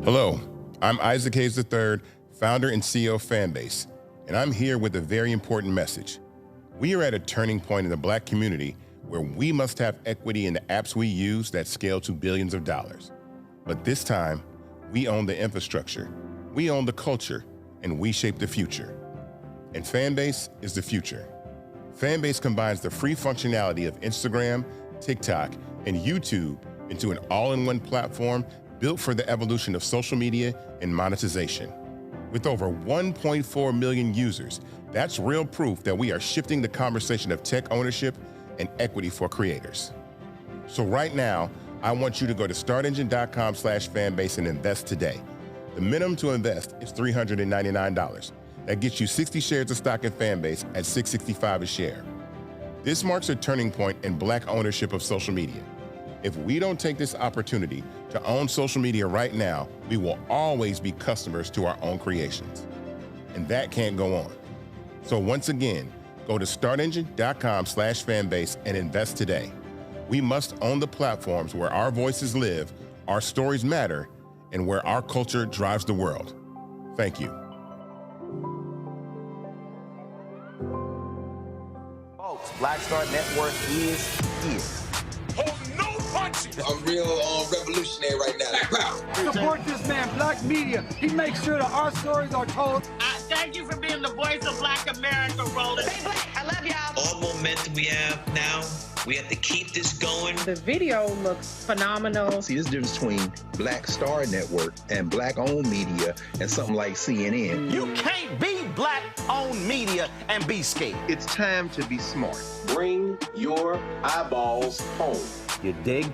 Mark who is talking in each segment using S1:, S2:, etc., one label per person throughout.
S1: Hello, I'm Isaac Hayes III, founder and CEO of Fanbase, and I'm here with a very important message. We are at a turning point in the Black community where we must have equity in the apps we use that scale to billions of dollars. But this time, we own the infrastructure, we own the culture, and we shape the future. And Fanbase is the future. Fanbase combines the free functionality of Instagram, TikTok, and YouTube into an all-in-one platform built for the evolution of social media and monetization. With over 1.4 million users, that's real proof that we are shifting the conversation of tech ownership and equity for creators. So right now, I want you to go to startengine.com/fanbase and invest today. The minimum to invest is $399. That gets you 60 shares of stock in Fanbase at $665 a share. This marks a turning point in Black ownership of social media. If we don't take this opportunity to own social media right now, we will always be customers to our own creations. And that can't go on. So once again, go to startengine.com/fanbase and invest today. We must own the platforms where our voices live, our stories matter, and where our culture drives the world. Thank you.
S2: Folks, Black Star Network is here.
S3: I'm real revolutionary right now.
S4: Support this man, Black media. He makes sure that our stories are told.
S5: Thank you for being the voice of Black America, Roland.
S6: Stay Black. I love y'all.
S7: All momentum we have now, we have to keep this going.
S8: The video looks phenomenal.
S9: See, this difference between Black Star Network and Black-owned media and something like CNN.
S2: You can't be Black-owned media and be scared.
S10: It's time to be smart.
S3: Bring your eyeballs home.
S2: You dig?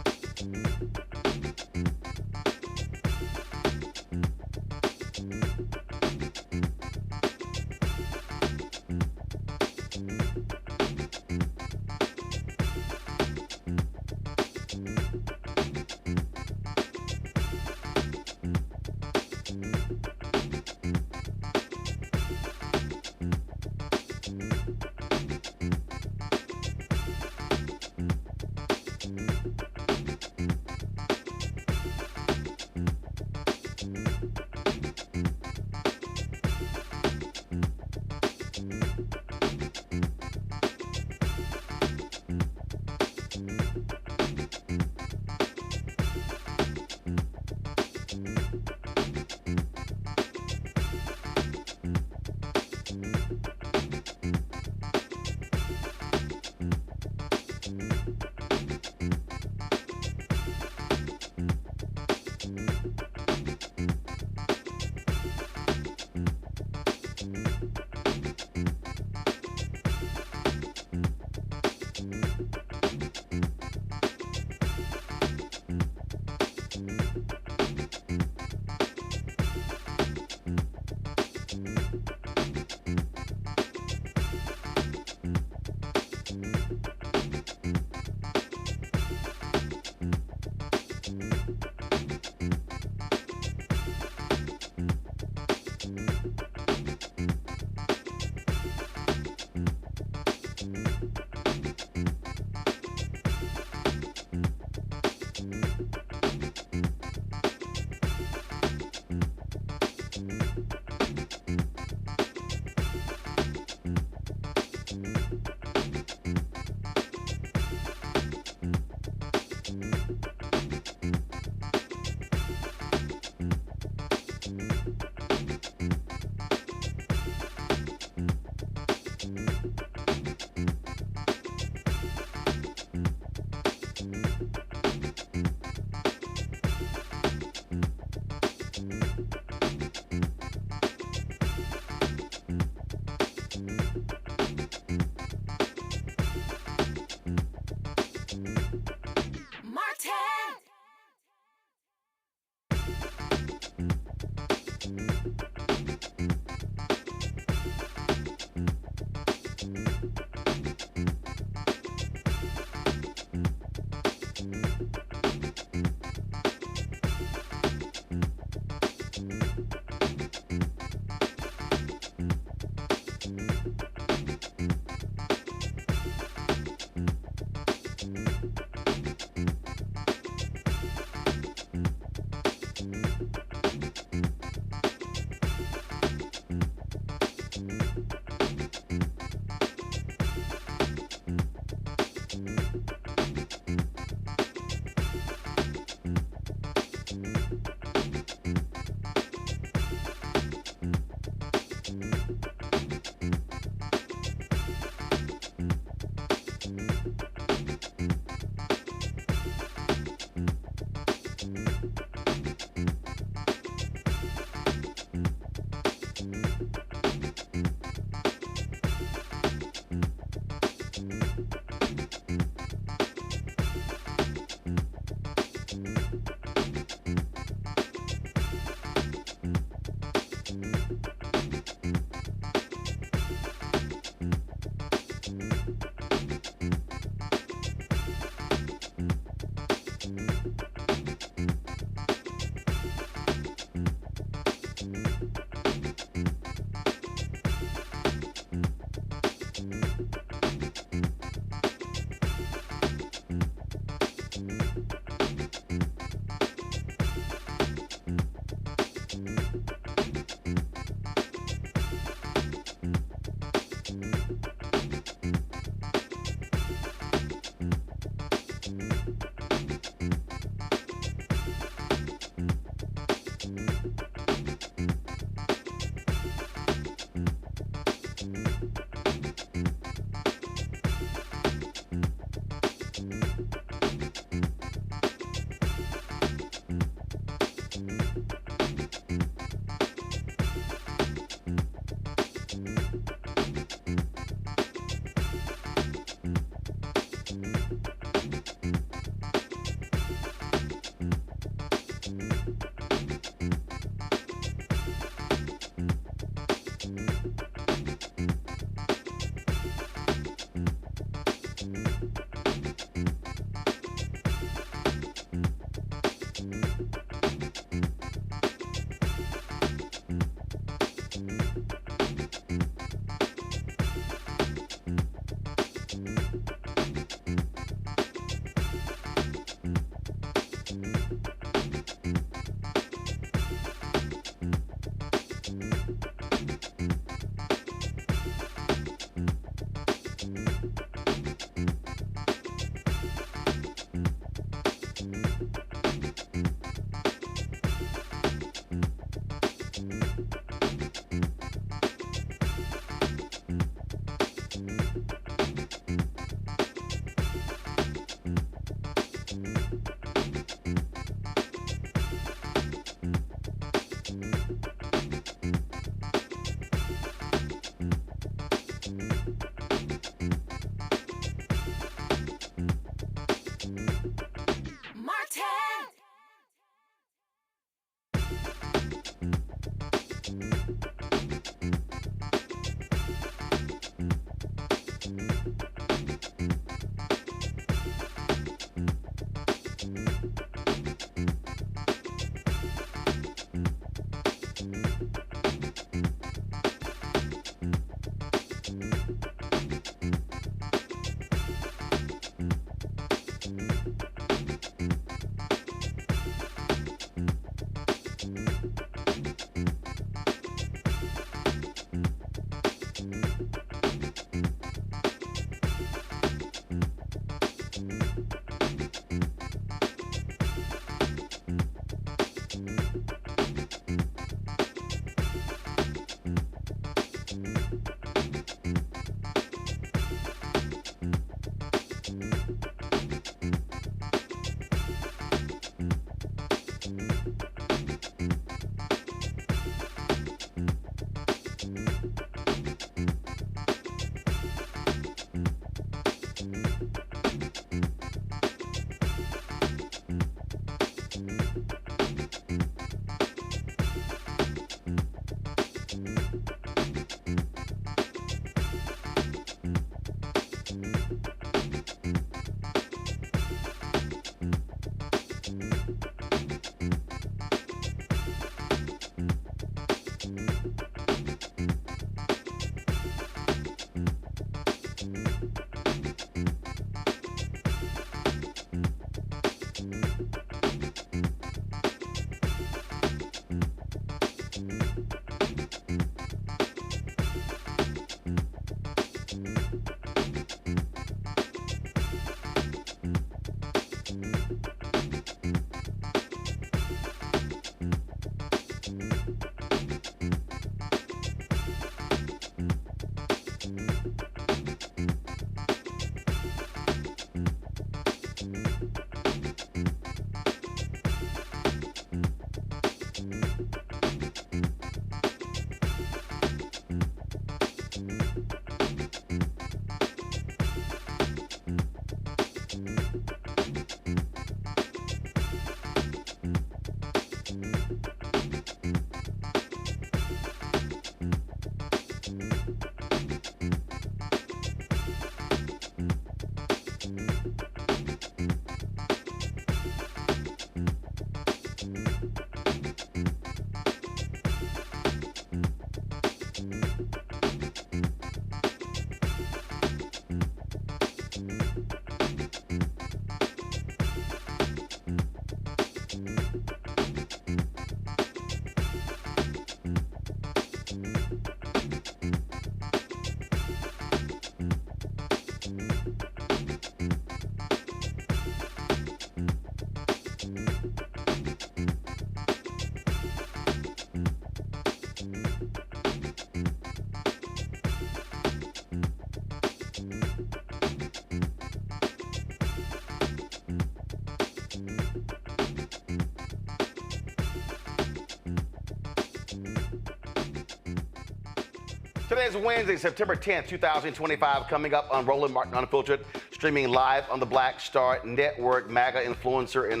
S2: Today is Wednesday, September 10th, 2025. Coming up on Roland Martin Unfiltered, streaming live on the Black Star Network. MAGA influencer and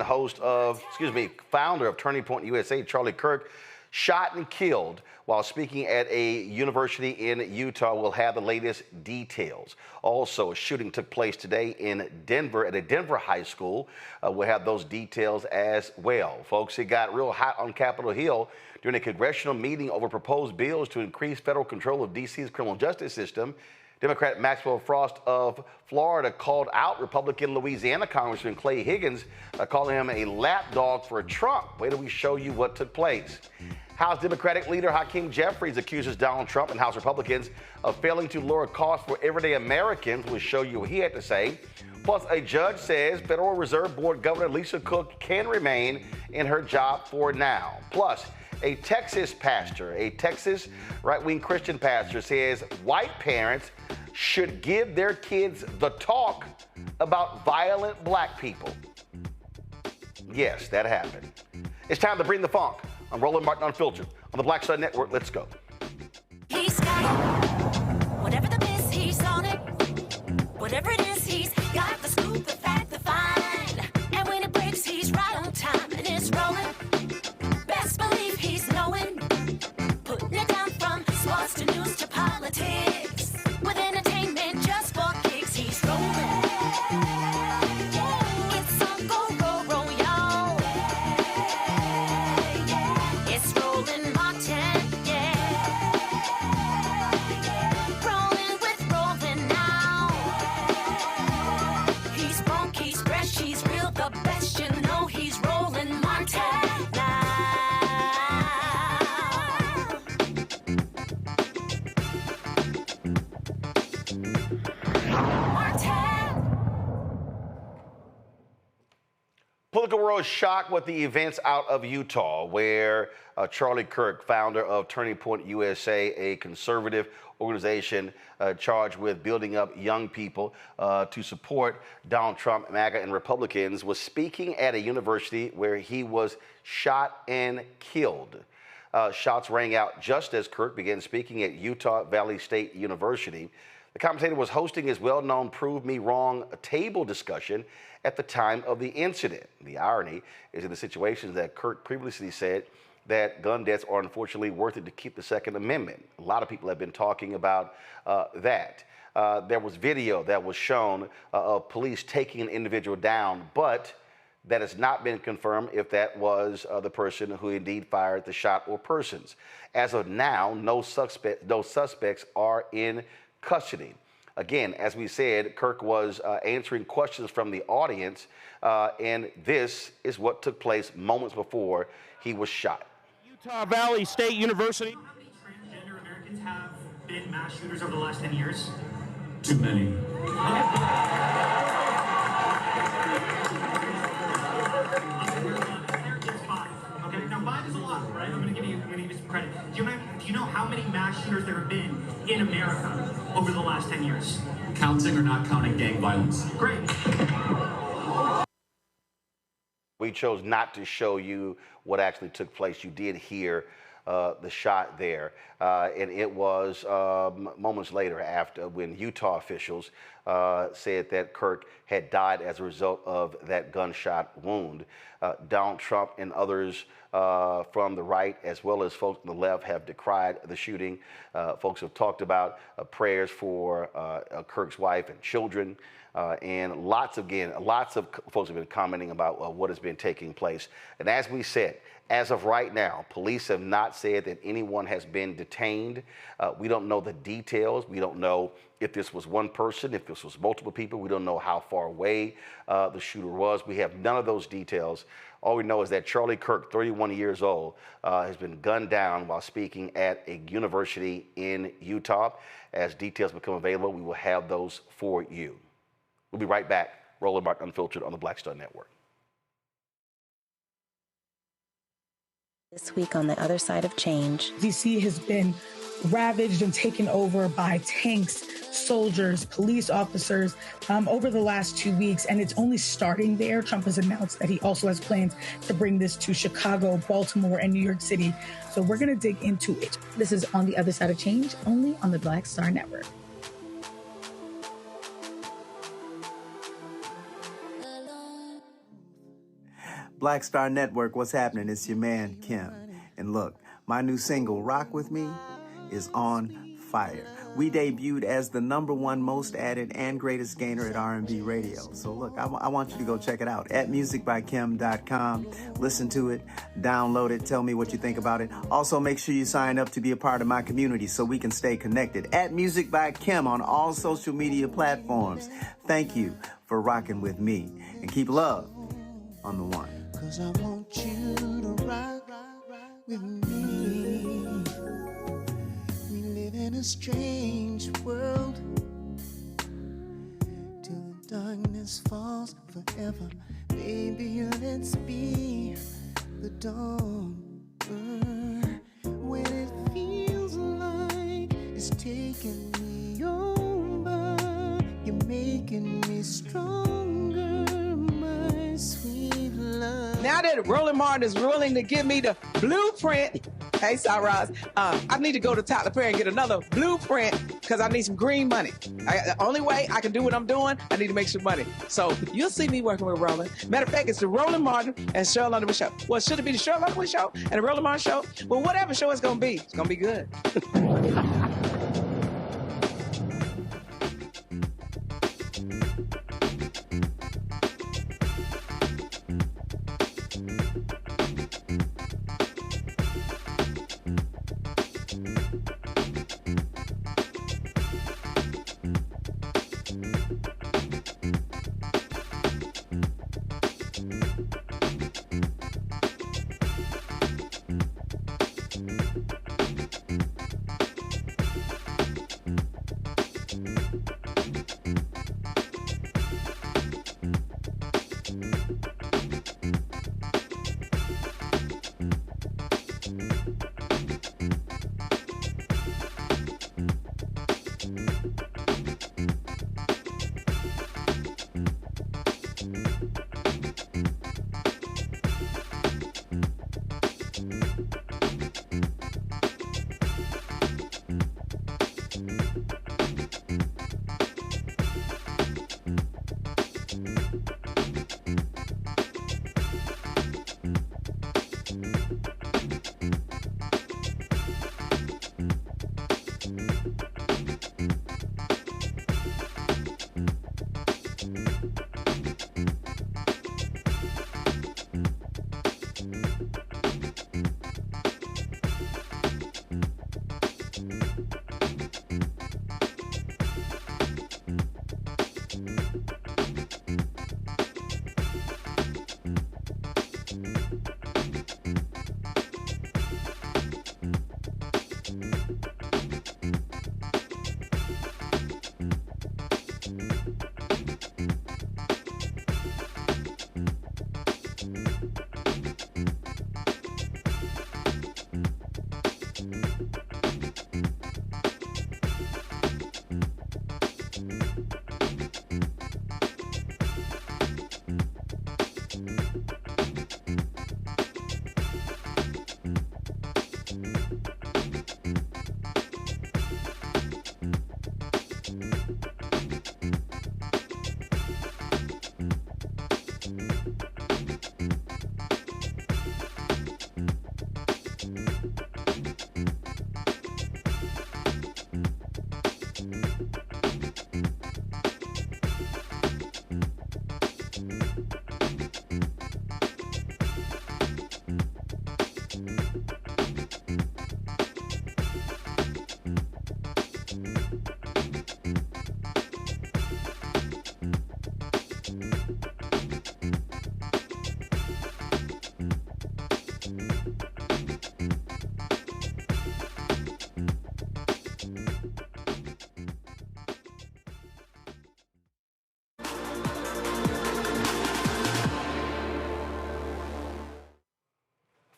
S2: founder of Turning Point USA, Charlie Kirk, shot and killed while speaking at a university in Utah. We'll have the latest details. Also, a shooting took place today in Denver at a Denver high school. We'll have those details as well. Folks, it got real hot on Capitol Hill during a congressional meeting over proposed bills to increase federal control of D.C.'s criminal justice system. Democrat Maxwell Frost of Florida called out Republican Louisiana Congressman Clay Higgins, calling him a lapdog for Trump. Wait till we show you what took place. House Democratic Leader Hakeem Jeffries accuses Donald Trump and House Republicans of failing to lower costs for everyday Americans. We'll show you what he had to say. Plus, a judge says Federal Reserve Board Governor Lisa Cook can remain in her job for now. Plus, a Texas pastor, a Texas right-wing Christian pastor, says white parents should give their kids the talk about violent black people. Yes, that happened. It's time to bring the funk. I'm Roland Martin Unfiltered on the Black Star Network. Let's go.
S6: He's got whatever the miss, he's on it. Whatever it is, he's got the scoop, the fact, the find. And when it breaks, he's right on time and it's rolling. Best believe he's knowing. Putting it down from sports to news to politics. With entertainment just for kicks, he's rolling. It's on go, roll, roll, y'all. It's rolling Martin, yeah. Rolling with rolling now. He's funk, he's fresh, he's real, the best, you know he's rolling Martin now.
S2: Political world is shocked with the events out of Utah, where Charlie Kirk, founder of Turning Point USA, a conservative organization charged with building up young people to support Donald Trump, MAGA, and Republicans, was speaking at a university where he was shot and killed. Shots rang out just as Kirk began speaking at Utah Valley State University. The commentator was hosting his well-known Prove Me Wrong table discussion at the time of the incident. The irony is in the situations that Kirk previously said that gun deaths are unfortunately worth it to keep the Second Amendment. A lot of people have been talking about that. There was video that was shown of police taking an individual down, but that has not been confirmed if that was the person who indeed fired the shot or persons. As of now, no suspects are in custody. Again, as we said, Kirk was answering questions from the audience, and this is what took place moments before he was shot.
S10: Utah Valley State University.
S11: How many transgender Americans have been mass shooters over the last 10 years?
S10: Too many.
S11: Okay, now 5 is a lot, right? I'm gonna give you some credit. Do you know how many mass shooters there have been in America over the last 10 years?
S10: Counting or not counting gang violence?
S11: Great.
S2: We chose not to show you what actually took place. You did hear the shot there, and it was moments later after when Utah officials said that Kirk had died as a result of that gunshot wound. Donald Trump and others from the right, as well as folks on the left, have decried the shooting. Folks have talked about prayers for Kirk's wife and children. And lots of folks have been commenting about what has been taking place. And as we said, as of right now, police have not said that anyone has been detained. We don't know the details. We don't know if this was one person, if this was multiple people. We don't know how far away the shooter was. We have none of those details. All we know is that Charlie Kirk, 31 years old, has been gunned down while speaking at a university in Utah. As details become available, we will have those for you. We'll be right back. Roland Martin Unfiltered on the Black Star Network.
S12: This week on The Other Side of Change.
S8: D.C. has been ravaged and taken over by tanks, soldiers, police officers over the last 2 weeks, and it's only starting there. Trump has announced that he also has plans to bring this to Chicago, Baltimore, and New York City. So we're going to dig into it. This is On the Other Side of Change, only on the Black Star Network.
S13: Black Star Network, what's happening? It's your man, Kim. And look, my new single, Rock With Me, is on fire. We debuted as the #1 most added and greatest gainer at R&B radio. So look, I want you to go check it out at musicbykim.com. Listen to it, download it, tell me what you think about it. Also, make sure you sign up to be a part of my community so we can stay connected. At Music by Kim on all social media platforms. Thank you for rocking with me. And keep love on the one.
S14: 'Cause I want you to rock with me. We live in a strange world till the darkness falls forever. Baby, let's be the dawn. When it feels like it's taking me over, you're making me stronger, my sweet love.
S15: Now that Roland Martin is willing to give me the blueprint, hey, Cyrus, I need to go to Tyler Perry and get another blueprint because I need some green money. The only way I can do what I'm doing, I need to make some money. So you'll see me working with Roland. Matter of fact, it's the Roland Martin and Cheryl Underwood show. Well, should it be the Cheryl Underwood show and the Roland Martin show? Well, whatever show it's going to be good.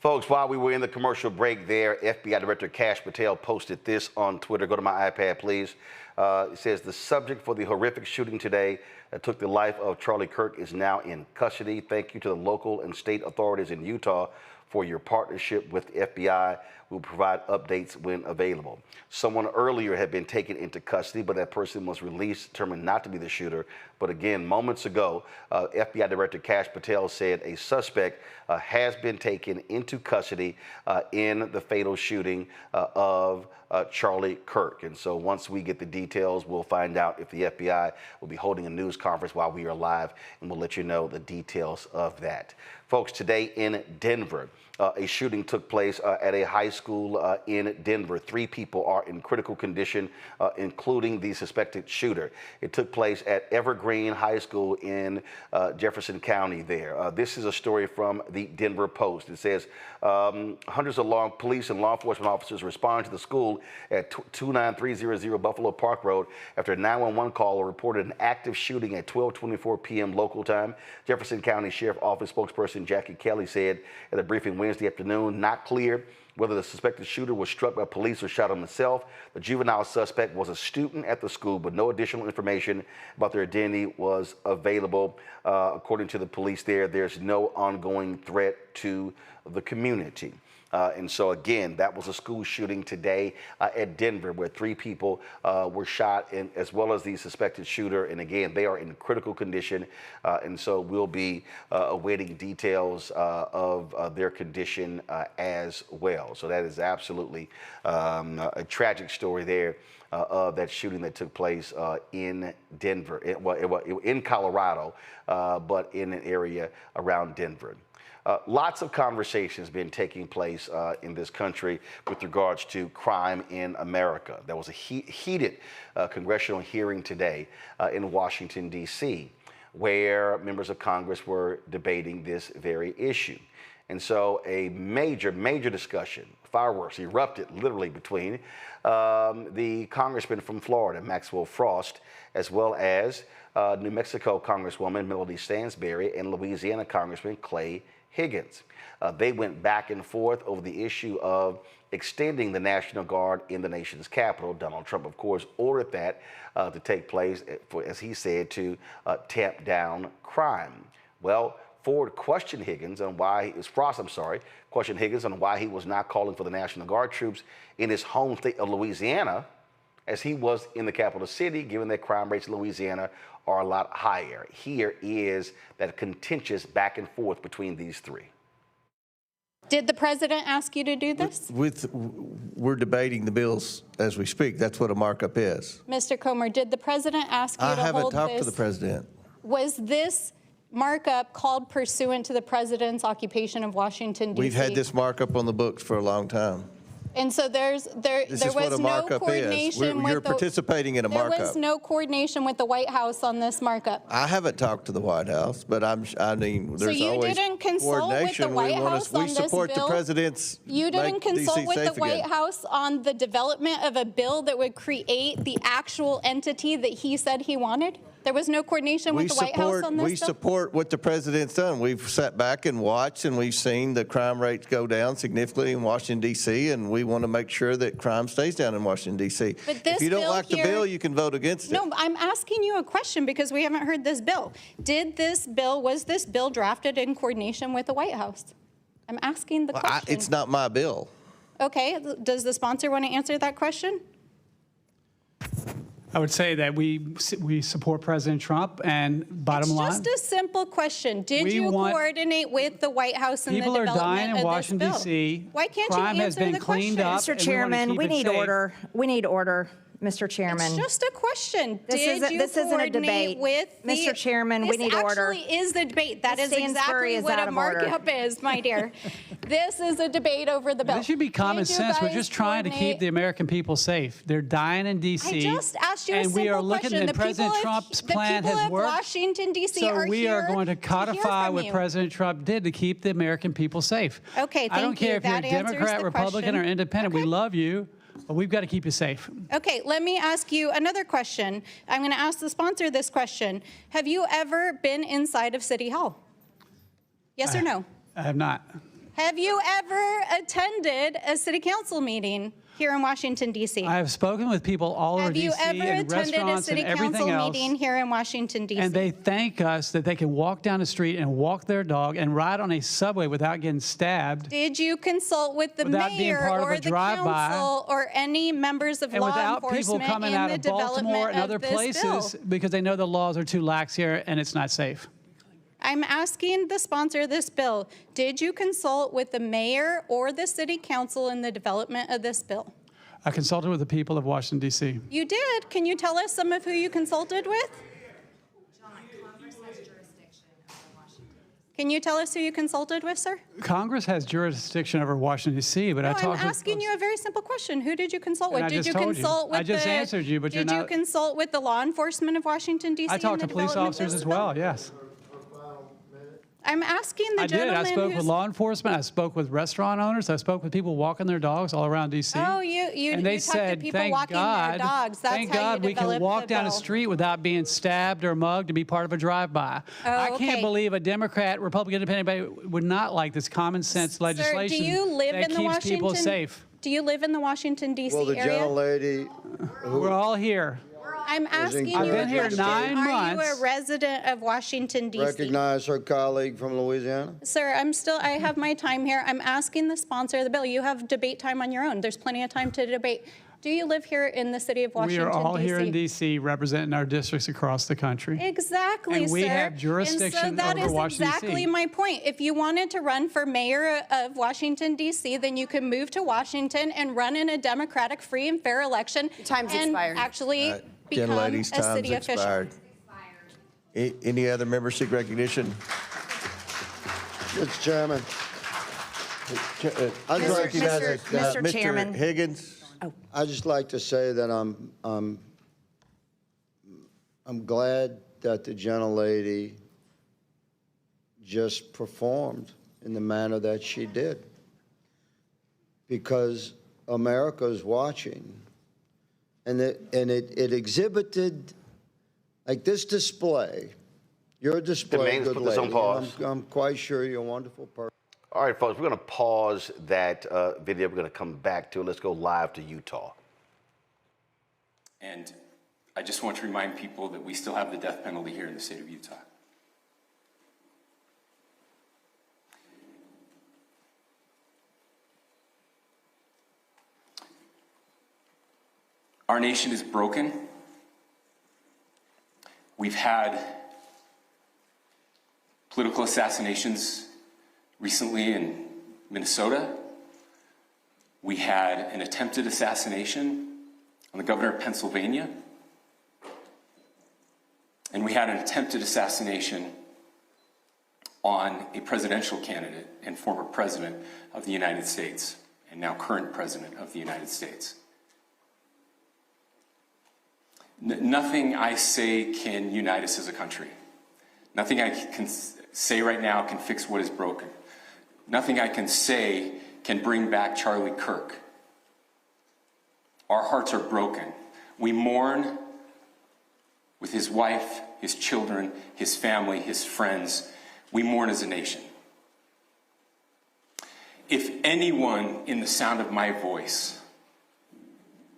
S2: Folks, while we were in the commercial break there, FBI Director Kash Patel posted this on Twitter. Go to my iPad, please. It says, the subject for the horrific shooting today that took the life of Charlie Kirk is now in custody. Thank you to the local and state authorities in Utah for your partnership with the FBI. We'll provide updates when available. Someone earlier had been taken into custody, but that person was released, determined not to be the shooter. But again, moments ago, FBI Director Kash Patel said a suspect has been taken into custody in the fatal shooting of Charlie Kirk. And so once we get the details, we'll find out if the FBI will be holding a news conference while we are live, and we'll let you know the details of that. Folks, today in Denver, a shooting took place at a high school in Denver. 3 people are in critical condition, including the suspected shooter. It took place at Evergreen High School in Jefferson County there. This is a story from the Denver Post. It says hundreds of police and law enforcement officers responded to the school at 29300 Buffalo Park Road after a 911 caller reported an active shooting at 12:24 p.m. local time. Jefferson County Sheriff Office spokesperson Jackie Kelly said at a briefing Wednesday afternoon, not clear whether the suspected shooter was struck by police or shot himself. The juvenile suspect was a student at the school, but no additional information about their identity was available. According to the police there's no ongoing threat to the community. And so, again, that was a school shooting today at Denver where 3 people were shot, as well as the suspected shooter. And, again, they are in critical condition. And so we'll be awaiting details of their condition as well. So that is absolutely a tragic story there of that shooting that took place in Denver, in Colorado, but in an area around Denver. Lots of conversations been taking place in this country with regards to crime in America. There was a heated congressional hearing today in Washington, D.C., where members of Congress were debating this very issue. And so a major discussion, fireworks erupted literally between the congressman from Florida, Maxwell Frost, as well as New Mexico Congresswoman Melody Stansbury and Louisiana Congressman Clay Higgins. They went back and forth over the issue of extending the National Guard in the nation's capital. Donald Trump, of course, ordered that to take place, as he said, to tamp down crime. Well, Frost questioned Higgins on why he was not calling for the National Guard troops in his home state of Louisiana, as he was in the capital city, given that crime rates in Louisiana are a lot higher. Here is that contentious back and forth between these 3.
S16: Did the president ask you to do this?
S17: We're debating the bills as we speak. That's what a markup is.
S16: Mr. Comer, did the president ask you to hold this?
S17: I haven't talked to the president.
S16: Was this markup called pursuant to the president's occupation of Washington, D.C.?
S17: We've had this markup on the books for a long time.
S16: And so there was no coordination.
S17: You're participating in a markup.
S16: There was no coordination with the White House on this markup.
S17: I haven't talked to the White House, but I mean, there's
S16: so
S17: always
S16: didn't consult with the White House on this bill?
S17: We support the president's.
S16: You didn't consult with the White House on the development of a bill that would create the actual entity that he said he wanted? There was no coordination with the White House on this bill?
S17: We support what the president's done. We've sat back and watched, and we've seen the crime rates go down significantly in Washington, D.C., and we want to make sure that crime stays down in Washington, D.C. If you don't like the bill, you can vote against it.
S16: No, I'm asking you a question because we haven't heard this bill. Was this bill drafted in coordination with the White House? I'm asking the question.
S17: It's not my bill.
S16: Okay. Does the sponsor want to answer that question?
S18: I would say that we support President Trump, and bottom line.
S16: It's just a simple question. Did you coordinate with the White House in the development of this bill?
S18: People are dying in Washington, D.C.
S16: Why can't you answer the question?
S19: Mr. Chairman, we need order. We need order. Mr. Chairman.
S16: It's just a question.
S19: This isn't a debate. Mr. Chairman, we need order.
S16: This actually is the debate. That is exactly what a markup is, my dear. This is a debate over the bill.
S18: This should be common sense. We're just trying to keep the American people safe. They're dying in D.C.
S16: I just asked you a simple question.
S18: And we are looking at President Trump's plan has worked.
S16: Washington, D.C. are here.
S18: So we are going to codify what President Trump did to keep the American people safe.
S16: Okay, thank you.
S18: I don't care if you're a Democrat, Republican, or Independent. We love you. But we've got to keep you safe.
S16: Okay, let me ask you another question. I'm going to ask the sponsor this question. Have you ever been inside of City Hall? Yes or no?
S18: I have not.
S16: Have you ever attended a city council meeting here in Washington, D.C.?
S18: I have spoken with people all over D.C.
S16: Have you ever
S18: and
S16: attended a
S18: restaurants
S16: city
S18: and everything
S16: council
S18: else.
S16: meeting here in Washington, D.C.?
S18: And they thank us that they can walk down the street and walk their dog and ride on a subway without getting stabbed.
S16: Did you consult with the
S18: Without being
S16: mayor
S18: part of
S16: or
S18: a
S16: the
S18: drive-by.
S16: council or any members of
S18: And
S16: law
S18: without people
S16: enforcement
S18: coming
S16: in
S18: out
S16: the
S18: of Baltimore
S16: development
S18: and other
S16: of this
S18: places
S16: bill?
S18: because they know the laws are too lax here and it's not safe.
S16: I'm asking the sponsor of this bill, did you consult with the mayor or the city council in the development of this bill?
S18: I consulted with the people of Washington, D.C.
S16: You did. Can you tell us some of who you consulted with? Can you tell us who you consulted with, sir?
S18: Congress has jurisdiction over Washington, D.C., but
S16: No,
S18: I
S16: I'm
S18: talked
S16: asking you a very simple question. Who did you consult with?
S18: And I
S16: Did
S18: just
S16: you
S18: told you.
S16: consult with
S18: I just answered you, but you're
S16: Did you
S18: not-
S16: consult with the law enforcement of Washington, D.C.?
S18: I talked to
S16: in the
S18: police
S16: development of
S18: officers
S16: this
S18: as
S16: bill?
S18: well, yes.
S16: I'm asking the
S18: I did.
S16: gentleman
S18: I spoke with
S16: who's-
S18: law enforcement. I spoke with restaurant owners. I spoke with people walking their dogs all around D.C.
S16: Oh, you
S18: and they
S16: talked
S18: said,
S16: to people
S18: thank
S16: walking
S18: God,
S16: their dogs. That's
S18: thank
S16: how
S18: God
S16: you
S18: we can
S16: developed
S18: walk
S16: the
S18: down the
S16: bill.
S18: street without being stabbed or mugged to be part of a drive-by.
S16: Oh,
S18: I can't
S16: okay.
S18: believe a Democrat, Republican, Independent would not like this common sense legislation
S16: Sir, do you live
S18: that
S16: in the
S18: keeps
S16: Washington?
S18: people safe.
S16: Do you live in the Washington, D.C.
S20: Well, the
S16: area?
S20: gentlelady
S18: We're all here.
S16: I'm asking you
S18: I've been
S16: a
S18: here
S16: question.
S18: 9
S16: Are
S18: months.
S16: you a resident of Washington, D.C.?
S20: recognize her colleague from Louisiana.
S16: Sir, I have my time here. I'm asking the sponsor of the bill. You have debate time on your own. There's plenty of time to debate. Do you live here in the city of
S18: We
S16: Washington,
S18: are all
S16: D.C.?
S18: here in D.C. representing our districts across the country.
S16: Exactly,
S18: And we
S16: sir.
S18: have jurisdiction
S16: and so that
S18: over
S16: is
S18: Washington,
S16: exactly
S18: D.C.
S16: my point. If you wanted to run for mayor of Washington, D.C., then you could move to Washington and run in a democratic, free, and fair election.
S19: Time's
S16: and
S19: expired.
S16: actually become a
S17: Gentlelady's time's
S16: city official.
S17: expired. Any other member seek recognition?
S20: Mr. Chairman. I'd
S19: Mr.
S20: like to
S19: Mr. Chairman.
S17: Higgins.
S20: I'd just like to say that I'm glad that the gentlelady just performed in the manner that she did, because America is watching, and it exhibited, like this display. You're a display,
S2: Demands
S20: good
S2: put this on
S20: lady.
S2: pause.
S20: I'm quite sure you're a wonderful person.
S2: All right, folks, we're going to pause that video. We're going to come back to it. Let's go live to Utah.
S21: And I just want to remind people that we still have the death penalty here in the state of Utah. Our nation is broken. We've had political assassinations recently in Minnesota. We had an attempted assassination on the governor of Pennsylvania. And we had an attempted assassination on a presidential candidate and former president of the United States, and now current president of the United States. Nothing I say can unite us as a country. Nothing I can say right now can fix what is broken. Nothing I can say can bring back Charlie Kirk. Our hearts are broken. We mourn with his wife, his children, his family, his friends. We mourn as a nation. If anyone in the sound of my voice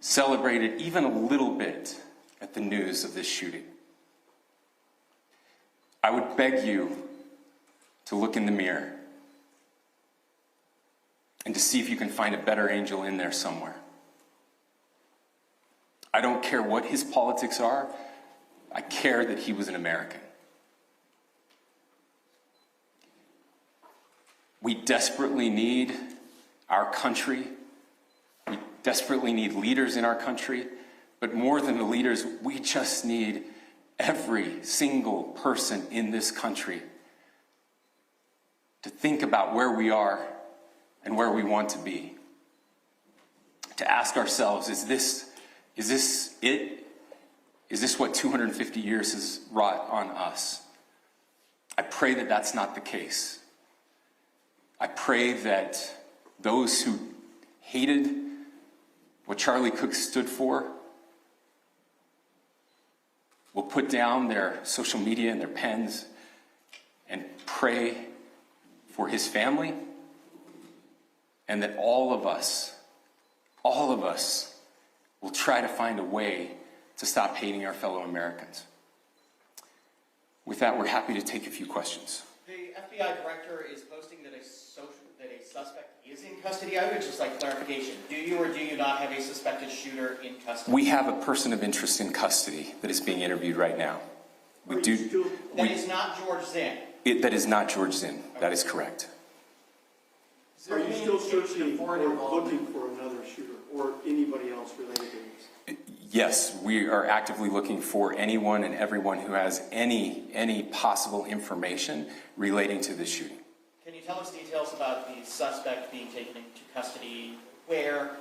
S21: celebrated even a little bit at the news of this shooting, I would beg you to look in the mirror and to see if you can find a better angel in there somewhere. I don't care what his politics are. I care that he was an American. We desperately need our country. We desperately need leaders in our country. But more than the leaders, we just need every single person in this country to think about where we are and where we want to be. To ask ourselves, is this it? Is this what 250 years has wrought on us? I pray that that's not the case. I pray that those who hated what Charlie Kirk stood for will put down their social media and their pens and pray for his family and that all of us will try to find a way to stop hating our fellow Americans. With that, we're happy to take a few questions.
S1: The FBI director is posting that a suspect is in custody. I would just like clarification. Do you or do you not have a suspected shooter in custody?
S21: We have a person of interest in custody that is being interviewed right now.
S1: That is not George Zinn.
S21: That is not George Zinn. That is correct.
S22: Are you still searching or looking for another shooter or anybody else related to this?
S21: Yes, we are actively looking for anyone and everyone who has any possible information relating to this shooting.
S1: Can you tell us details about the suspect being taken into custody? Where?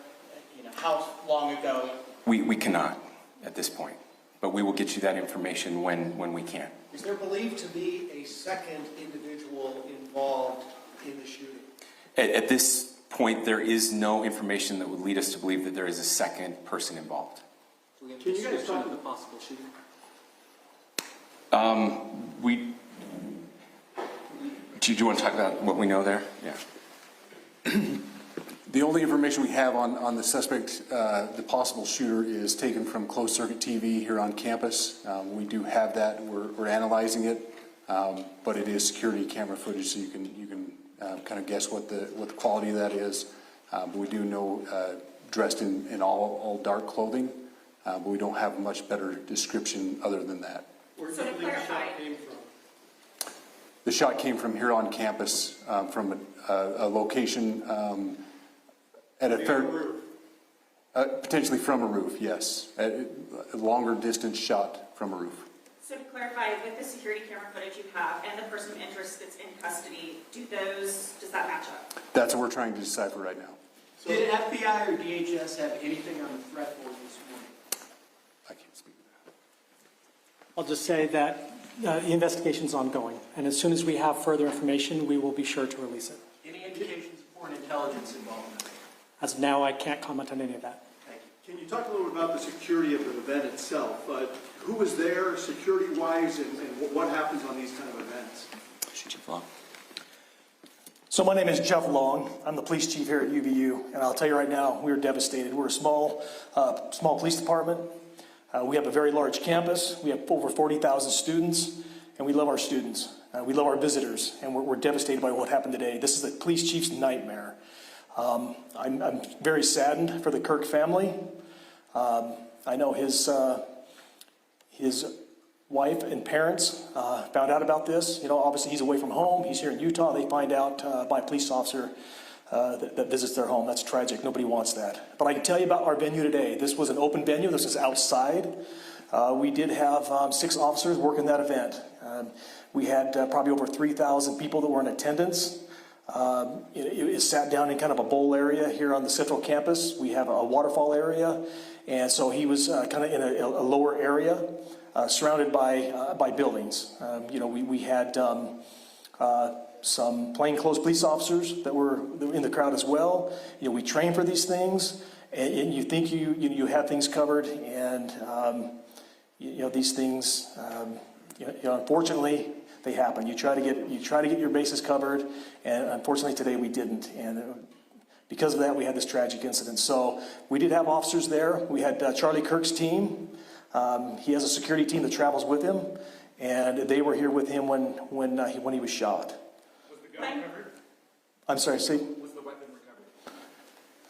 S1: How long ago?
S21: We cannot at this point, but we will get you that information when we can.
S22: Is there believed to be a second individual involved in the shooting?
S21: At this point, there is no information that would lead us to believe that there is a second person involved.
S22: Can you guys talk to the possible shooting?
S21: Do you want to talk about what we know there? Yeah.
S23: The only information we have on the suspect, the possible shooter, is taken from closed circuit TV here on campus. We do have that. We're analyzing it, but it is security camera footage, so you can kind of guess what the quality of that is. But we do know dressed in all dark clothing, but we don't have much better description other than that.
S22: Where do you believe the shot came from?
S23: The shot came from here on campus, from a location at a fair, potentially from a roof, yes. A longer distance shot from a roof.
S24: So to clarify, with the security camera footage you have and the person of interest that's in custody, does that match up?
S23: That's what we're trying to decipher right now.
S22: So did FBI or DHS have anything on the threat board this morning?
S23: I can't speak to that.
S25: I'll just say that the investigation is ongoing, and as soon as we have further information, we will be sure to release it.
S22: Any indications of foreign intelligence involvement?
S25: As of now, I can't comment on any of that.
S22: Thank you. Can you talk a little bit about the security of the event itself? Who was there security-wise, and what happens on these kind of events?
S21: Chief Long.
S25: So my name is Jeff Long. I'm the police chief here at UVU, and I'll tell you right now, we're devastated. We're a small police department. We have a very large campus. We have over 40,000 students, and we love our students. We love our visitors, and we're devastated by what happened today. This is the police chief's nightmare. I'm very saddened for the Kirk family. I know his wife and parents found out about this. Obviously he's away from home. He's here in Utah. They find out by a police officer that visits their home. That's tragic. Nobody wants that. But I can tell you about our venue today. This was an open venue. This is outside. We did have 6 officers working that event. We had probably over 3,000 people that were in attendance. It sat down in kind of a bowl area here on the central campus. We have a waterfall area. And so he was kind of in a lower area, surrounded by buildings. We had some plainclothes police officers that were in the crowd as well. We train for these things, and you think you have things covered, and these things, unfortunately, they happen. You try to get your bases covered, and unfortunately today we didn't. And because of that, we had this tragic incident. So we did have officers there. We had Charlie Kirk's team. He has a security team that travels with him, and they were here with him when he was shot.
S22: Was the gun recovered?
S25: I'm sorry, see?
S22: Was the weapon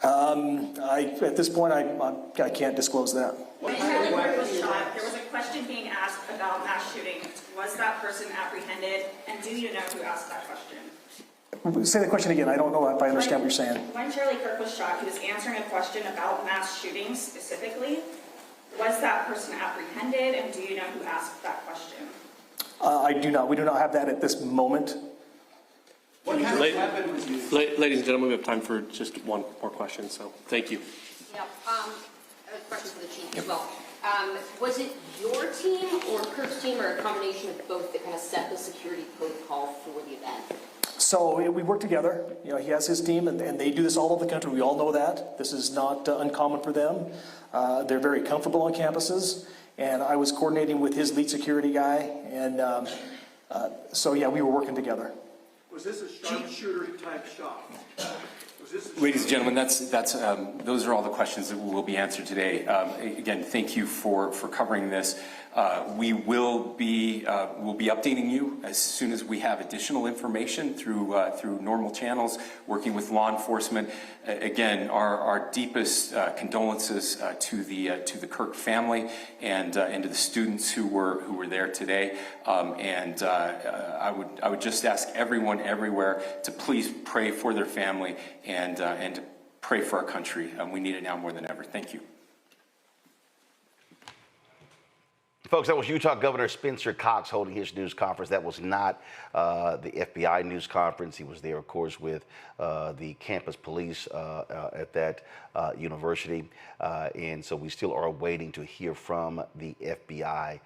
S22: recovered?
S25: At this point, I can't disclose that.
S24: When Charlie Kirk was shot, there was a question being asked about mass shootings. Was that person apprehended, and do you know who asked that question?
S25: Say the question again. I don't know if I understand what you're saying.
S24: When Charlie Kirk was shot, he was answering a question about mass shootings specifically. Was that person apprehended, and do you know who asked that question?
S25: I do not. We do not have that at this moment.
S22: What kind of weapon was used?
S26: Ladies and gentlemen, we have time for just one more question, so thank you.
S27: Yep. A question for the chief as well. Was it your team or Kirk's team, or a combination of both, that kind of set the security protocol for the event?
S25: So we work together. He has his team, and they do this all over the country. We all know that. This is not uncommon for them. They're very comfortable on campuses, and I was coordinating with his lead security guy, and so yeah, we were working together.
S22: Was this a sharpshooter type shot? Was
S21: Ladies and gentlemen, those are all the questions that will be answered today. Again, thank you for covering this. We will be updating you as soon as we have additional information through normal channels, working with law enforcement. Again, our deepest condolences to the Kirk family and to the students who were there today. I would just ask everyone everywhere to please pray for their family and to pray for our country. We need it now more than ever. Thank you.
S2: Folks, that was Utah Governor Spencer Cox holding his news conference. That was not the FBI news conference. He was there, of course, with the campus police at that university. And so we still are waiting to hear from the FBI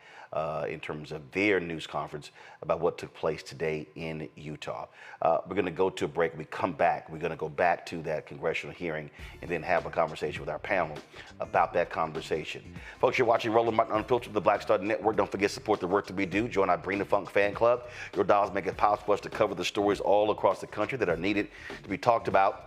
S2: in terms of their news conference about what took place today in Utah. We're going to go to a break. When we come back, we're going to go back to that congressional hearing and then have a conversation with our panel about that conversation. Folks, you're watching Roland Martin Unfiltered, the Black Star Network. Don't forget to support the work that we do. Join our Bring the Funk fan club. Your dollars make it possible for us to cover the stories all across the country that are needed to be talked about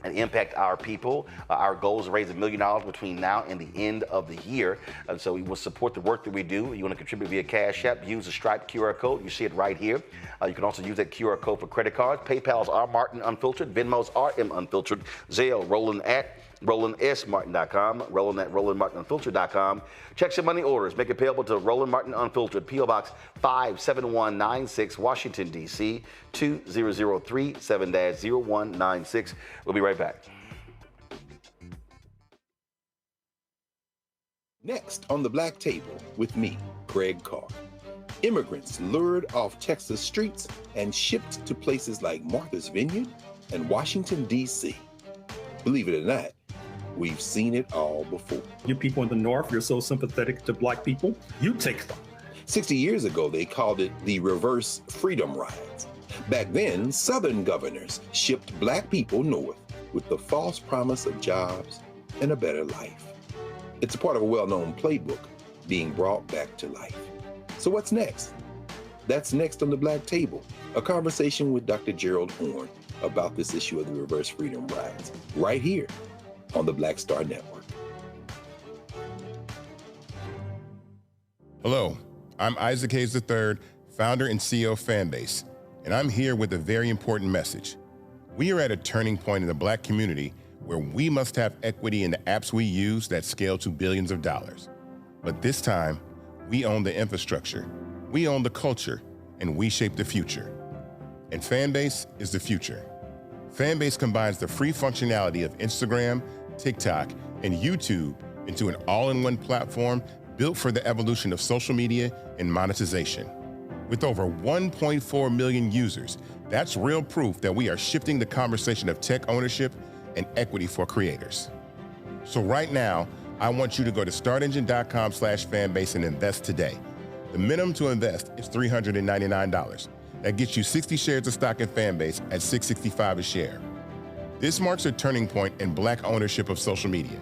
S2: and impact our people. Our goal is to raise $1 million between now and the end of the year. And so we will support the work that we do. You want to contribute via Cash App, use the Stripe QR code. You see it right here. You can also use that QR code for credit cards. PayPal's R Martin Unfiltered. Venmo's RM Unfiltered. Zelle, Roland at RolandSMartin.com, Roland at RolandMartinUnfiltered.com. Checks and money orders. Make it payable to Roland Martin Unfiltered, P.O. Box 57196, Washington, D.C. 20037-0196. We'll be right back.
S3: Next on the Black Table with me, Greg Carr. Immigrants lured off Texas streets and shipped to places like Martha's Vineyard and Washington, D.C. Believe it or not, we've seen it all before.
S4: You people in the North, you're so sympathetic to Black people, you take them.
S3: 60 years ago, they called it the reverse freedom rides. Back then, Southern governors shipped Black people north with the false promise of jobs and a better life. It's a part of a well-known playbook being brought back to life. So what's next? That's next on the Black Table, a conversation with Dr. Gerald Horne about this issue of the reverse freedom rides, right here on the Black Star Network.
S5: Hello, I'm Isaac Hayes III, founder and CEO of Fanbase, and I'm here with a very important message. We are at a turning point in the Black community where we must have equity in the apps we use that scale to billions of dollars. But this time, we own the infrastructure, we own the culture, and we shape the future. And Fanbase is the future. Fanbase combines the free functionality of Instagram, TikTok, and YouTube into an all-in-one platform built for the evolution of social media and monetization. With over 1.4 million users, that's real proof that we are shifting the conversation of tech ownership and equity for creators. So right now, I want you to go to startengine.com/fanbase and invest today. The minimum to invest is $399. That gets you 60 shares of stock in Fanbase at $665 a share. This marks a turning point in Black ownership of social media.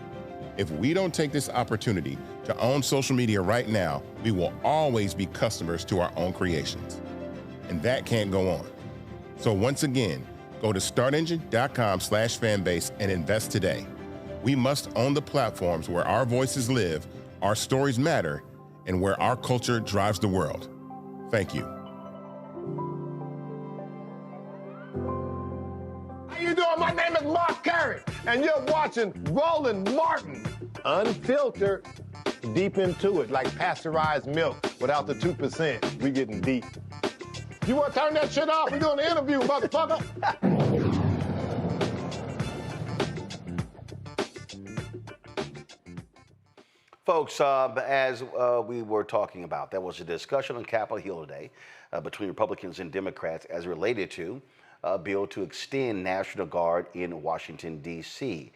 S5: If we don't take this opportunity to own social media right now, we will always be customers to our own creations. And that can't go on. So once again, go to startengine.com/fanbase and invest today. We must own the platforms where our voices live, our stories matter, and where our culture drives the world. Thank you.
S6: How you doing? My name is Mark Carey, and you're watching Roland Martin Unfiltered. Deep into it, like pasteurized milk without the 2%. We getting deep. You want to turn that shit off? We're doing an interview, motherfucker.
S2: Folks, as we were talking about, there was a discussion on Capitol Hill today between Republicans and Democrats as related to a bill to extend National Guard in Washington, D.C.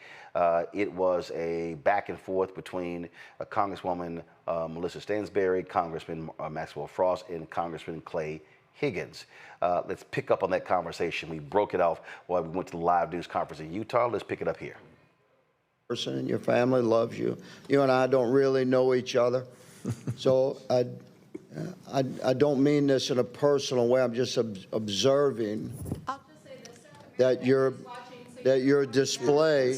S2: It was a back and forth between Congresswoman Melissa Stansbury, Congressman Maxwell Frost, and Congressman Clay Higgins. Let's pick up on that conversation. We broke it off while we went to the live news conference in Utah. Let's pick it up here.
S20: Person and your family loves you. You and I don't really know each other. So I don't mean this in a personal way. I'm just observing that you're that your display.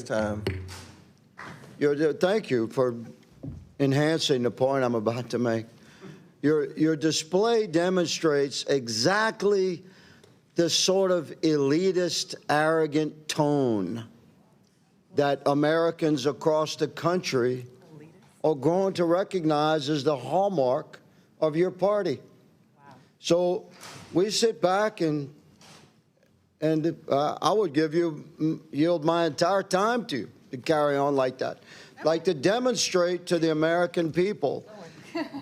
S20: Thank you for enhancing the point I'm about to make. Your display demonstrates exactly the sort of elitist, arrogant tone that Americans across the country are going to recognize as the hallmark of your party. So we sit back and I would yield my entire time to carry on like that, like to demonstrate to the American people,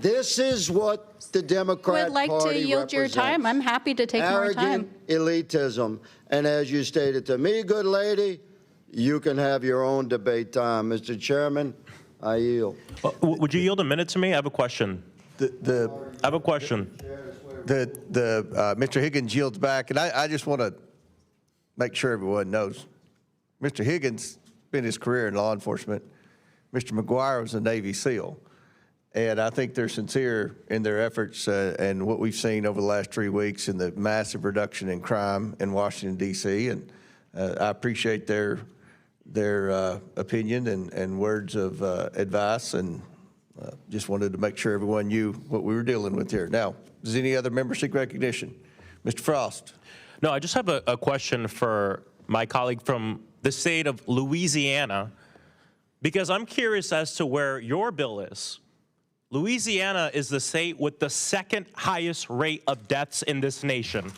S20: this is what the Democrat Party
S16: would like to yield
S20: represents.
S16: your time. I'm happy to take more time.
S20: Arrogant elitism. And as you stated to me, good lady, you can have your own debate time. Mr. Chairman, I yield.
S7: Would you yield a minute to me? I have a question. I have a question.
S17: Mr. Higgins yields back, and I just want to make sure everyone knows. Mr. Higgins spent his career in law enforcement. Mr. McGuire was a Navy SEAL. And I think they're sincere in their efforts and what we've seen over the last 3 weeks in the massive reduction in crime in Washington, D.C. And I appreciate their opinion and words of advice, and just wanted to make sure everyone knew what we were dealing with here. Now, does any other member seek recognition? Mr. Frost.
S7: No, I just have a question for my colleague from the state of Louisiana, because I'm curious as to where your bill is. Louisiana is the state with the second highest rate of deaths in this nation.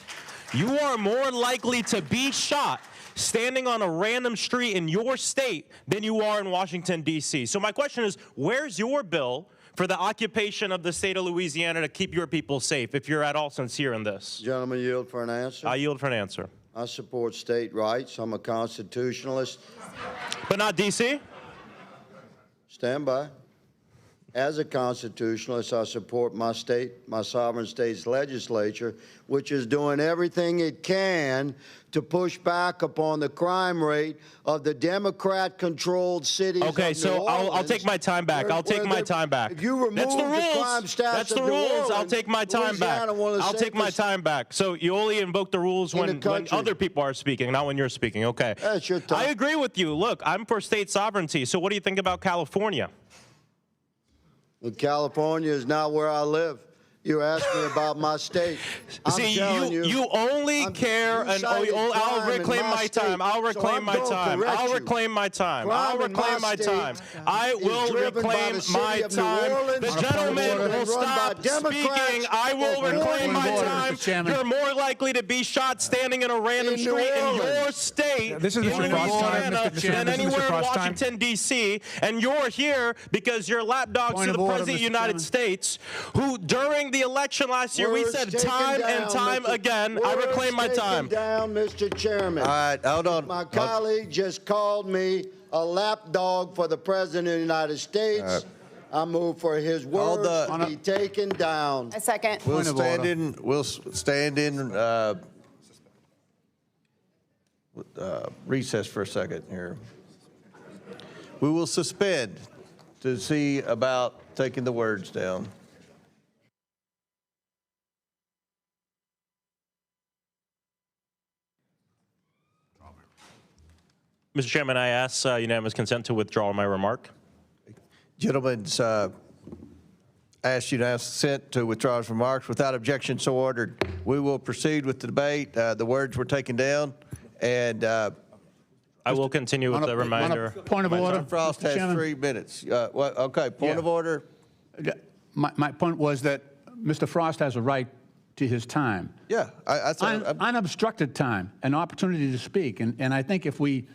S7: You are more likely to be shot standing on a random street in your state than you are in Washington, D.C. So my question is, where's your bill for the occupation of the state of Louisiana to keep your people safe, if you're at all sincere in this?
S20: Gentlemen, yield for an answer?
S7: I yield for an answer.
S20: I support state rights. I'm a constitutionalist.
S7: But not D.C.?
S20: Stand by. As a constitutionalist, I support my state, my sovereign state's legislature, which is doing everything it can to push back upon the crime rate of the Democrat-controlled cities.
S7: Okay, so I'll take my time back. I'll take my time back.
S20: If you remove
S7: That's the rules.
S20: crime stats
S7: That's the
S20: of New
S7: rules. I'll
S20: Orleans,
S7: take my time back. I'll take my time back. So you only invoke the rules when other people are speaking, not when you're speaking. Okay.
S20: That's your time.
S7: I agree with you. Look, I'm for state sovereignty. So what do you think about California?
S20: California is not where I live. You asked me about my state.
S7: See, you only care, and I'll reclaim my time. I'll reclaim my time. I'll reclaim my time. I'll reclaim my time. I will reclaim my time. The gentleman will stop speaking. I will reclaim my time. You're more likely to be shot standing in a random street in your state,
S8: This is
S7: in
S8: Mr. Frost time,
S7: Louisiana,
S8: Mr. Chairman.
S7: than
S8: This is Mr.
S7: anywhere in
S8: Frost time.
S7: Washington, D.C., and you're here because you're lapdogs
S8: Point
S7: to
S8: of
S7: the
S8: order,
S7: President of the
S8: Mr.
S7: United
S8: Chairman.
S7: States, who during the election last year, we
S20: Words
S7: said
S20: taken
S7: time and
S20: down,
S7: time again, I
S20: Words
S7: reclaim my
S20: taken
S7: time.
S20: down, Mr. Chairman.
S17: All right, hold on.
S20: My colleague just called me a lapdog for the President of the United States. I move for his words to be taken down.
S19: A second.
S17: We'll stand in recess for a second here. We will suspend to see about taking the words down.
S7: Mr. Chairman, I ask unanimous consent to withdraw my remark.
S17: Gentlemen's asked unanimous consent to withdraw his remarks. Without objection, so ordered. We will proceed with the debate. The words were taken down, and
S7: I will continue with the reminder.
S18: Point of order.
S17: Mr. Frost has
S18: Chairman.
S17: 3 minutes. Okay, point of order.
S18: My point was that Mr. Frost has a right to his time.
S17: Yeah,
S18: Unobstructed time, an opportunity to speak. And I think if we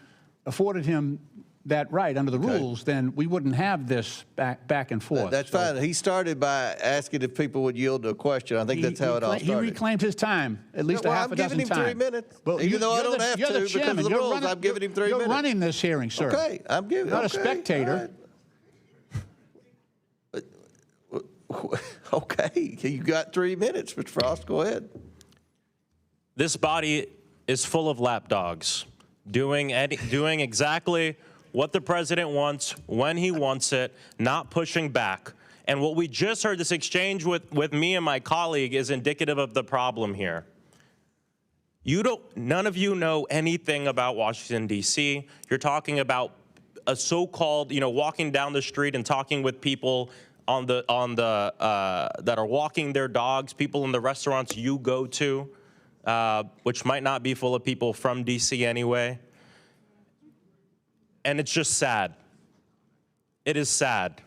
S18: afforded him that right under the rules, then we wouldn't have this back and forth.
S17: That's fine. He started by asking if people would yield to a question. I think that's how it all started.
S18: He reclaimed his time, at least a half a dozen times.
S17: I'm giving him 3 minutes.
S18: Well,
S17: Even though I don't have
S18: you're
S17: to
S18: the
S17: because of
S18: chairman.
S17: the
S18: You're
S17: rules,
S18: running-
S17: I'm giving him 3 minutes.
S18: You're running this hearing, sir.
S17: Okay, I'm giving.
S18: Not a spectator.
S17: Okay, you got 3 minutes, Mr. Frost. Go ahead.
S7: This body is full of lapdogs, doing exactly what the president wants, when he wants it, not pushing back. And what we just heard, this exchange with me and my colleague, is indicative of the problem here. None of you know anything about Washington, D.C. You're talking about a so-called, walking down the street and talking with people that are walking their dogs, people in the restaurants you go to, which might not be full of people from D.C. anyway. And it's just sad. It is sad.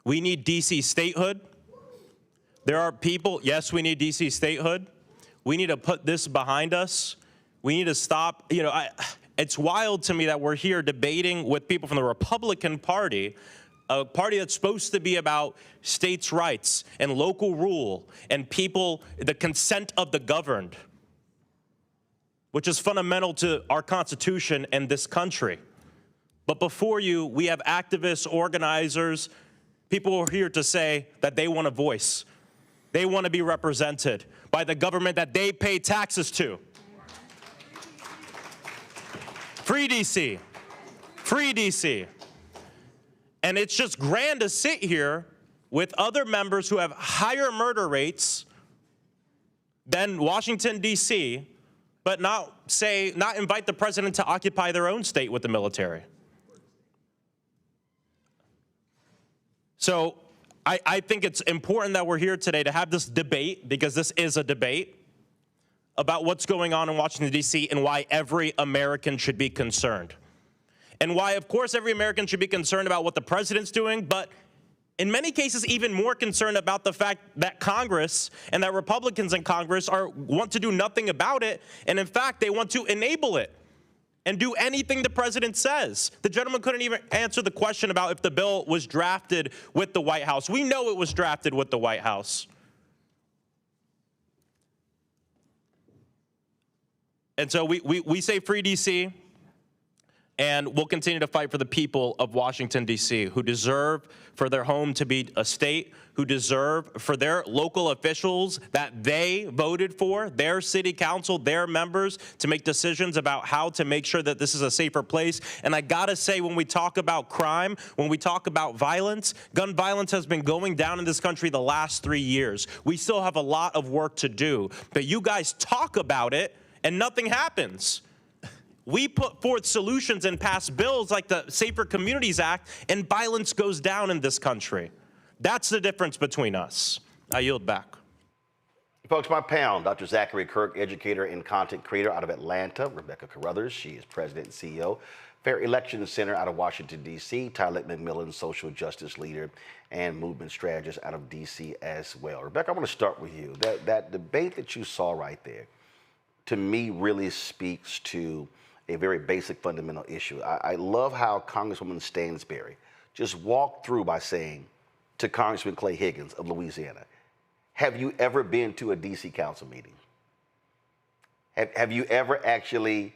S7: We need D.C. statehood. There are people, yes, we need D.C. statehood. We need to put this behind us. We need to stop, it's wild to me that we're here debating with people from the Republican Party, a party that's supposed to be about states' rights and local rule and people, the consent of the governed, which is fundamental to our Constitution and this country. But before you, we have activists, organizers, people who are here to say that they want a voice. They want to be represented by the government that they pay taxes to. Free DC. Free DC. And it's just grand to sit here with other members who have higher murder rates than Washington, D.C., but not invite the president to occupy their own state with the military. So I think it's important that we're here today to have this debate, because this is a debate about what's going on in Washington, D.C., and why every American should be concerned. And why, of course, every American should be concerned about what the president's doing, but in many cases, even more concerned about the fact that Congress and that Republicans in Congress want to do nothing about it, and in fact, they want to enable it and do anything the president says. The gentleman couldn't even answer the question about if the bill was drafted with the White House. We know it was drafted with the White House. And so we say free D.C., and we'll continue to fight for the people of Washington, D.C., who deserve for their home to be a state, who deserve for their local officials that they voted for, their city council, their members, to make decisions about how to make sure that this is a safer place. And I gotta say, when we talk about crime, when we talk about violence, gun violence has been going down in this country the last 3 years. We still have a lot of work to do, but you guys talk about it and nothing happens. We put forth solutions and pass bills like the Safer Communities Act, and violence goes down in this country. That's the difference between us. I yield back.
S2: Folks, my panel, Dr. Zachary Kirk, educator and content creator out of Atlanta. Rebecca Carruthers, she is president and CEO. Fair Election Center out of Washington, D.C. Tyler McMillan, social justice leader and movement strategist out of D.C. as well. Rebecca, I want to start with you. That debate that you saw right there, to me, really speaks to a very basic fundamental issue. I love how Congresswoman Stansberry just walked through by saying to Congressman Clay Higgins of Louisiana, have you ever been to a D.C. council meeting? Have you ever actually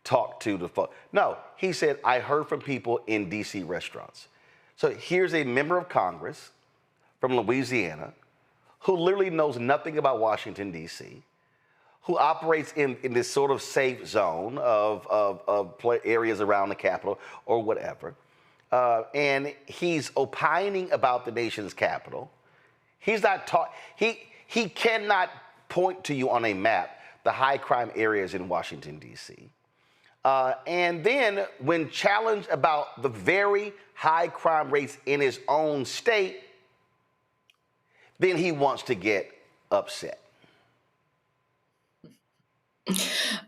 S2: talked to the folks? No, he said, I heard from people in D.C. restaurants. So here's a member of Congress from Louisiana who literally knows nothing about Washington, D.C., who operates in this sort of safe zone of areas around the Capitol or whatever. And he's opining about the nation's capital. He's not he cannot point to you on a map the high crime areas in Washington, D.C. And then when challenged about the very high crime rates in his own state, then he wants to get upset.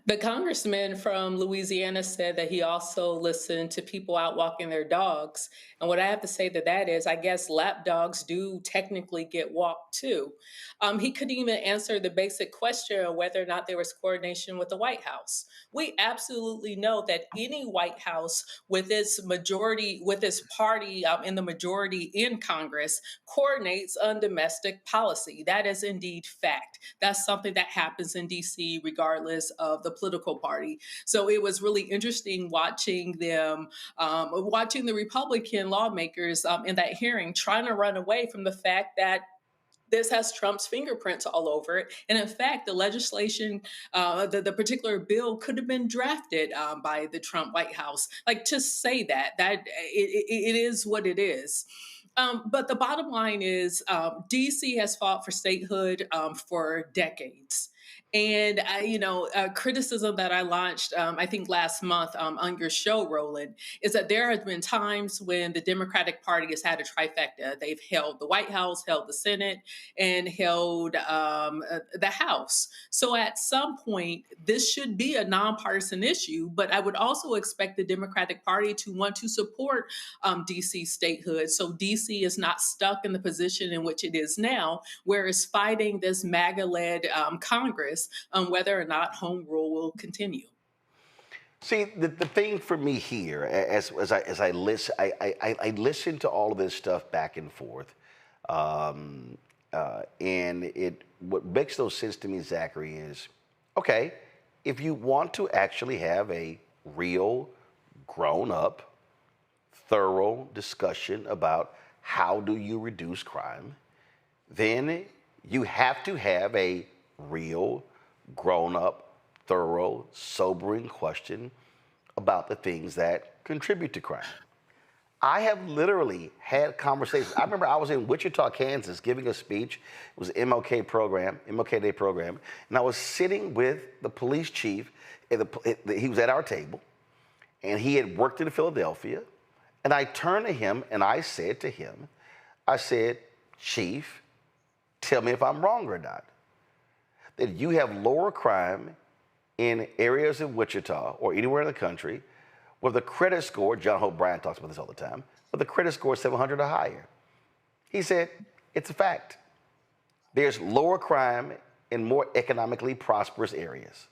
S8: The congressman from Louisiana said that he also listened to people out walking their dogs. And what I have to say to that is, I guess lap dogs do technically get walked too. He couldn't even answer the basic question of whether or not there was coordination with the White House. We absolutely know that any White House with its majority, with its party in the majority in Congress, coordinates on domestic policy. That is indeed fact. That's something that happens in DC regardless of the political party. So it was really interesting watching them, watching the Republican lawmakers in that hearing trying to run away from the fact that this has Trump's fingerprints all over it. And in fact, the legislation, the particular bill could have been drafted by the Trump White House. Like, to say that it is what it is. But the bottom line is DC has fought for statehood for decades. And criticism that I launched, I think last month on your show, Roland, is that there have been times when the Democratic Party has had a trifecta. They've held the White House, held the Senate, and held the House. So at some point, this should be a nonpartisan issue, but I would also expect the Democratic Party to want to support DC statehood. So DC is not stuck in the position in which it is now, where it's fighting this MAGA-led Congress on whether or not home rule will continue.
S2: See, the thing for me here, as I listen, I listen to all of this stuff back and forth, and what makes no sense to me, Zachary, is okay, if you want to actually have a real, grown-up, thorough discussion about how do you reduce crime, then you have to have a real, grown-up, thorough, sobering question about the things that contribute to crime. I have literally had conversations. I remember I was in Wichita, Kansas, giving a speech. It was an MLK Day program, and I was sitting with the police chief. He was at our table, and he had worked in Philadelphia. And I turned to him and I said to him, Chief, tell me if I'm wrong or not. That you have lower crime in areas of Wichita or anywhere in the country where the credit score, John Hope Bryant talks about this all the time, but the credit score is 700 or higher. He said, it's a fact. There's lower crime in more economically prosperous areas.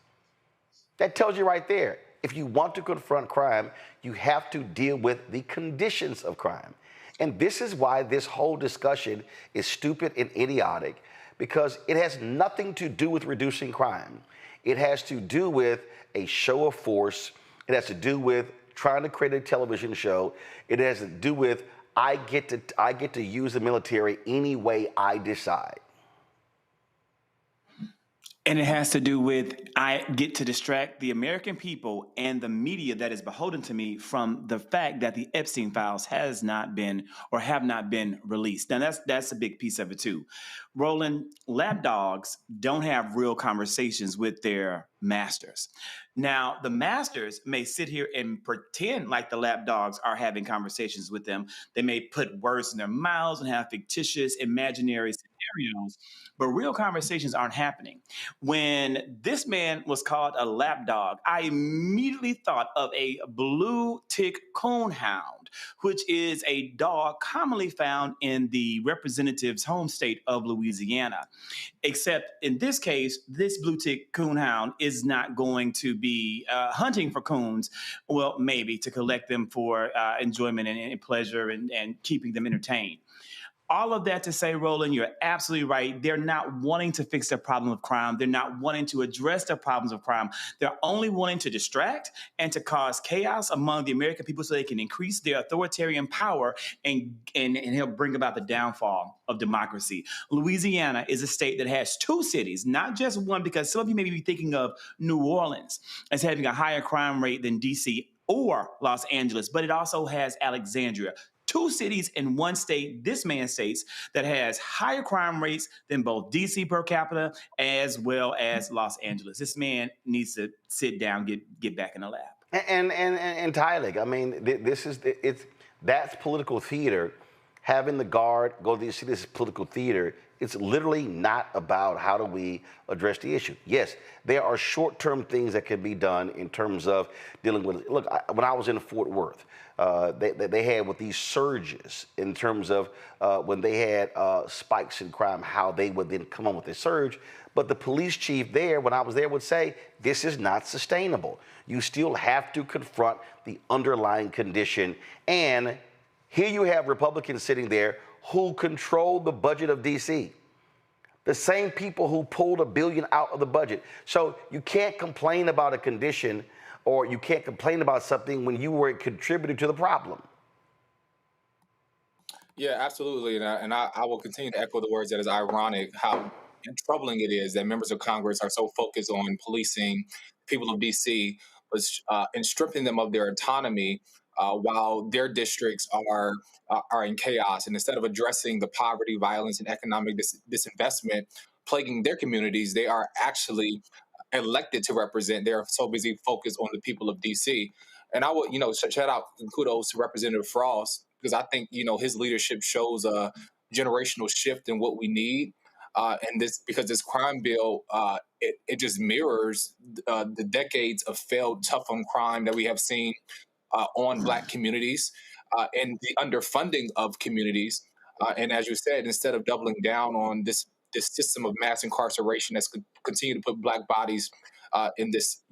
S2: That tells you right there, if you want to confront crime, you have to deal with the conditions of crime. And this is why this whole discussion is stupid and idiotic, because it has nothing to do with reducing crime. It has to do with a show of force. It has to do with trying to create a television show. It has to do with I get to use the military any way I decide.
S9: And it has to do with I get to distract the American people and the media that is beholden to me from the fact that the Epstein files has not been or have not been released. Now, that's a big piece of it, too. Roland, lapdogs don't have real conversations with their masters. Now, the masters may sit here and pretend like the lapdogs are having conversations with them. They may put words in their mouths and have fictitious, imaginary scenarios, but real conversations aren't happening. When this man was called a lapdog, I immediately thought of a blue tick coonhound, which is a dog commonly found in the representative's home state of Louisiana. Except in this case, this blue tick coonhound is not going to be hunting for coons, well, maybe to collect them for enjoyment and pleasure and keeping them entertained. All of that to say, Roland, you're absolutely right. They're not wanting to fix the problem of crime. They're not wanting to address the problems of crime. They're only wanting to distract and to cause chaos among the American people so they can increase their authoritarian power and help bring about the downfall of democracy. Louisiana is a state that has two cities, not just one, because some of you may be thinking of New Orleans as having a higher crime rate than DC or Los Angeles, but it also has Alexandria. Two cities in one state, this man states, that has higher crime rates than both DC per capita as well as Los Angeles. This man needs to sit down, get back in the lab.
S2: And Tyler, I mean, that's political theater. Having the guard go to see this political theater, it's literally not about how do we address the issue. Yes, there are short-term things that can be done in terms of dealing with. Look, when I was in Fort Worth, they had with these surges in terms of when they had spikes in crime, how they would then come on with a surge. But the police chief there, when I was there, would say, this is not sustainable. You still have to confront the underlying condition. And here you have Republicans sitting there who control the budget of DC. The same people who pulled $1 billion out of the budget. So you can't complain about a condition or you can't complain about something when you were a contributor to the problem.
S10: Yeah, absolutely. And I will continue to echo the words that it's ironic how troubling it is that members of Congress are so focused on policing people of DC, and stripping them of their autonomy while their districts are in chaos. And instead of addressing the poverty, violence, and economic disinvestment plaguing their communities, they are actually elected to represent. They're so busy focused on the people of DC. And I would, shout out and kudos to Representative Frost, because I think, his leadership shows a generational shift in what we need. And because this crime bill, it just mirrors the decades of failed tough on crime that we have seen on Black communities and the underfunding of communities. And as you said, instead of doubling down on this system of mass incarceration that's continue to put Black bodies in this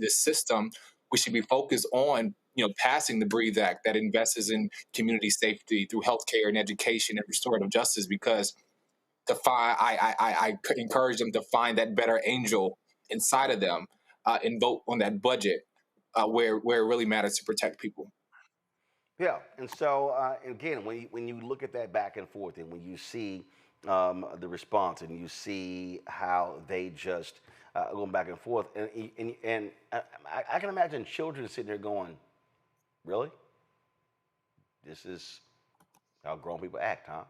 S10: system, we should be focused on passing the Breathe Act that invests in community safety through healthcare and education and restorative justice. Because I encourage them to find that better angel inside of them and vote on that budget where it really matters to protect people.
S2: Yeah, and so again, when you look at that back and forth, and when you see the response, and you see how they just going back and forth, and I can imagine children sitting there going, "Really? This is how grown people act, huh?"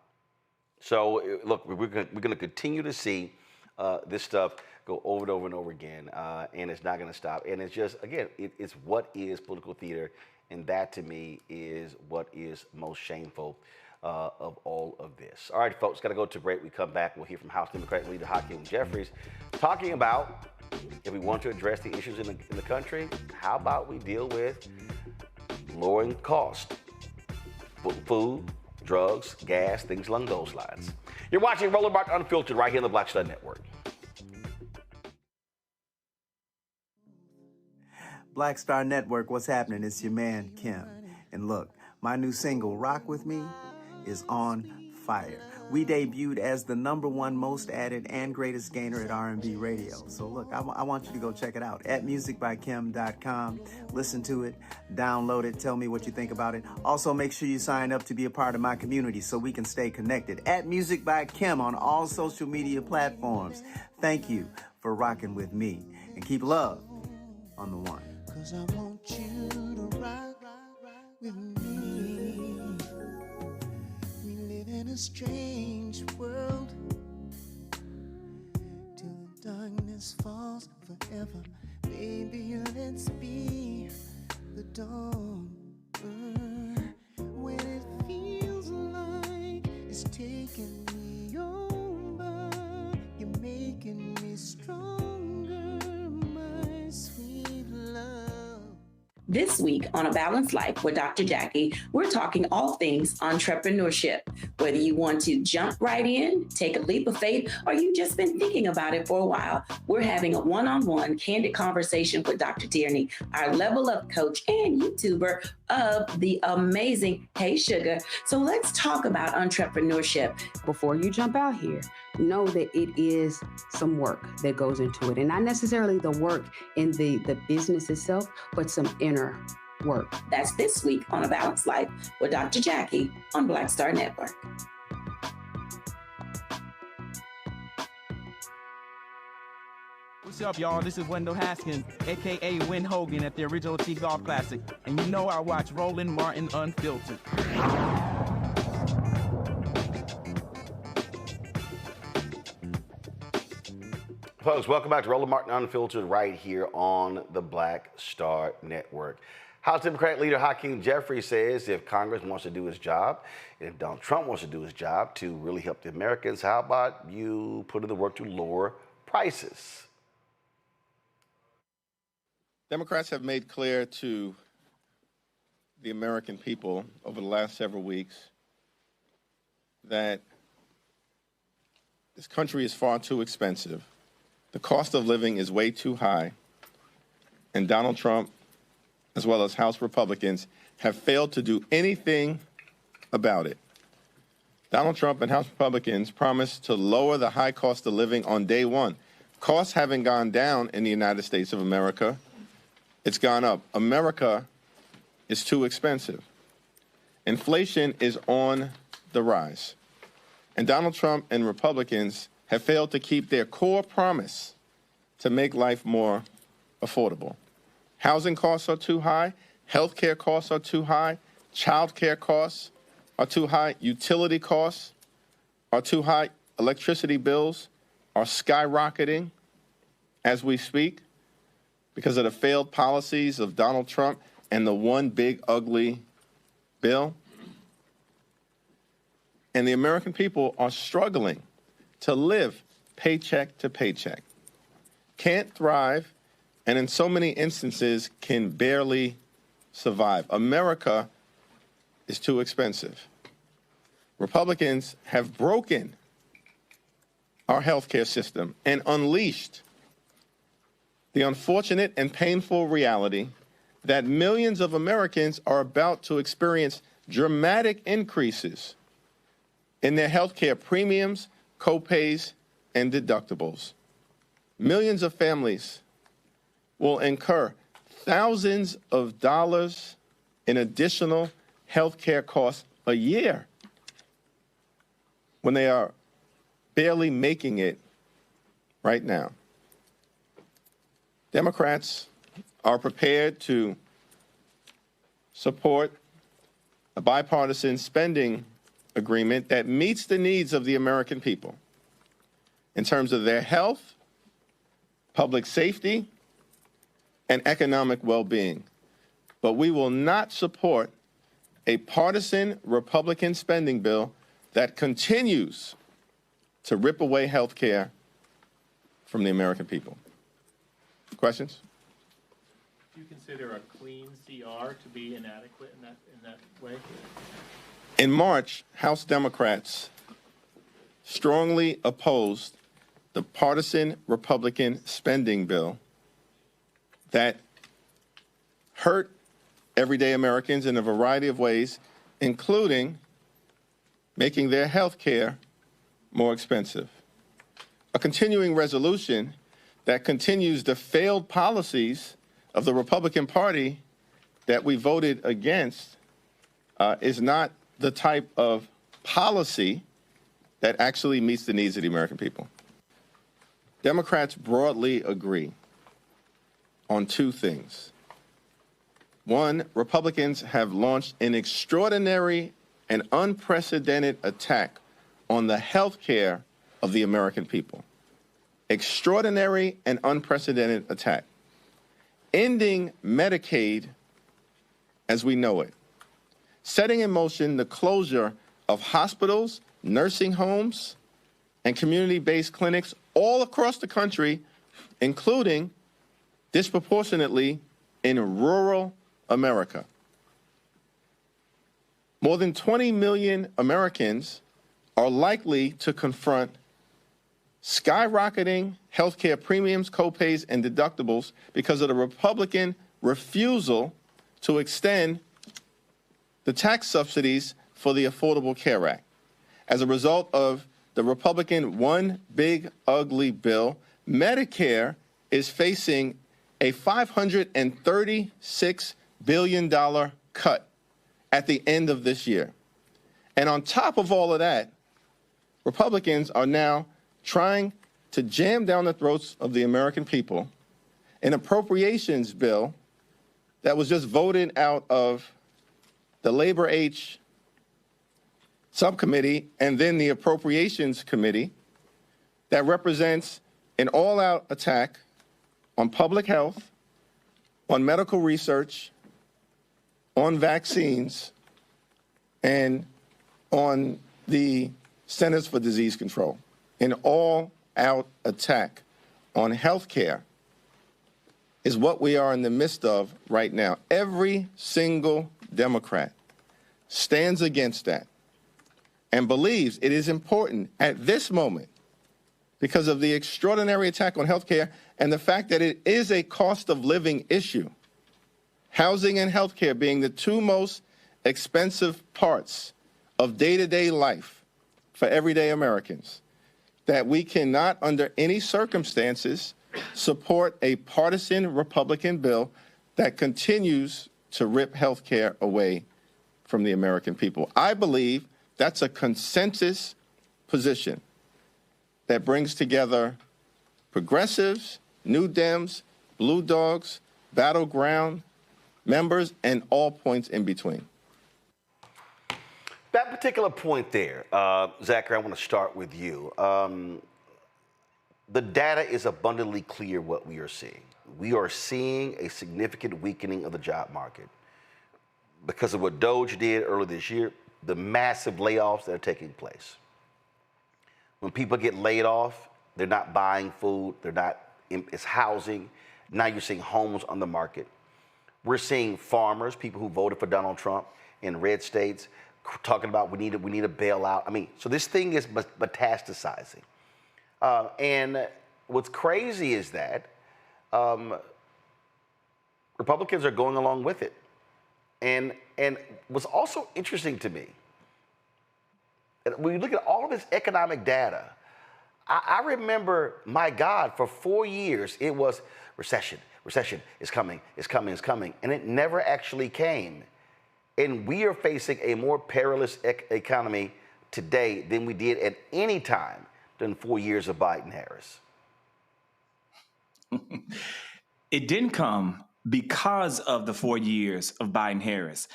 S2: So look, we're going to continue to see this stuff go over and over and over again, and it's not going to stop. And it's just, again, it's what is political theater. And that, to me, is what is most shameful of all of this. All right, folks, got to go to break. We come back. We'll hear from House Democratic Leader Hakeem Jeffries talking about, if we want to address the issues in the country, how about we deal with lowering cost, food, drugs, gas, things along those lines. You're watching Roland Martin Unfiltered right here on the Black Star Network.
S1: Black Star Network, what's happening? It's your man, Kim. And look, my new single, Rock With Me, is on fire. We debuted as the #1 most added and greatest gainer at R&B radio. So look, I want you to go check it out at musicbykim.com. Listen to it, download it, tell me what you think about it. Also, make sure you sign up to be a part of my community so we can stay connected. At Music by Kim on all social media platforms. Thank you for rocking with me. And keep love on the one. 'Cause I want you to rock with me. We live in a strange world till the darkness falls forever. Baby, let's be the dawn. When it feels like it's taking me over, you're making me stronger, my sweet love.
S11: This week on A Balanced Life with Dr. Jackie, we're talking all things entrepreneurship. Whether you want to jump right in, take a leap of faith, or you've just been thinking about it for a while, we're having a one-on-one candid conversation with Dr. Tierney, our level up coach and YouTuber of the amazing Hey Sugar. So let's talk about entrepreneurship.
S12: Before you jump out here, know that it is some work that goes into it. And not necessarily the work in the business itself, but some inner work.
S11: That's this week on A Balanced Life with Dr. Jackie on Black Star Network.
S13: What's up, y'all? This is Wendell Haskins, a.k.a. Win Hogan at the Original T Golf Classic. And you know I watch Roland Martin Unfiltered.
S2: Folks, welcome back to Roland Martin Unfiltered right here on the Black Star Network. House Democratic Leader Hakeem Jeffries says if Congress wants to do its job, and if Donald Trump wants to do his job to really help the Americans, how about you put in the work to lower prices?
S14: Democrats have made clear to the American people over the last several weeks that this country is far too expensive. The cost of living is way too high, and Donald Trump, as well as House Republicans, have failed to do anything about it. Donald Trump and House Republicans promised to lower the high cost of living on day one. Costs haven't gone down in the United States of America. It's gone up. America is too expensive. Inflation is on the rise. And Donald Trump and Republicans have failed to keep their core promise to make life more affordable. Housing costs are too high, health care costs are too high, child care costs are too high, utility costs are too high, electricity bills are skyrocketing as we speak because of the failed policies of Donald Trump and the one big ugly bill. And the American people are struggling to live paycheck to paycheck, can't thrive, and in so many instances can barely survive. America is too expensive. Republicans have broken our healthcare system and unleashed the unfortunate and painful reality that millions of Americans are about to experience dramatic increases in their healthcare premiums, copays, and deductibles. Millions of families will incur thousands of dollars in additional healthcare costs a year when they are barely making it right now. Democrats are prepared to support a bipartisan spending agreement that meets the needs of the American people in terms of their health, public safety, and economic well-being. But we will not support a partisan Republican spending bill that continues to rip away health care from the American people. Questions?
S15: Do you consider a clean CR to be inadequate in that way?
S14: In March, House Democrats strongly opposed the partisan Republican spending bill that hurt everyday Americans in a variety of ways, including making their health care more expensive. A continuing resolution that continues the failed policies of the Republican Party that we voted against is not the type of policy that actually meets the needs of the American people. Democrats broadly agree on two things. One, Republicans have launched an extraordinary and unprecedented attack on the health care of the American people. Extraordinary and unprecedented attack. Ending Medicaid as we know it. Setting in motion the closure of hospitals, nursing homes, and community-based clinics all across the country, including disproportionately in rural America. More than 20 million Americans are likely to confront skyrocketing healthcare premiums, copays, and deductibles because of the Republican refusal to extend the tax subsidies for the Affordable Care Act. As a result of the Republican one big ugly bill, Medicare is facing a $536 billion cut at the end of this year. And on top of all of that, Republicans are now trying to jam down the throats of the American people an appropriations bill that was just voted out of the Labor H subcommittee and then the Appropriations Committee that represents an all-out attack on public health, on medical research, on vaccines, and on the Centers for Disease Control. An all-out attack on health care is what we are in the midst of right now. Every single Democrat stands against that and believes it is important at this moment because of the extraordinary attack on health care and the fact that it is a cost of living issue. Housing and health care being the two most expensive parts of day-to-day life for everyday Americans, that we cannot, under any circumstances, support a partisan Republican bill that continues to rip health care away from the American people. I believe that's a consensus position that brings together progressives, New Dems, Blue Dogs, Battleground members, and all points in between.
S2: That particular point there, Zachary, I want to start with you. the data is abundantly clear what we are seeing. We are seeing a significant weakening of the job market because of what Doge did earlier this year, the massive layoffs that are taking place. When people get laid off, they're not buying food, it's housing. Now you're seeing homes on the market. We're seeing farmers, people who voted for Donald Trump in red states, talking about we need a bailout. I mean, so this thing is metastasizing. And what's crazy is that Republicans are going along with it. And what's also interesting to me, when you look at all of this economic data, I remember, my God, for 4 years, it was recession is coming, and it never actually came. And we are facing a more perilous economy today than we did at any time during 4 years of Biden-Harris.
S9: It didn't come because of the 4 years of Biden-Harris.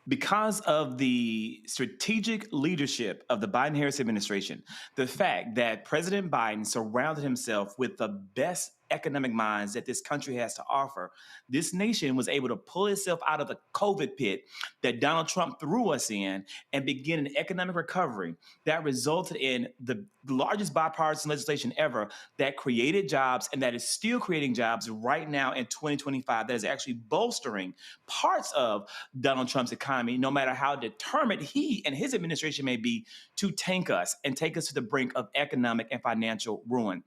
S9: Because of the strategic leadership of the Biden-Harris administration, the fact that President Biden surrounded himself with the best economic minds that this country has to offer, this nation was able to pull itself out of the COVID pit that Donald Trump threw us in and begin an economic recovery that resulted in the largest bipartisan legislation ever that created jobs and that is still creating jobs right now in 2025 that is actually bolstering parts of Donald Trump's economy, no matter how determined he and his administration may be to tank us and take us to the brink of economic and financial ruin.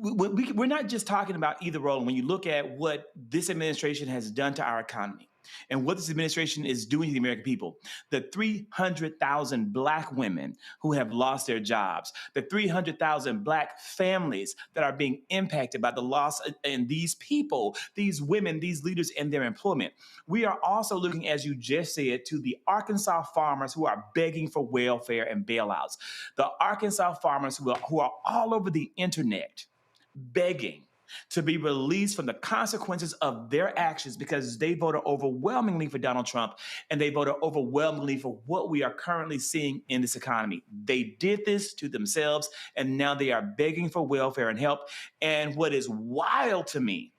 S9: We're not just talking about either role. When you look at what this administration has done to our economy and what this administration is doing to the American people, the 300,000 Black women who have lost their jobs, the 300,000 Black families that are being impacted by the loss and these people, these women, these leaders in their employment. We are also looking, as you just said, to the Arkansas farmers who are begging for welfare and bailouts. The Arkansas farmers who are all over the internet begging to be released from the consequences of their actions because they voted overwhelmingly for Donald Trump and they voted overwhelmingly for what we are currently seeing in this economy. They did this to themselves and now they are begging for welfare and help. And what is wild to me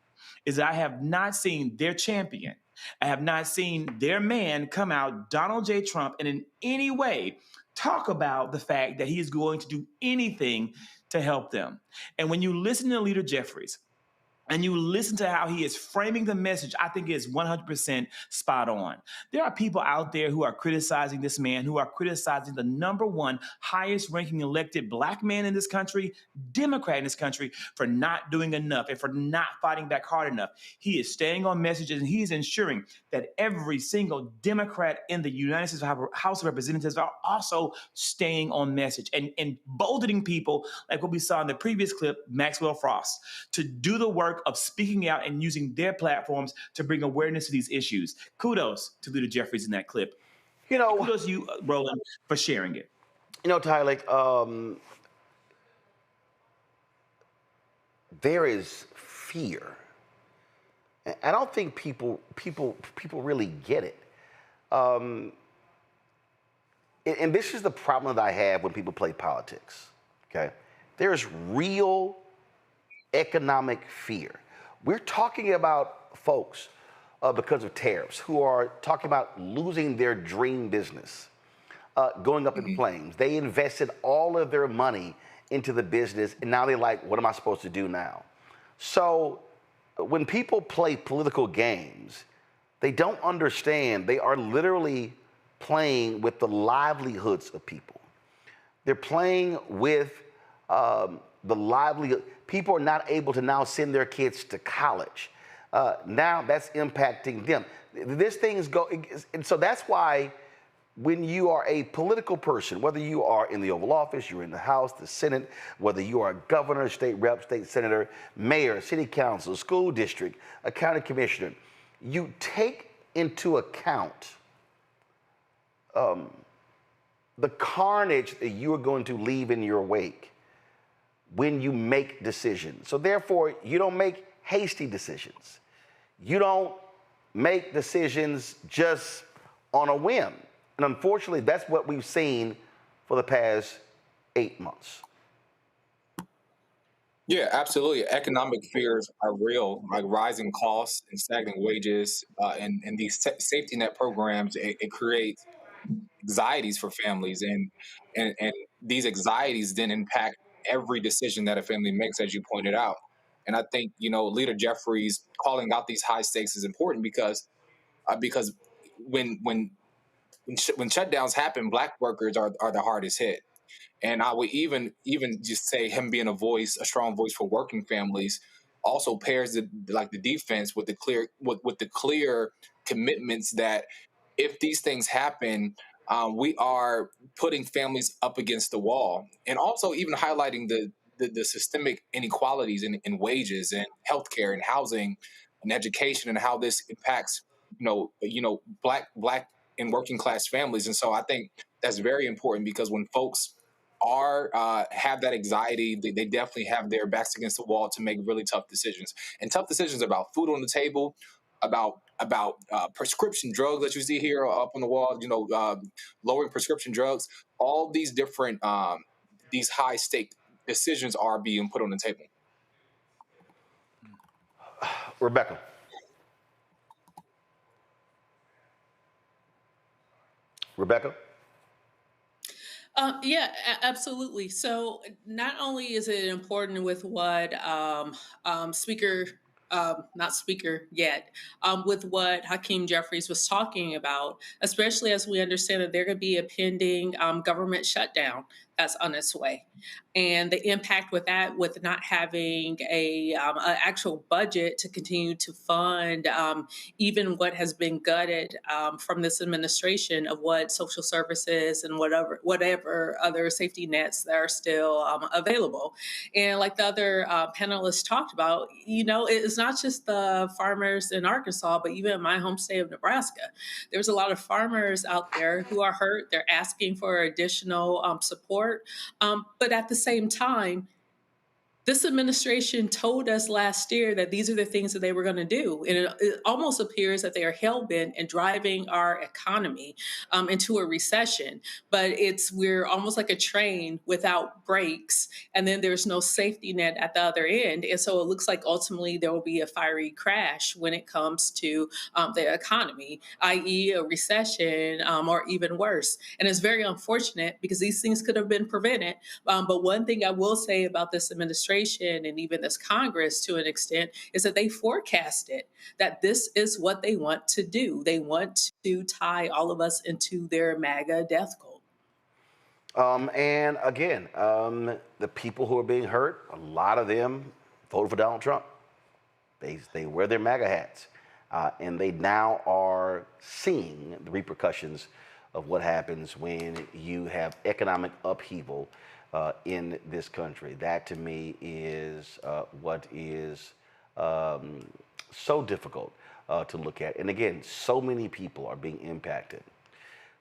S9: is I have not seen their champion. I have not seen their man come out, Donald J. Trump, and in any way talk about the fact that he is going to do anything to help them. And when you listen to Leader Jeffries and you listen to how he is framing the message, I think is 100% spot on. There are people out there who are criticizing this man, who are criticizing the #1 highest ranking elected Black man in this country, Democrat in this country, for not doing enough and for not fighting back hard enough. He is staying on messages and he is ensuring that every single Democrat in the United States House of Representatives are also staying on message and bolstening people like what we saw in the previous clip, Maxwell Frost, to do the work of speaking out and using their platforms to bring awareness to these issues. Kudos to Leader Jeffries in that clip. Kudos to you, Roland, for sharing it.
S2: Tyler, there is fear. I don't think people really get it. And this is the problem that I have when people play politics. Okay, there's real economic fear. We're talking about folks because of tariffs who are talking about losing their dream business, going up in flames. They invested all of their money into the business and now they're like, what am I supposed to do now? So when people play political games, they don't understand. They are literally playing with the livelihoods of people. They're playing with the livelihood. People are not able to now send their kids to college. Now that's impacting them. This thing is and so that's why when you are a political person, whether you are in the Oval Office, you're in the House, the Senate, whether you are a governor, state rep, state senator, mayor, city council, school district, a county commissioner, you take into account the carnage that you are going to leave in your wake when you make decisions. So therefore, you don't make hasty decisions. You don't make decisions just on a whim. And unfortunately, that's what we've seen for the past 8 months.
S10: Yeah, absolutely. Economic fears are real, like rising costs and stagnant wages, and these safety net programs. It creates anxieties for families, and these anxieties then impact every decision that a family makes, as you pointed out. And I think Leader Jeffries calling out these high stakes is important because when shutdowns happen, Black workers are the hardest hit. And I would even just say him being a strong voice for working families, also pairs the defense with the clear commitments that if these things happen, we are putting families up against the wall, and also even highlighting the systemic inequalities in wages and healthcare and housing and education, and how this impacts black and working class families. And so I think that's very important, because when folks have that anxiety, they definitely have their backs against the wall to make really tough decisions, and tough decisions about food on the table, about prescription drugs that you see here up on the wall, lowering prescription drugs. All these different these high stake decisions are being put on the table.
S2: Rebecca.
S8: Yeah, absolutely. So not only is it important with what not speaker yet, with what Hakeem Jeffries was talking about, especially as we understand that there could be a pending government shutdown that's on its way. And the impact with that, with not having an actual budget to continue to fund even what has been gutted from this administration of what social services and whatever other safety nets that are still available. And like the other panelists talked about, it's not just the farmers in Arkansas, but even in my home state of Nebraska. There's a lot of farmers out there who are hurt. They're asking for additional support. But at the same time, this administration told us last year that these are the things that they were going to do. And it almost appears that they are hell-bent in driving our economy into a recession. But we're almost like a train without brakes, and then there's no safety net at the other end. And so it looks like ultimately there will be a fiery crash when it comes to the economy, i.e. a recession or even worse. And it's very unfortunate because these things could have been prevented. But one thing I will say about this administration and even this Congress to an extent is that they forecasted that this is what they want to do. They want to tie all of us into their MAGA death cult.
S2: And again, the people who are being hurt, a lot of them voted for Donald Trump. They wear their MAGA hats, and they now are seeing the repercussions of what happens when you have economic upheaval in this country. That to me is what is so difficult to look at. And again, so many people are being impacted.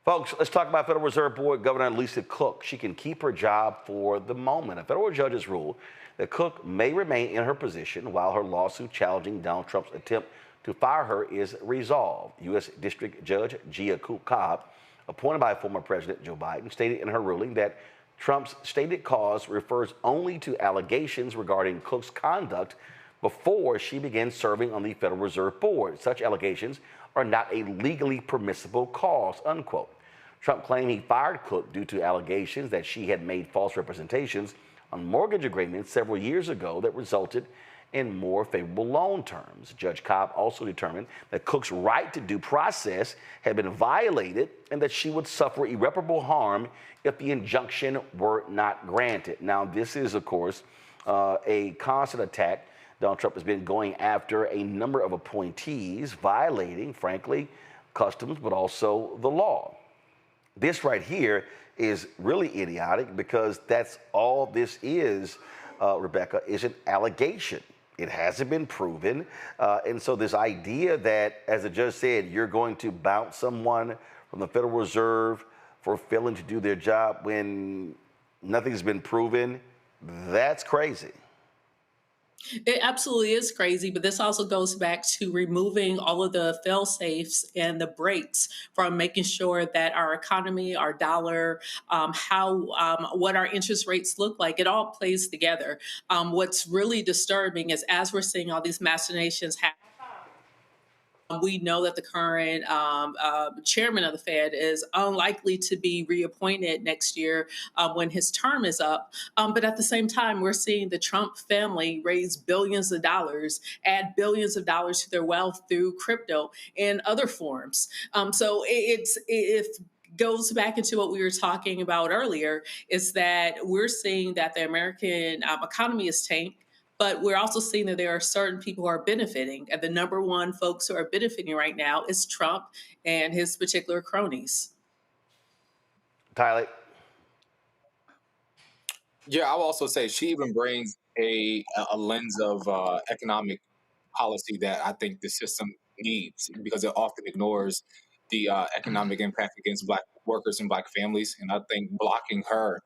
S2: Folks, let's talk about Federal Reserve Board Governor Lisa Cook. She can keep her job for the moment. A federal judge has ruled that Cook may remain in her position while her lawsuit challenging Donald Trump's attempt to fire her is resolved. U.S. District Judge Gia Cobb, appointed by former President Joe Biden, stated in her ruling that Trump's stated cause refers only to allegations regarding Cook's conduct before she began serving on the Federal Reserve Board. Such allegations are not a legally permissible cause, unquote. Trump claimed he fired Cook due to allegations that she had made false representations on mortgage agreements several years ago that resulted in more favorable loan terms. Judge Cobb also determined that Cook's right to due process had been violated and that she would suffer irreparable harm if the injunction were not granted. Now, this is, of course, a constant attack. Donald Trump has been going after a number of appointees, violating, frankly, customs, but also the law. This right here is really idiotic because that's all this is, Rebecca, is an allegation. It hasn't been proven. And so this idea that, as the judge said, you're going to bounce someone from the Federal Reserve for failing to do their job when nothing's been proven, that's crazy.
S8: It absolutely is crazy, but this also goes back to removing all of the fail safes and the brakes from making sure that our economy, our dollar, what our interest rates look like. It all plays together. What's really disturbing is as we're seeing all these machinations happen, we know that the current chairman of the Fed is unlikely to be reappointed next year when his term is up. But at the same time, we're seeing the Trump family raise billions of dollars, add billions of dollars to their wealth through crypto and other forms. So it goes back into what we were talking about earlier, is that we're seeing that the American economy is tanked. But we're also seeing that there are certain people who are benefiting. And the number one folks who are benefiting right now is Trump and his particular cronies.
S2: Tyler?
S10: Yeah, I will also say she even brings a lens of economic policy that I think the system needs, because it often ignores the economic impact against Black workers and Black families. And I think blocking her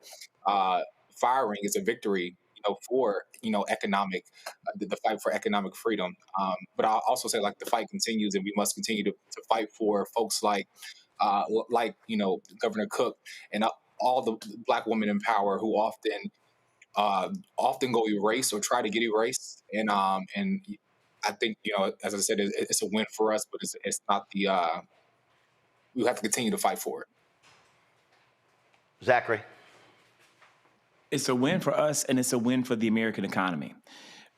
S10: firing is a victory for economic, the fight for economic freedom. But I'll also say, like, the fight continues, and we must continue to fight for folks like Governor Cook and all the Black women in power who often go erased or try to get erased. And I think, as I said, it's a win for us, but it's not the. We have to continue to fight for it.
S2: Zachary?
S9: It's a win for us, and it's a win for the American economy.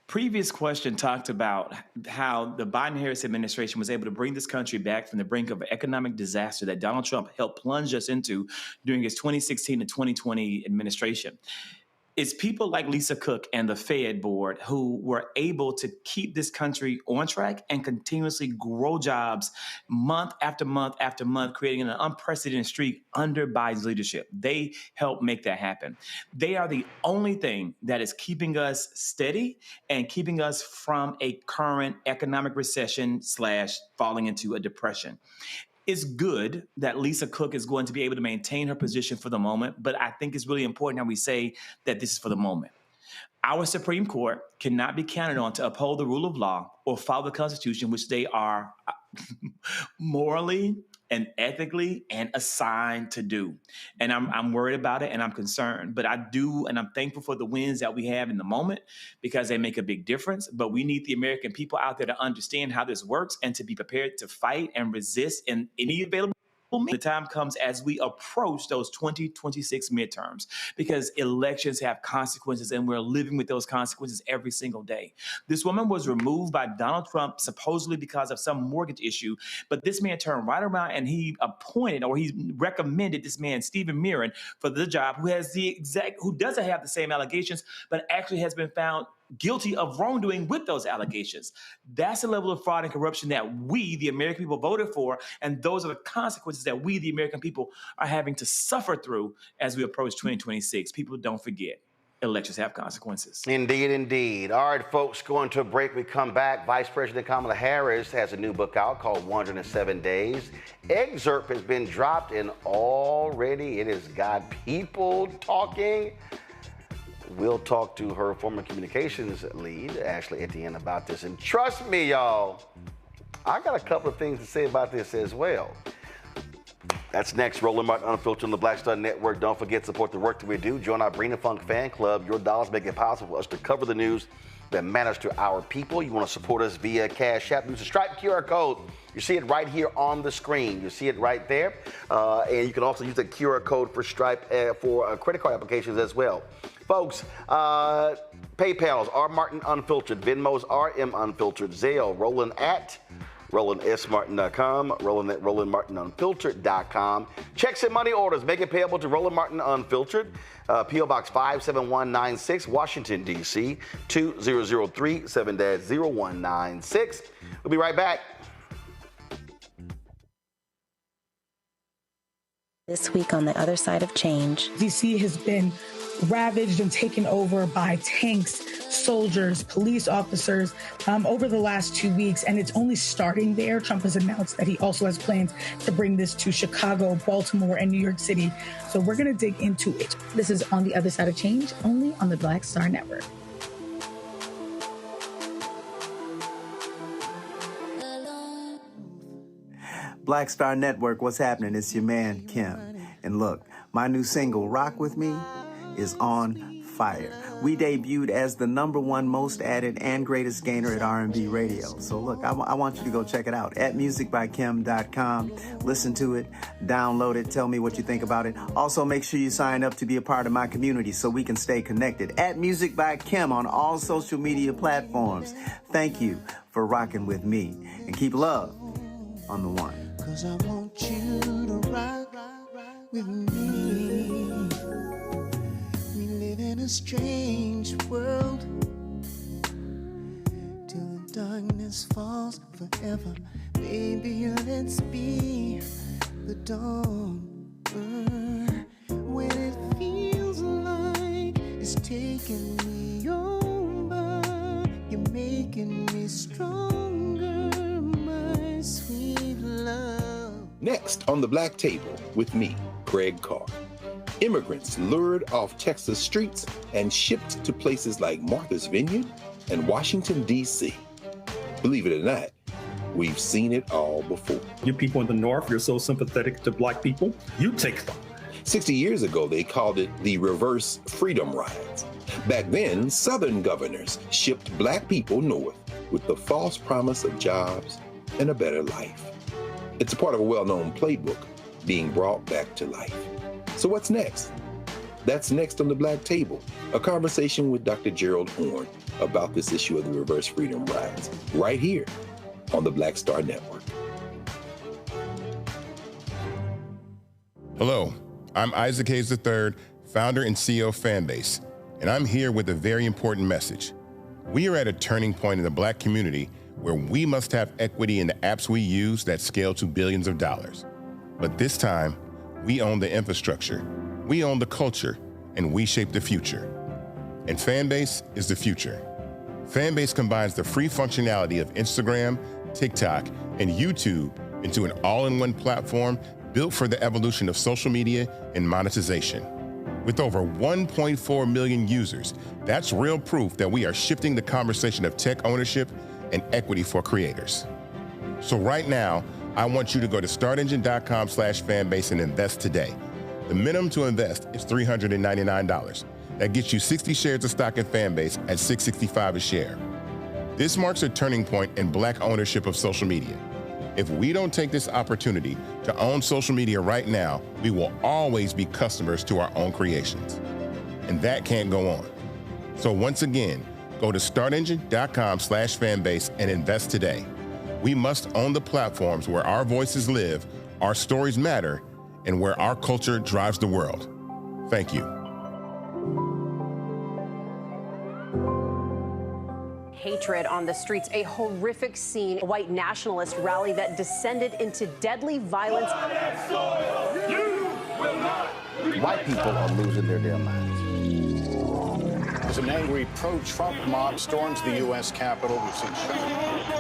S9: Previous question talked about how the Biden-Harris administration was able to bring this country back from the brink of an economic disaster that Donald Trump helped plunge us into during his 2016 to 2020 administration. It's people like Lisa Cook and the Fed board who were able to keep this country on track and continuously grow jobs month after month after month, creating an unprecedented streak under Biden's leadership. They helped make that happen. They are the only thing that is keeping us steady and keeping us from a current economic recession / falling into a depression. It's good that Lisa Cook is going to be able to maintain her position for the moment, but I think it's really important how we say that this is for the moment. Our Supreme Court cannot be counted on to uphold the rule of law or follow the Constitution, which they are morally and ethically and assigned to do. And I'm worried about it, and I'm concerned. But I do, and I'm thankful for the wins that we have in the moment, because they make a big difference. But we need the American people out there to understand how this works and to be prepared to fight and resist in any available. The time comes as we approach those 2026 midterms, because elections have consequences, and we're living with those consequences every single day. This woman was removed by Donald Trump supposedly because of some mortgage issue, but this man turned right around and he appointed, or he recommended, this man Stephen Mirren for the job, who doesn't have the same allegations, but actually has been found guilty of wrongdoing with those allegations. That's the level of fraud and corruption that we, the American people, voted for, and those are the consequences that we, the American people, are having to suffer through as we approach 2026. People don't forget, elections have consequences.
S2: Indeed, indeed. All right, folks, going to a break. We come back. Vice President Kamala Harris has a new book out called 107 Days. Excerpt has been dropped, and already it has got people talking. We'll talk to her former communications lead, Ashley Etienne, about this. And trust me, y'all, I got a couple of things to say about this as well. That's next. Roland Martin Unfiltered on the Black Star Network. Don't forget to support the work that we do. Join our Brina Funk fan club. Your dollars make it possible for us to cover the news that matters to our people. You want to support us via Cash App. Use the Stripe QR code. You see it right here on the screen. You see it right there. And you can also use the QR code for Stripe for credit card applications as well. Folks, PayPal's R Martin Unfiltered, Venmo's RM Unfiltered, Zelle, Roland at RolandSMartin.com, Roland at RolandMartinUnfiltered.com. Checks and money orders, make it payable to Roland Martin Unfiltered, P.O. Box 57196, Washington, D.C., 2003 7-0196. We'll be right back.
S21: This week on The Other Side of Change.
S22: D.C. has been ravaged and taken over by tanks, soldiers, police officers over the last 2 weeks, and it's only starting there. Trump has announced that he also has plans to bring this to Chicago, Baltimore, and New York City. So we're going to dig into it. This is On the Other Side of Change, only on the Black Star Network.
S1: Black Star Network, what's happening? It's your man, Kim. And look, my new single, Rock With Me, is on fire. We debuted as the #1 most added and greatest gainer at R&B radio. So look, I want you to go check it out at musicbykim.com. Listen to it, download it, tell me what you think about it. Also, make sure you sign up to be a part of my community so we can stay connected. At Music by Kim on all social media platforms. Thank you for rocking with me. And keep love on the one.
S3: 'Cause I want you to rock with me. We live in a strange world till the darkness falls forever. Baby, let's be the dawn. When it feels like it's taking me over, you're making me stronger, my sweet love.
S4: Next on the Black Table with me, Greg Carr. Immigrants lured off Texas streets and shipped to places like Martha's Vineyard and Washington, D.C. Believe it or not, we've seen it all before.
S23: You people in the North, you're so sympathetic to Black people, you take them.
S4: 60 years ago, they called it the reverse freedom rides. Back then, Southern governors shipped Black people north with the false promise of jobs and a better life. It's a part of a well-known playbook being brought back to life. So what's next? That's next on the Black Table, a conversation with Dr. Gerald Horne about this issue of the reverse freedom rides, right here on the Black Star Network.
S5: Hello, I'm Isaac Hayes III, founder and CEO of Fanbase, and I'm here with a very important message. We are at a turning point in the Black community where we must have equity in the apps we use that scale to billions of dollars. But this time, we own the infrastructure, we own the culture, and we shape the future. And Fanbase is the future. Fanbase combines the free functionality of Instagram, TikTok, and YouTube into an all-in-one platform built for the evolution of social media and monetization. With over 1.4 million users, that's real proof that we are shifting the conversation of tech ownership and equity for creators. So right now, I want you to go to startengine.com/fanbase and invest today. The minimum to invest is $399. That gets you 60 shares of stock in Fanbase at $665 a share. This marks a turning point in Black ownership of social media. If we don't take this opportunity to own social media right now, we will always be customers to our own creations. And that can't go on. So once again, go to startengine.com/fanbase and invest today. We must own the platforms where our voices live, our stories matter, and where our culture drives the world. Thank you.
S24: Hatred on the streets, a horrific scene, a white nationalist rally that descended into deadly violence.
S25: White people are losing their damn minds.
S26: As an angry pro-Trump mob storms the U.S. Capitol, we've seen shooting.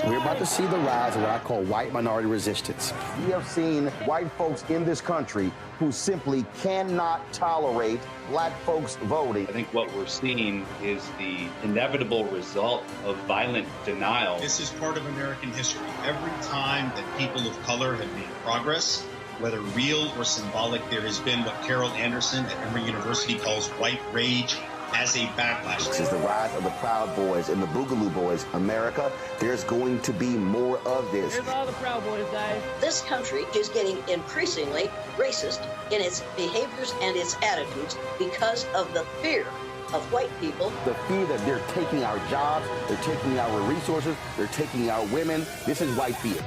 S25: We're about to see the rise of what I call white minority resistance. We have seen white folks in this country who simply cannot tolerate Black folks voting.
S27: I think what we're seeing is the inevitable result of violent denial.
S28: This is part of American history. Every time that people of color have made progress, whether real or symbolic, there has been what Carol Anderson at Emory University calls white rage as a backlash.
S25: This is the rise of the Proud Boys and the Boogaloo Boys. America, there's going to be more of this.
S29: Here's all the Proud Boys, guys.
S30: This country is getting increasingly racist in its behaviors and its attitudes because of the fear of white people.
S25: The fear that they're taking our jobs, they're taking our resources, they're taking our women. This is white fear.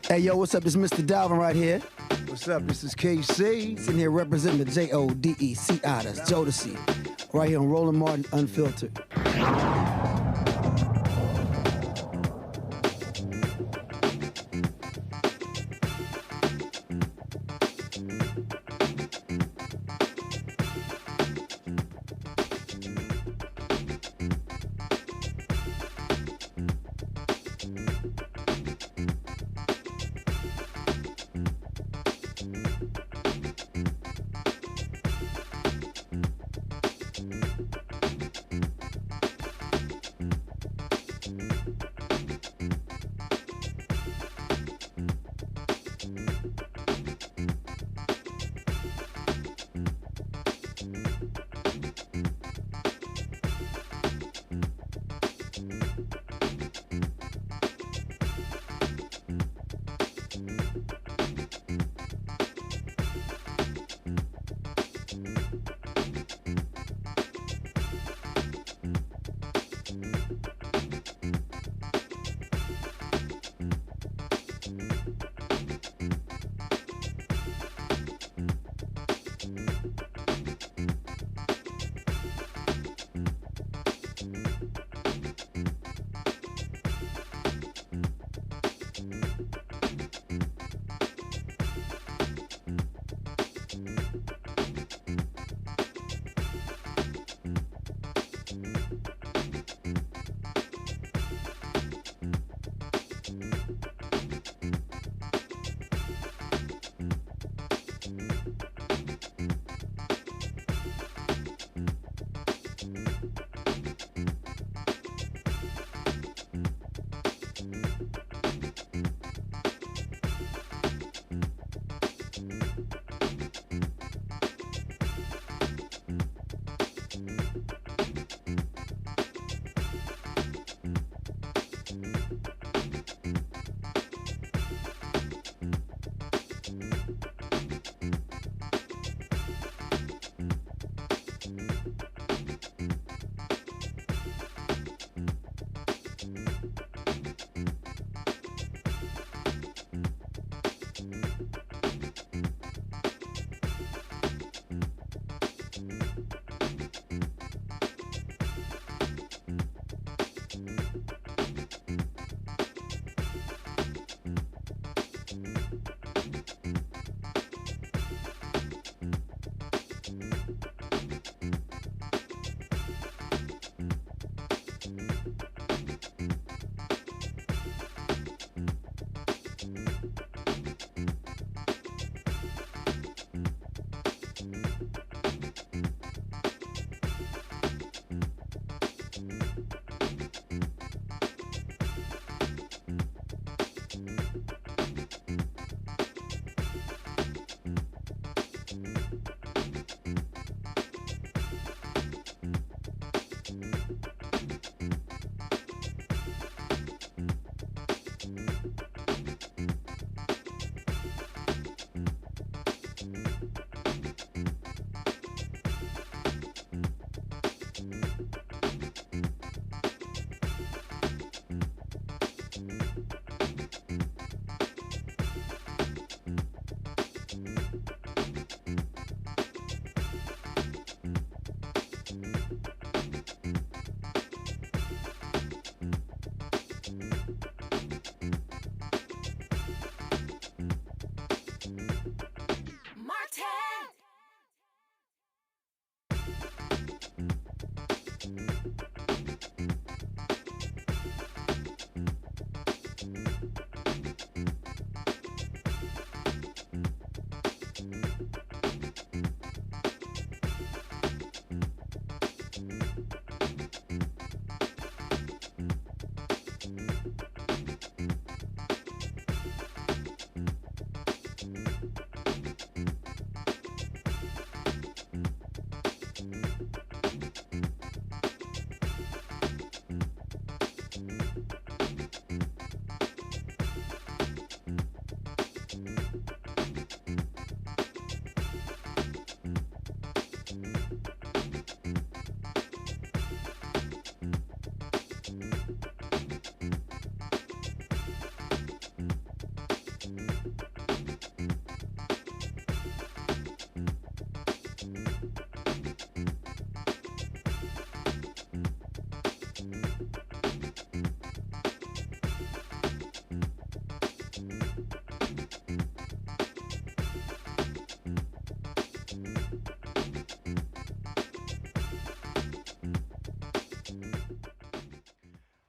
S31: Hey, yo, what's up? This is Mr. Dalvin right here. What's up? This is KC. Sitting here representing the JODECI, that's Jodeci. Right here on Roland Martin Unfiltered.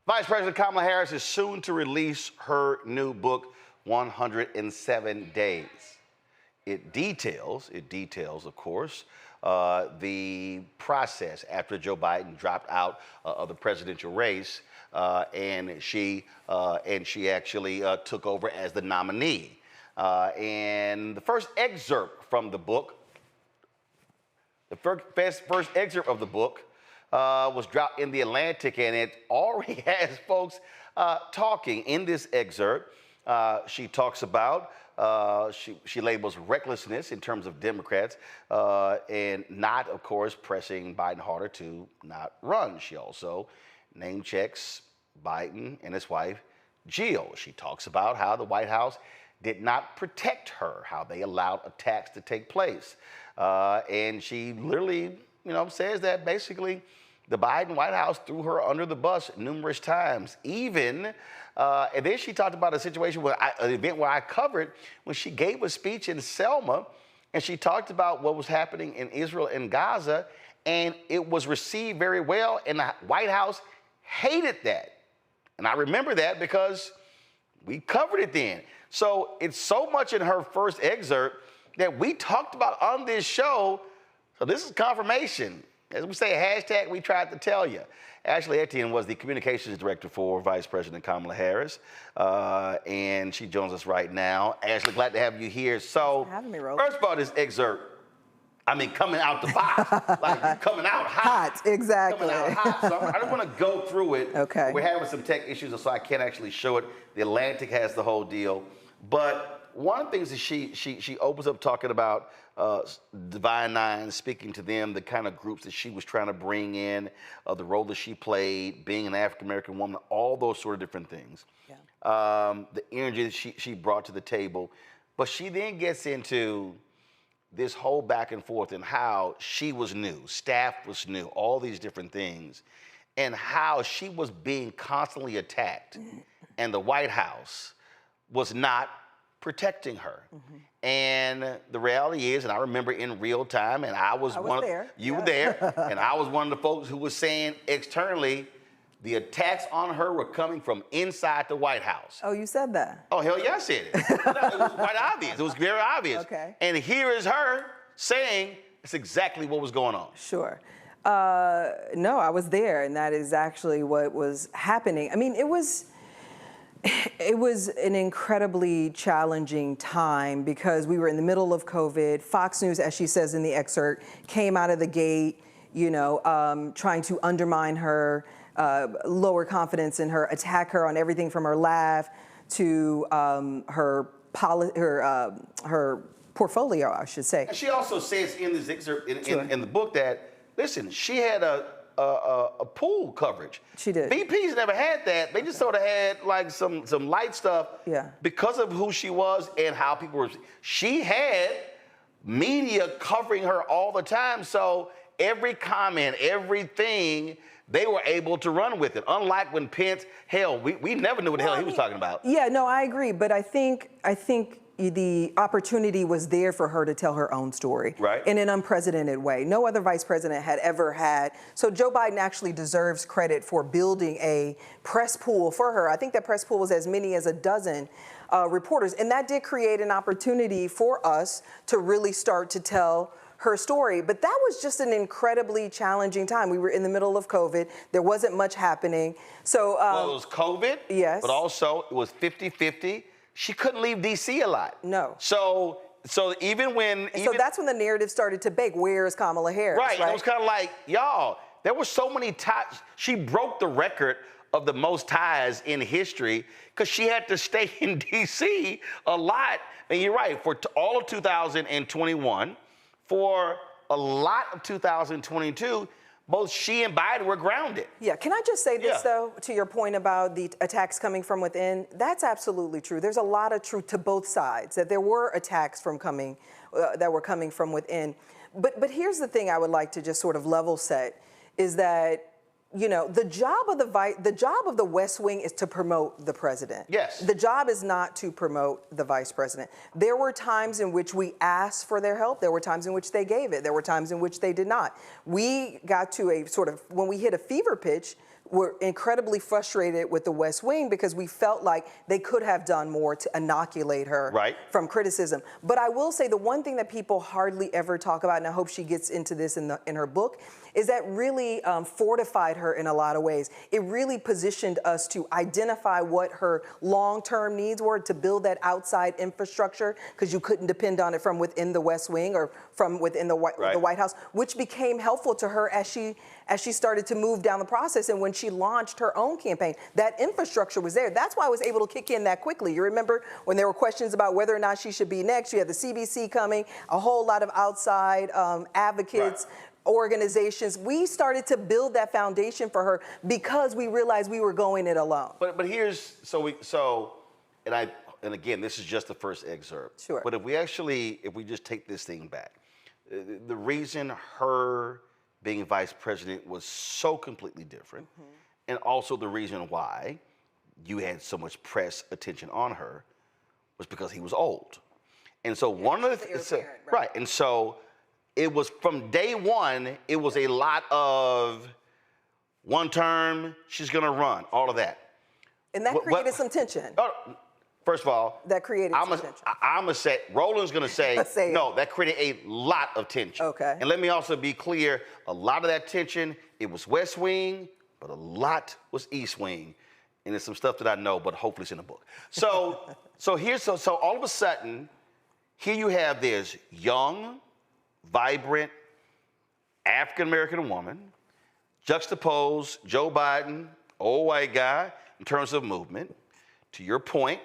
S2: Vice President Kamala Harris is soon to release her new book, 107 Days. It details, of course, the process after Joe Biden dropped out of the presidential race, and she actually took over as the nominee. And the first excerpt from the book, was dropped in the Atlantic, and it already has folks talking. In this excerpt, she talks about, she labels recklessness in terms of Democrats and not, of course, pressing Biden harder to not run. She also name checks Biden and his wife, Jill. She talks about how the White House did not protect her, how they allowed attacks to take place. And she literally, says that basically the Biden White House threw her under the bus numerous times. Even, and then she talked about a situation where an event where I covered when she gave a speech in Selma, and she talked about what was happening in Israel and Gaza, and it was received very well, and the White House hated that. And I remember that because we covered it then. So it's so much in her first excerpt that we talked about on this show. So this is confirmation. As we say, hashtag we tried to tell you. Ashley Etienne was the communications director for Vice President Kamala Harris, and she joins us right now. Ashley, glad to have you here. So
S6: having me, Rose.
S2: First of all, this excerpt, coming out the box, like coming out hot.
S6: Exactly.
S2: Coming out hot. So I just want to go through it.
S6: Okay.
S2: We're having some tech issues, so I can't actually show it. The Atlantic has the whole deal. But one of the things that she opens up talking about Divine Nine, speaking to them, the kind of groups that she was trying to bring in, the role that she played, being an African-American woman, all those sort of different things. Yeah. The energy that she brought to the table. But she then gets into this whole back and forth and how she was new, staff was new, all these different things, and how she was being constantly attacked, and the White House was not protecting her. And the reality is, and I remember in real time, and I was one
S6: there.
S2: of, you were there, and I was one of the folks who was saying externally, the attacks on her were coming from inside the White House.
S6: Oh, you said that?
S2: Oh, hell yeah, I said it. No, it was quite obvious. It was very obvious.
S6: Okay.
S2: And here is her saying it's exactly what was going on.
S6: Sure. No, I was there, and that is actually what was happening. I mean, it was an incredibly challenging time because we were in the middle of COVID. Fox News, as she says in the excerpt, came out of the gate, trying to undermine her, lower confidence in her, attack her on everything from her laugh to her portfolio, I should say.
S2: And she also says in this excerpt in the book that, listen, she had a pool coverage.
S6: She did.
S2: VPs never had that. They just sort of had like some light stuff.
S6: Yeah.
S2: Because of who she was and how people were. She had media covering her all the time. So every comment, everything, they were able to run with it. Unlike when Pence, hell, we never knew what the hell he was talking about.
S6: Yeah, no, I agree. But I think the opportunity was there for her to tell her own story in an unprecedented way. No other vice president had ever had. So Joe Biden actually deserves credit for building a press pool for her. I think that press pool was as many as a dozen reporters. And that did create an opportunity for us to really start to tell her story. But that was just an incredibly challenging time. We were in the middle of COVID. There wasn't much happening. So
S2: well, it was COVID,
S6: yes,
S2: but also it was 50-50. She couldn't leave D.C. a lot.
S6: No.
S2: So even when...
S6: So that's when the narrative started to bake. Where is Kamala Harris?
S2: Right. It was kind of like, y'all, there were so many ties. She broke the record of the most ties in history because she had to stay in D.C. a lot. And you're right, for all of 2021, for a lot of 2022, both she and Biden were grounded.
S6: Yeah, can I just say this, though, to your point about the attacks coming from within? That's absolutely true. There's a lot of truth to both sides, that there were attacks that were coming from within. But here's the thing I would like to just sort of level set, is that, the job of the West Wing is to promote the president.
S2: Yes.
S6: The job is not to promote the vice president. There were times in which we asked for their help. There were times in which they gave it. There were times in which they did not. We got to a sort of, when we hit a fever pitch, we're incredibly frustrated with the West Wing because we felt like they could have done more to inoculate her from criticism. But I will say the one thing that people hardly ever talk about, and I hope she gets into this in her book, is that really fortified her in a lot of ways. It really positioned us to identify what her long-term needs were to build that outside infrastructure, because you couldn't depend on it from within the West Wing or from within the White House, which became helpful to her as she as she started to move down the process and when she launched her own campaign. That infrastructure was there. That's why I was able to kick in that quickly. You remember when there were questions about whether or not she should be next, you had the CBC coming, a whole lot of outside advocates, organizations. We started to build that foundation for her because we realized we were going it alone.
S2: But here's, and again, this is just the first excerpt.
S6: Sure.
S2: But if we just take this thing back, the reason her being vice president was so completely different, and also the reason why you had so much press attention on her was because he was old. And so one of the things, right, and so it was from day one, it was a lot of one term, she's gonna run, all of that.
S6: And that created some tension.
S2: First of all,
S6: that created some tension.
S2: I'm gonna say, Roland's gonna say, no, that created a lot of tension.
S6: Okay.
S2: And let me also be clear, a lot of that tension, it was West Wing, but a lot was East Wing. And there's some stuff that I know, but hopefully it's in the book. So, so all of a sudden, here you have this young, vibrant, African-American woman, juxtapose Joe Biden, old white guy, in terms of movement. To your point,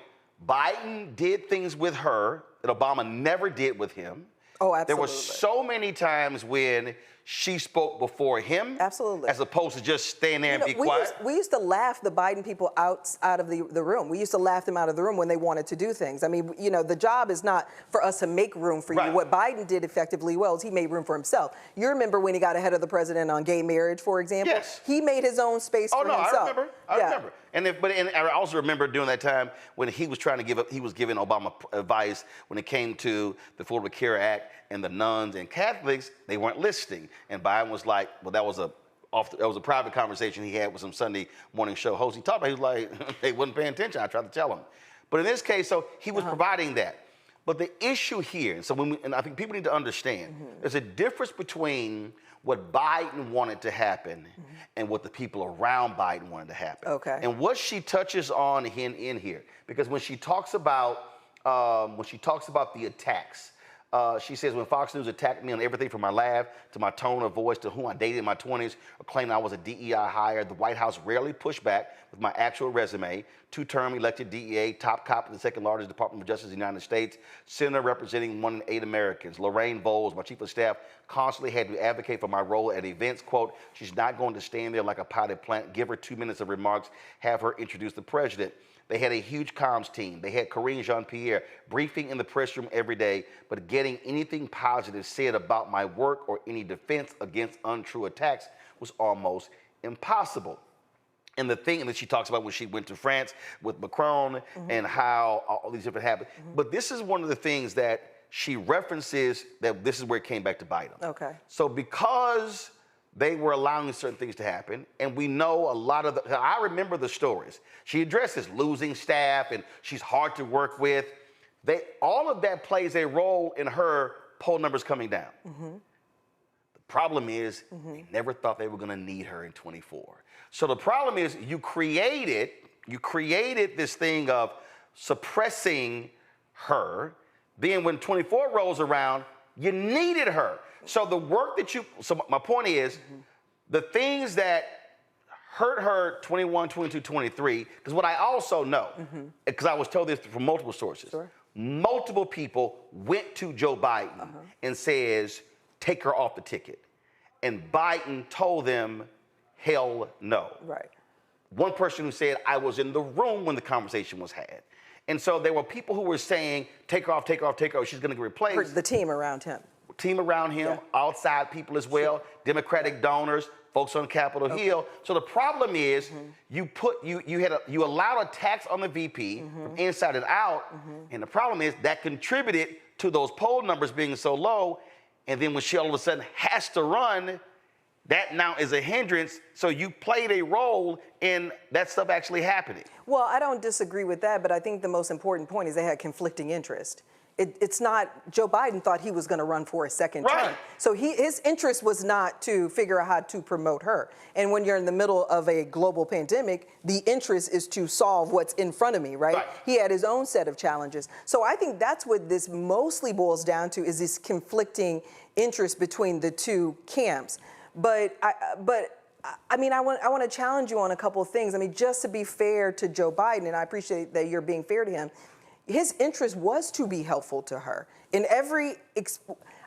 S2: Biden did things with her that Obama never did with him.
S6: Oh, absolutely.
S2: There were so many times when she spoke before him.
S6: Absolutely.
S2: As opposed to just staying there and be quiet.
S6: We used to laugh the Biden people out of the room. We used to laugh them out of the room when they wanted to do things. I mean, you know, the job is not for us to make room for you. What Biden did effectively well is he made room for himself. You remember when he got ahead of the president on gay marriage, for example?
S2: Yes.
S6: He made his own space for himself.
S2: I remember. And I also remember during that time when he was trying to he was giving Obama advice when it came to the Affordable Care Act and the nuns and Catholics, they weren't listening. And Biden was like, well, that was a private conversation he had with some Sunday morning show host. He talked about, he was like, they wasn't paying attention. I tried to tell him. But in this case, so he was providing that. But the issue here, and so and I think people need to understand, there's a difference between what Biden wanted to happen and what the people around Biden wanted to happen.
S6: Okay.
S2: And what she touches on in here, because when she talks about the attacks, she says, when Fox News attacked me on everything from my laugh to my tone of voice to whom I dated in my 20s or claimed I was a DEI hire, the White House rarely pushed back with my actual resume. Two-term elected DEA, top cop of the second largest Department of Justice in the United States, senator representing 1 in 8 Americans. Lorraine Bowles, my chief of staff, constantly had to advocate for my role at events. Quote, she's not going to stand there like a potted plant. Give her 2 minutes of remarks, have her introduce the president. They had a huge comms team. They had Karine Jean-Pierre briefing in the press room every day, but getting anything positive said about my work or any defense against untrue attacks was almost impossible. And the thing that she talks about when she went to France with Macron and how all these different happened. But this is one of the things that she references that this is where it came back to bite them.
S6: Okay.
S2: So because they were allowing certain things to happen, and we know a lot of I remember the stories. She addresses losing staff, and she's hard to work with. All of that plays a role in her poll numbers coming down. The problem is, they never thought they were gonna need her in 24. So the problem is, you created this thing of suppressing her. Then when 24 rolls around, you needed her. So the work that so my point is, the things that hurt her 21, 22, 23, because what I also know, because I was told this from multiple sources, multiple people went to Joe Biden and says, take her off the ticket. And Biden told them, hell no.
S6: Right.
S2: One person who said, I was in the room when the conversation was had. And so there were people who were saying, take her off, take her off, take her off, she's gonna get replaced.
S6: The team around him.
S2: Outside people as well, Democratic donors, folks on Capitol Hill. So the problem is, you allowed attacks on the VP from inside and out, and the problem is that contributed to those poll numbers being so low. And then when she all of a sudden has to run, that now is a hindrance. So you played a role in that stuff actually happening.
S6: Well, I don't disagree with that, but I think the most important point is they had conflicting interest. It's not, Joe Biden thought he was going to run for a second term. So his interest was not to figure out how to promote her. And when you're in the middle of a global pandemic, the interest is to solve what's in front of me, right? He had his own set of challenges. So I think that's what this mostly boils down to, is this conflicting interest between the two camps. But I mean, I want to challenge you on a couple of things. I mean, just to be fair to Joe Biden, and I appreciate that you're being fair to him, his interest was to be helpful to her. In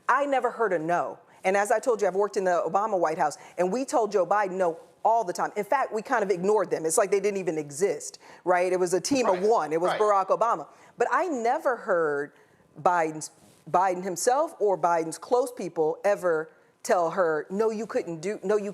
S6: I never heard a no. And as I told you, I've worked in the Obama White House, and we told Joe Biden no all the time. In fact, we kind of ignored them. It's like they didn't even exist, right? It was a team of one. It was Barack Obama. But I never heard Biden himself or Biden's close people ever tell her, no, you can't do that, no, you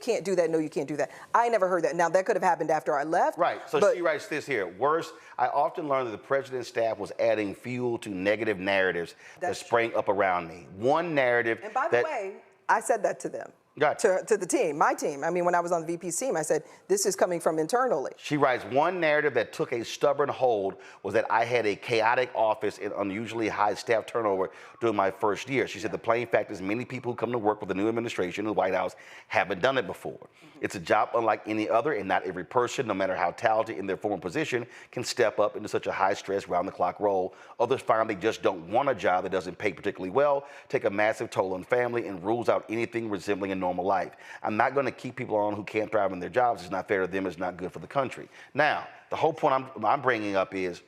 S6: can't do that. I never heard that. Now, that could have happened after I left.
S2: Right, so she writes this here. Worse, I often learned that the president's staff was adding fuel to negative narratives that sprang up around me. One narrative
S6: And by the way, I said that to them.
S2: Gotcha.
S6: To the team, my team. I mean, when I was on the VP's team, I said, this is coming from internally.
S2: She writes, one narrative that took a stubborn hold was that I had a chaotic office and unusually high staff turnover during my first year. She said, the plain fact is many people who come to work with the new administration in the White House haven't done it before. It's a job unlike any other, and not every person, no matter how talented in their former position, can step up into such a high-stress, round-the-clock role. Others find they just don't want a job that doesn't pay particularly well, take a massive toll on family, and rules out anything resembling a normal life. I'm not going to keep people on who can't thrive in their jobs. It's not fair to them. It's not good for the country. Now, the whole point I'm bringing up is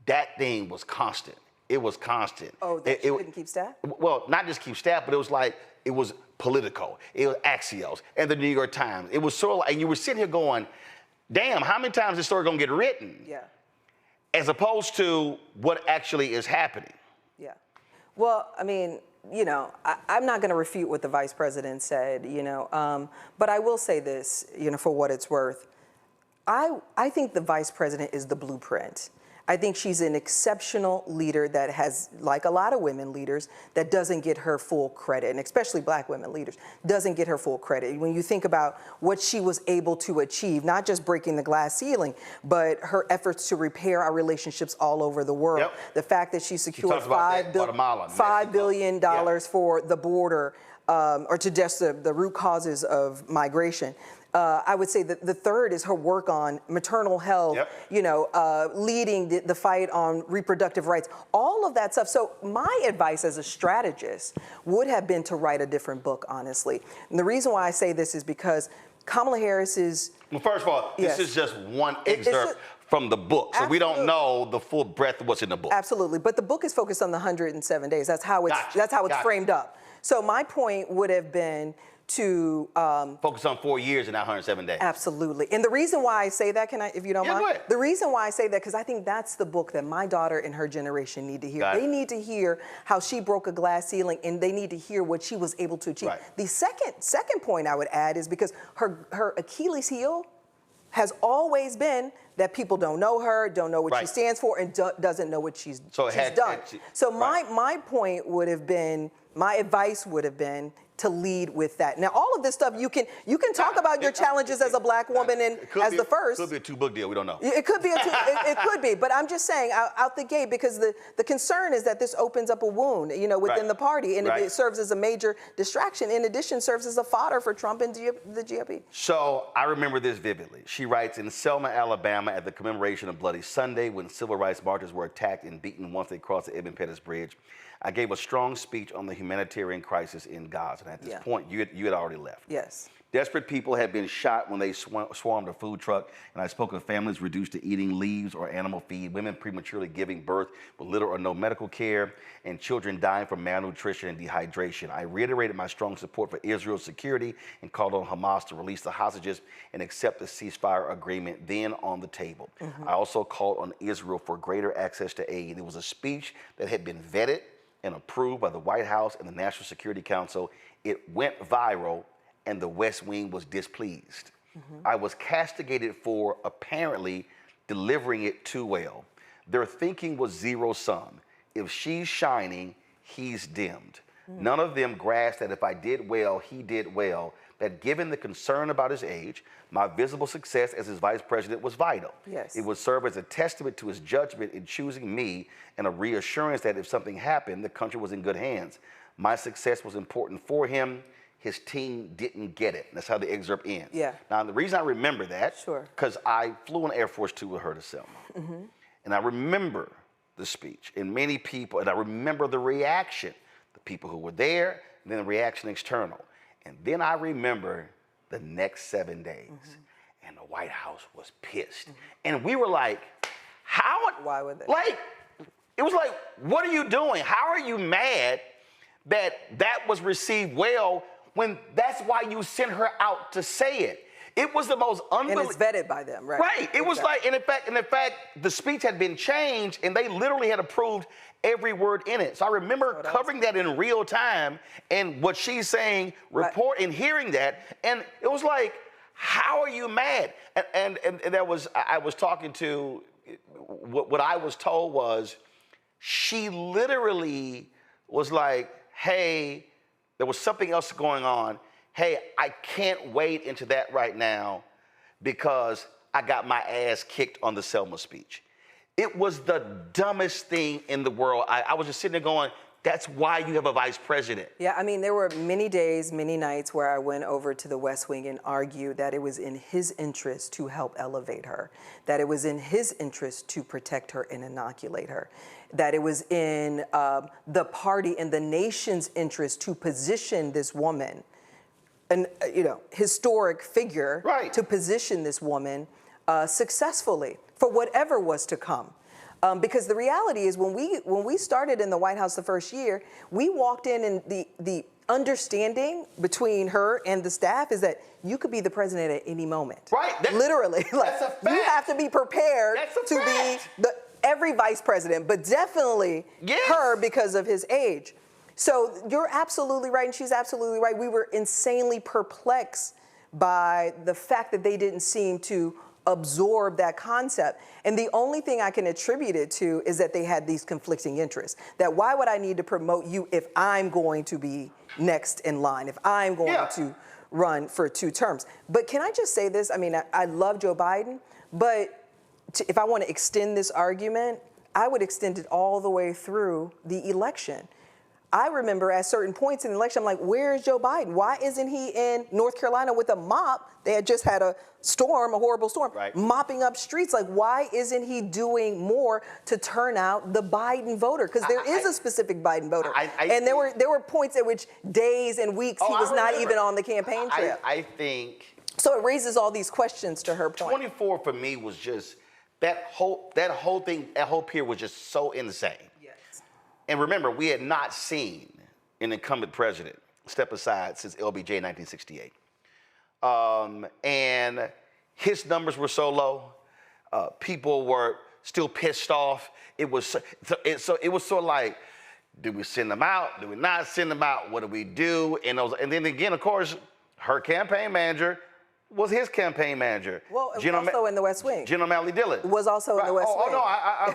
S2: that thing was constant. It was constant.
S6: Oh, that she couldn't keep staff?
S2: Well, not just keep staff, but it was like, it was Politico, it was Axios, and the New York Times. It was sort of like, and you were sitting here going, damn, how many times is this story going to get written?
S6: Yeah.
S2: As opposed to what actually is happening.
S6: Yeah. Well, I mean, you know, I'm not going to refute what the vice president said, you know, but I will say this, you know, for what it's worth. I think the vice president is the blueprint. I think she's an exceptional leader that has, like a lot of women leaders, that doesn't get her full credit, and especially black women leaders, doesn't get her full credit. When you think about what she was able to achieve, not just breaking the glass ceiling, but her efforts to repair our relationships all over the world.
S2: Yep.
S6: The fact that she secured
S2: $5
S6: billion for the border, or to just the root causes of migration. I would say that the third is her work on maternal health, you know, leading the fight on reproductive rights, all of that stuff. So my advice as a strategist would have been to write a different book, honestly. And the reason why I say this is because Kamala Harris is...
S2: Well, first of all, this is just one excerpt from the book. So we don't know the full breadth of what's in the book.
S6: Absolutely. But the book is focused on the 107 days. That's how it's framed up. So my point would have been to
S2: focus on 4 years and not 107 days.
S6: Absolutely. And the reason why I say that, if you don't mind?
S2: Go ahead.
S6: The reason why I say that, because I think that's the book that my daughter and her generation need to hear. They need to hear how she broke a glass ceiling, and they need to hear what she was able to achieve. Right. The second point I would add is because her Achilles heel has always been that people don't know her, don't know what she stands for, and doesn't know what she's done. So my point would have been, my advice would have been to lead with that. Now, all of this stuff, you can talk about your challenges as a black woman and as the first.
S2: It could be a two-book deal. We don't know.
S6: It could be it could be, but I'm just saying out the gate, because the concern is that this opens up a wound, you know, within the party, and it serves as a major distraction. In addition, serves as a fodder for Trump and the GOP.
S2: So I remember this vividly. She writes, in Selma, Alabama, at the commemoration of Bloody Sunday, when civil rights marchers were attacked and beaten once they crossed the Edmund Pettus Bridge, I gave a strong speech on the humanitarian crisis in Gaza. And at this point, you had already left.
S6: Yes.
S2: Desperate people had been shot when they swarmed a food truck, and I spoke of families reduced to eating leaves or animal feed, women prematurely giving birth with little or no medical care, and children dying from malnutrition and dehydration. I reiterated my strong support for Israel's security and called on Hamas to release the hostages and accept the ceasefire agreement then on the table. I also called on Israel for greater access to aid. It was a speech that had been vetted and approved by the White House and the National Security Council. It went viral, and the West Wing was displeased. I was castigated for apparently delivering it too well. Their thinking was zero-sum. If she's shining, he's dimmed. None of them grasped that if I did well, he did well, that given the concern about his age, my visible success as his vice president was vital.
S6: Yes.
S2: It would serve as a testament to his judgment in choosing me and a reassurance that if something happened, the country was in good hands. My success was important for him. His team didn't get it. That's how the excerpt ends.
S6: Yeah.
S2: Now, the reason I remember that, because I flew on Air Force Two with her to Selma. And I remember the speech and many people, and I remember the reaction, the people who were there, and then the reaction external. And then I remember the next 7 days, and the White House was pissed. And we were like, how?
S6: Why would they?
S2: Like, it was like, what are you doing? How are you mad that that was received well when that's why you sent her out to say it? It was the most unbelievable.
S6: And it's vetted by them, right?
S2: Right. It was like, and in fact, the speech had been changed, and they literally had approved every word in it. So I remember covering that in real time, and what she's saying, and hearing that, and it was like, how are you mad? And that was, I was talking to, what I was told was, she literally was like, hey, there was something else going on. Hey, I can't wade into that right now because I got my ass kicked on the Selma speech. It was the dumbest thing in the world. I was just sitting there going, that's why you have a vice president.
S6: Yeah, I mean, there were many days, many nights where I went over to the West Wing and argued that it was in his interest to help elevate her, that it was in his interest to protect her and inoculate her, that it was in the party and the nation's interest to position this woman, an historic figure, to position this woman successfully for whatever was to come. Because the reality is, when we started in the White House the first year, we walked in and the understanding between her and the staff is that you could be the president at any moment.
S2: Right.
S6: Literally. Like,
S2: that's a fact.
S6: you have to be prepared
S2: to
S6: be every vice president, but definitely her because of his age. So you're absolutely right, and she's absolutely right. We were insanely perplexed by the fact that they didn't seem to absorb that concept. And the only thing I can attribute it to is that they had these conflicting interests. That why would I need to promote you if I'm going to be next in line, if I'm going to run for 2 terms? But can I just say this? I mean, I love Joe Biden, but if I want to extend this argument, I would extend it all the way through the election. I remember at certain points in the election, I'm like, where is Joe Biden? Why isn't he in North Carolina with a mop? They had just had a storm, a horrible storm, mopping up streets. Like, why isn't he doing more to turn out the Biden voter? Because there is a specific Biden voter. And there were points at which days and weeks he was not even on the campaign trail.
S2: I think.
S6: So it raises all these questions to her point.
S2: 24 for me was just, that whole period was just so insane. And remember, we had not seen an incumbent president step aside since LBJ in 1968. And his numbers were so low. People were still pissed off. It was sort of like, do we send them out? Do we not send them out? What do we do? And then again, of course, her campaign manager was his campaign manager.
S6: Well, it was also in the West Wing.
S2: Jen O'Malley Dillon.
S6: Was also in the West Wing.
S2: Oh, no,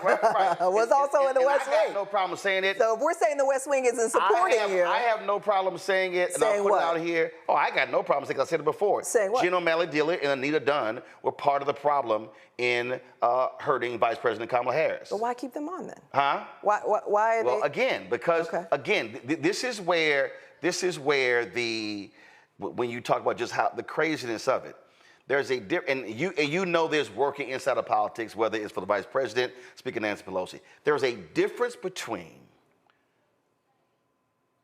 S2: right.
S6: Was also in the West Wing.
S2: I got no problem saying it.
S6: So if we're saying the West Wing isn't supporting you.
S2: I have no problem saying it, and I'll put it out here. Oh, I got no problem saying it. I said it before.
S6: Saying what?
S2: Jen O'Malley Dillon and Anita Dunn were part of the problem in hurting Vice President Kamala Harris.
S6: But why keep them on then?
S2: Huh?
S6: Why are they?
S2: Well, again, because, this is where when you talk about just how the craziness of it, there's a and you know there's working inside of politics, whether it's for the vice president, Speaker Nancy Pelosi. There's a difference between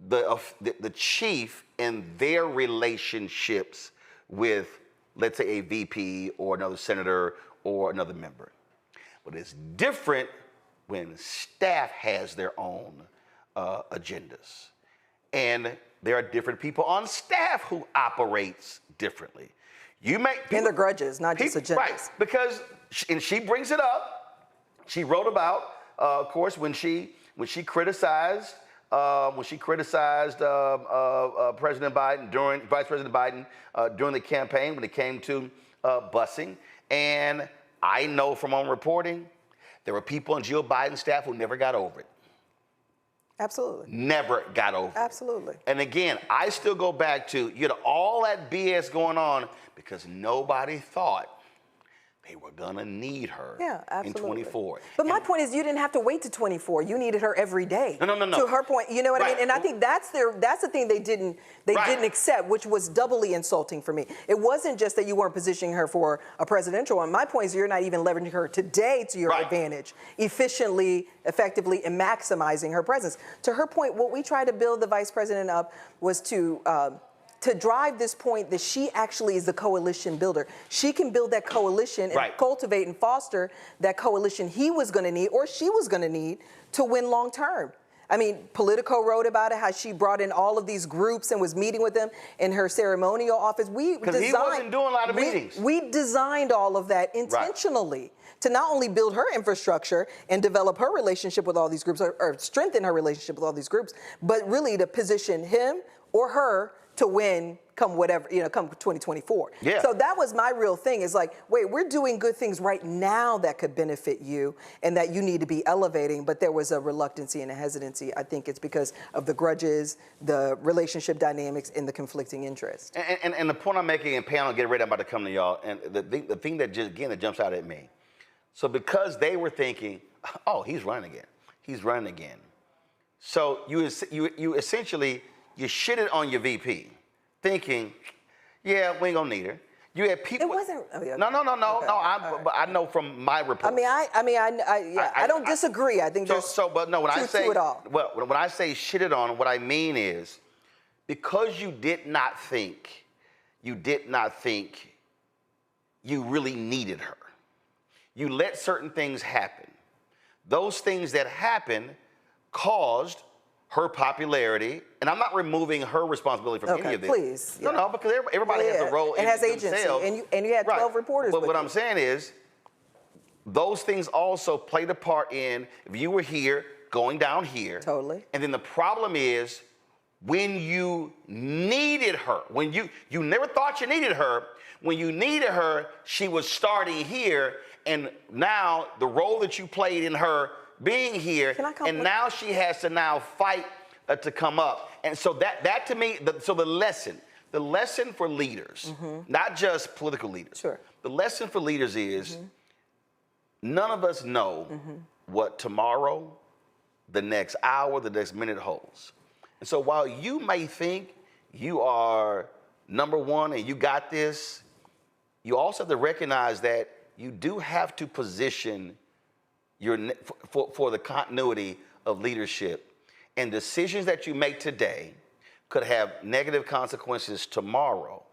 S2: the chief and their relationships with, let's say, a VP or another senator or another member. But it's different when staff has their own agendas. And there are different people on staff who operates differently. You make people,
S6: and the grudges, not just agendas.
S2: Right, because she brings it up. She wrote about, of course, when she criticized President Biden Vice President Biden during the campaign when it came to busing. And I know from own reporting, there were people on Jill Biden's staff who never got over it.
S6: Absolutely.
S2: Never got over it.
S6: Absolutely.
S2: And again, I still go back to, all that BS going on because nobody thought they were gonna need her in 24.
S6: But my point is, you didn't have to wait to 24. You needed her every day.
S2: No.
S6: To her point, you know what I mean? And I think that's the thing they didn't accept, which was doubly insulting for me. It wasn't just that you weren't positioning her for a presidential one. My point is, you're not even leveraging her today to your advantage, efficiently, effectively, and maximizing her presence. To her point, what we tried to build the vice president up was to to drive this point that she actually is the coalition builder. She can build that coalition and cultivate and foster that coalition he was going to need or she was going to need to win long term. I mean, Politico wrote about it, how she brought in all of these groups and was meeting with them in her ceremonial office.
S2: Because he wasn't doing a lot of meetings.
S6: We designed all of that intentionally to not only build her infrastructure and develop her relationship with all these groups or strengthen her relationship with all these groups, but really to position him or her to win come whatever, come 2024.
S2: Yeah.
S6: So that was my real thing is like, wait, we're doing good things right now that could benefit you and that you need to be elevating, but there was a reluctancy and a hesitancy. I think it's because of the grudges, the relationship dynamics, and the conflicting interests.
S2: And the point I'm making, and panel, get ready, I'm about to come to y'all, and the thing that just, again, that jumps out at me. So because they were thinking, oh, he's running again. He's running again. So you essentially, you shitted on your VP, thinking, yeah, we ain't gonna need her. You had people.
S6: It wasn't. Oh, yeah.
S2: No. But I know from my report.
S6: I don't disagree. I think there's
S2: but no, when I say
S6: to it all.
S2: Well, when I say shitted on, what I mean is because you did not think you really needed her. You let certain things happen. Those things that happened caused her popularity, and I'm not removing her responsibility from any of this.
S6: Please.
S2: No, because everybody has a role in
S6: has agency,
S2: themselves.
S6: and you had 12 reporters.
S2: But what I'm saying is, those things also played a part in if you were here, going down here.
S6: Totally.
S2: And then the problem is, when you needed her, when you never thought you needed her, when you needed her, she was starting here, and now the role that you played in her being here, and now she has to now fight to come up. And so that to me, the lesson for leaders, not just political leaders, the lesson for leaders is none of us know what tomorrow, the next hour, the next minute holds. And so while you may think you are number one and you got this, you also have to recognize that you do have to position for the continuity of leadership. And decisions that you make today could have negative consequences tomorrow.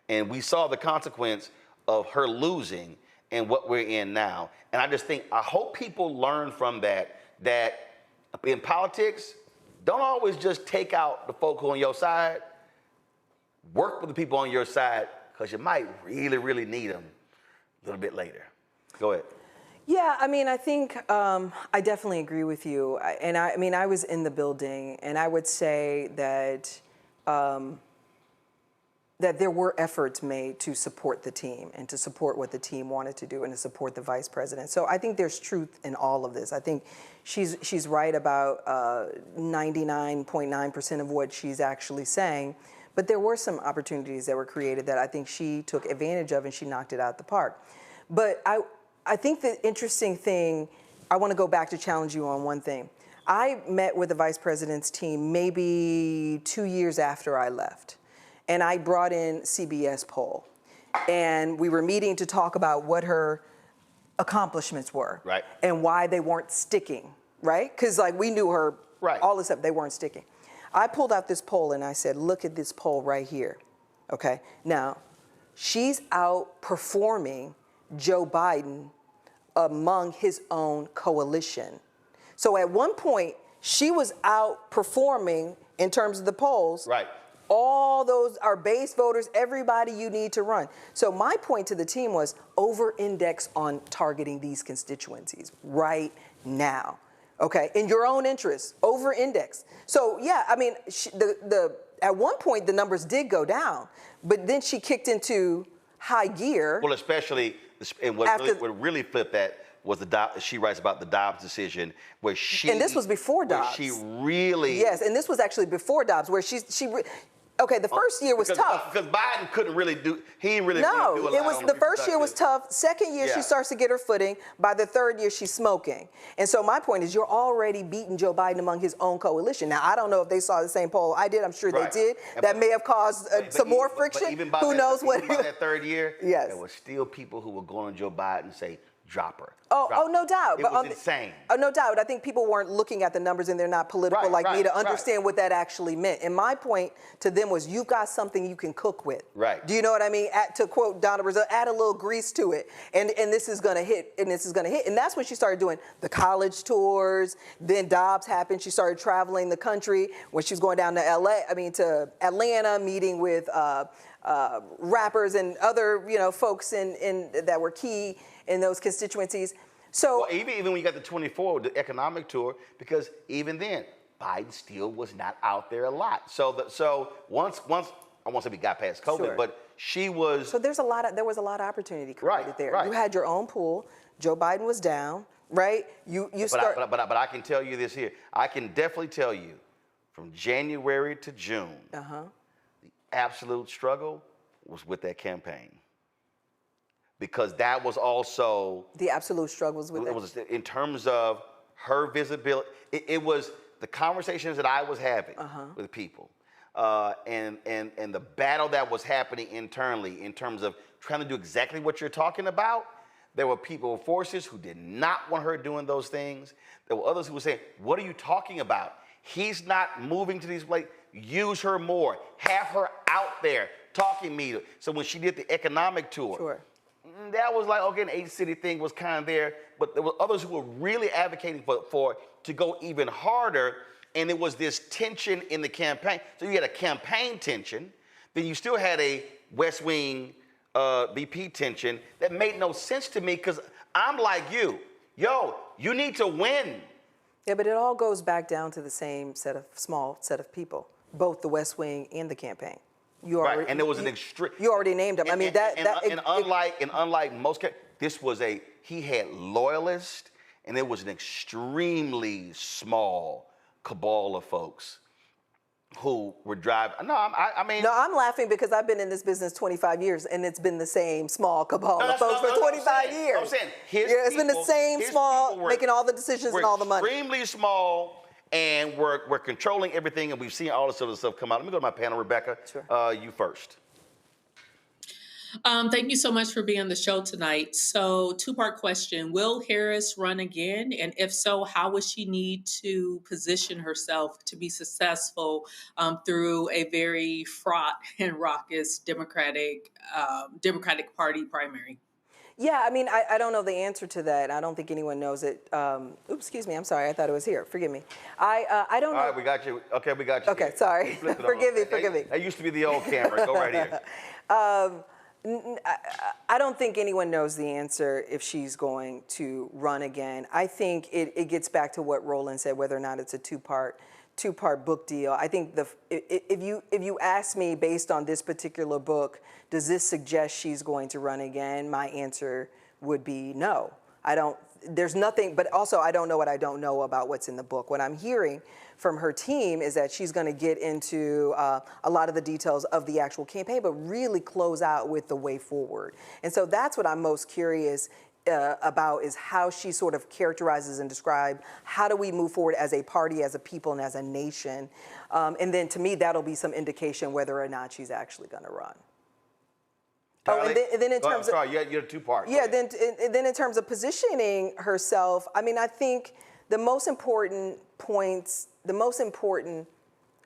S2: And we saw the consequence of her losing and what we're in now. And I hope people learn from that in politics, don't always just take out the folk who are on your side. Work with the people on your side, because you might really, really need them a little bit later. Go ahead.
S6: Yeah, I mean, I think I definitely agree with you. I was in the building, and I would say that that there were efforts made to support the team and to support what the team wanted to do and to support the vice president. So I think there's truth in all of this. I think she's right about 99.9% of what she's actually saying. But there were some opportunities that were created that I think she took advantage of, and she knocked it out the park. But I think the interesting thing, I want to go back to challenge you on one thing. I met with the vice president's team maybe 2 years after I left, and I brought in CBS poll, and we were meeting to talk about what her accomplishments were, and why they weren't sticking, right? Because like we knew her, all this stuff, they weren't sticking. I pulled out this poll and I said, look at this poll right here, okay? Now, she's outperforming Joe Biden among his own coalition. So at one point, she was outperforming in terms of the polls. All those are base voters, everybody you need to run. So my point to the team was over-index on targeting these constituencies right now. Okay, in your own interest, over-index. So yeah, I mean, at one point the numbers did go down, but then she kicked into high gear.
S2: Well, especially, and what really flipped that was she writes about the Dobbs decision where she.
S6: And this was before Dobbs.
S2: She really.
S6: Yes, and this was actually before Dobbs, where okay, the first year was tough.
S2: Because Biden couldn't really do, he didn't really do a lot.
S6: No, it was, the first year was tough. Second year, she starts to get her footing. By the third year, she's smoking. And so my point is, you're already beating Joe Biden among his own coalition. Now, I don't know if they saw the same poll I did. I'm sure they did. That may have caused some more friction.
S2: But even by
S6: Who knows what?
S2: Even by that third year,
S6: yes,
S2: there were still people who were going to Joe Biden and say, drop her.
S6: Oh, no doubt.
S2: It was insane.
S6: Oh, no doubt. I think people weren't looking at the numbers, and they're not political me to understand what that actually meant. And my point to them was, you've got something you can cook with.
S2: Right.
S6: Do you know what I mean? To quote Donna Brazile, add a little grease to it, and this is going to hit, and this is going to hit. And that's when she started doing the college tours. Then Dobbs happened. She started traveling the country when she was going down to to Atlanta, meeting with rappers and other folks in that were key in those constituencies. So
S2: even when you got the 24, the economic tour, because even then, Biden still was not out there a lot. So once I won't say we got past COVID, but she was.
S6: So there was a lot of opportunity created there.
S2: Right.
S6: You had your own pool. Joe Biden was down, right?
S2: But I can tell you this here. I can definitely tell you, from January to June, the absolute struggle was with that campaign. Because that was also
S6: the absolute struggles with
S2: it. Was in terms of her visibility. It was the conversations that I was having with people, and the battle that was happening internally in terms of trying to do exactly what you're talking about. There were forces who did not want her doing those things. There were others who were saying, "What are you talking about? He's not moving to these places. Use her more. Have her out there talking media." So when she did the economic tour. That was like, okay, an 8-city thing was kind of there, but there were others who were really advocating for to go even harder, and it was this tension in the campaign. So you had a campaign tension, then you still had a West Wing VP tension that made no sense to me, because I'm like you need to win.
S6: Yeah, but it all goes back down to the same small set of people, both the West Wing and the campaign.
S2: And there was an extreme.
S6: You already named them.
S2: Unlike most, this was he had loyalists, and it was an extremely small cabal of folks who were driving. No, I'm
S6: laughing because I've been in this business 25 years, and it's been the same small cabal of folks for 25 years.
S2: I'm saying
S6: it's been the same small, making all the decisions and all the money.
S2: Extremely small. And we're controlling everything, and we've seen all this sort of stuff come out. Let me go to my panel, Rebecca. Sure. You first.
S8: Thank you so much for being on the show tonight. So, two-part question. Will Harris run again? And if so, how would she need to position herself to be successful through a very fraught and raucous Democratic Party primary?
S6: Yeah, I don't know the answer to that. I don't think anyone knows it. Excuse me. I'm sorry. I thought it was here. Forgive me. I don't know.
S2: All right, we got you. Okay, we got you.
S6: Okay, sorry. Forgive me.
S2: That used to be the old camera. Go right here.
S6: I don't think anyone knows the answer if she's going to run again. I think it gets back to what Roland said, whether or not it's a two-part book deal. I think if you ask me based on this particular book, does this suggest she's going to run again? My answer would be no. There's nothing, but also I don't know what I don't know about what's in the book. What I'm hearing from her team is that she's going to get into a lot of the details of the actual campaign, but really close out with the way forward. And so that's what I'm most curious about, is how she sort of characterizes and describes how do we move forward as a party, as a people, and as a nation. And then to me, that'll be some indication whether or not she's actually going to run.
S2: Charlie?
S6: And then in terms of...
S2: Sorry, you're two parts.
S6: Yeah, then in terms of positioning herself, I think the most important points,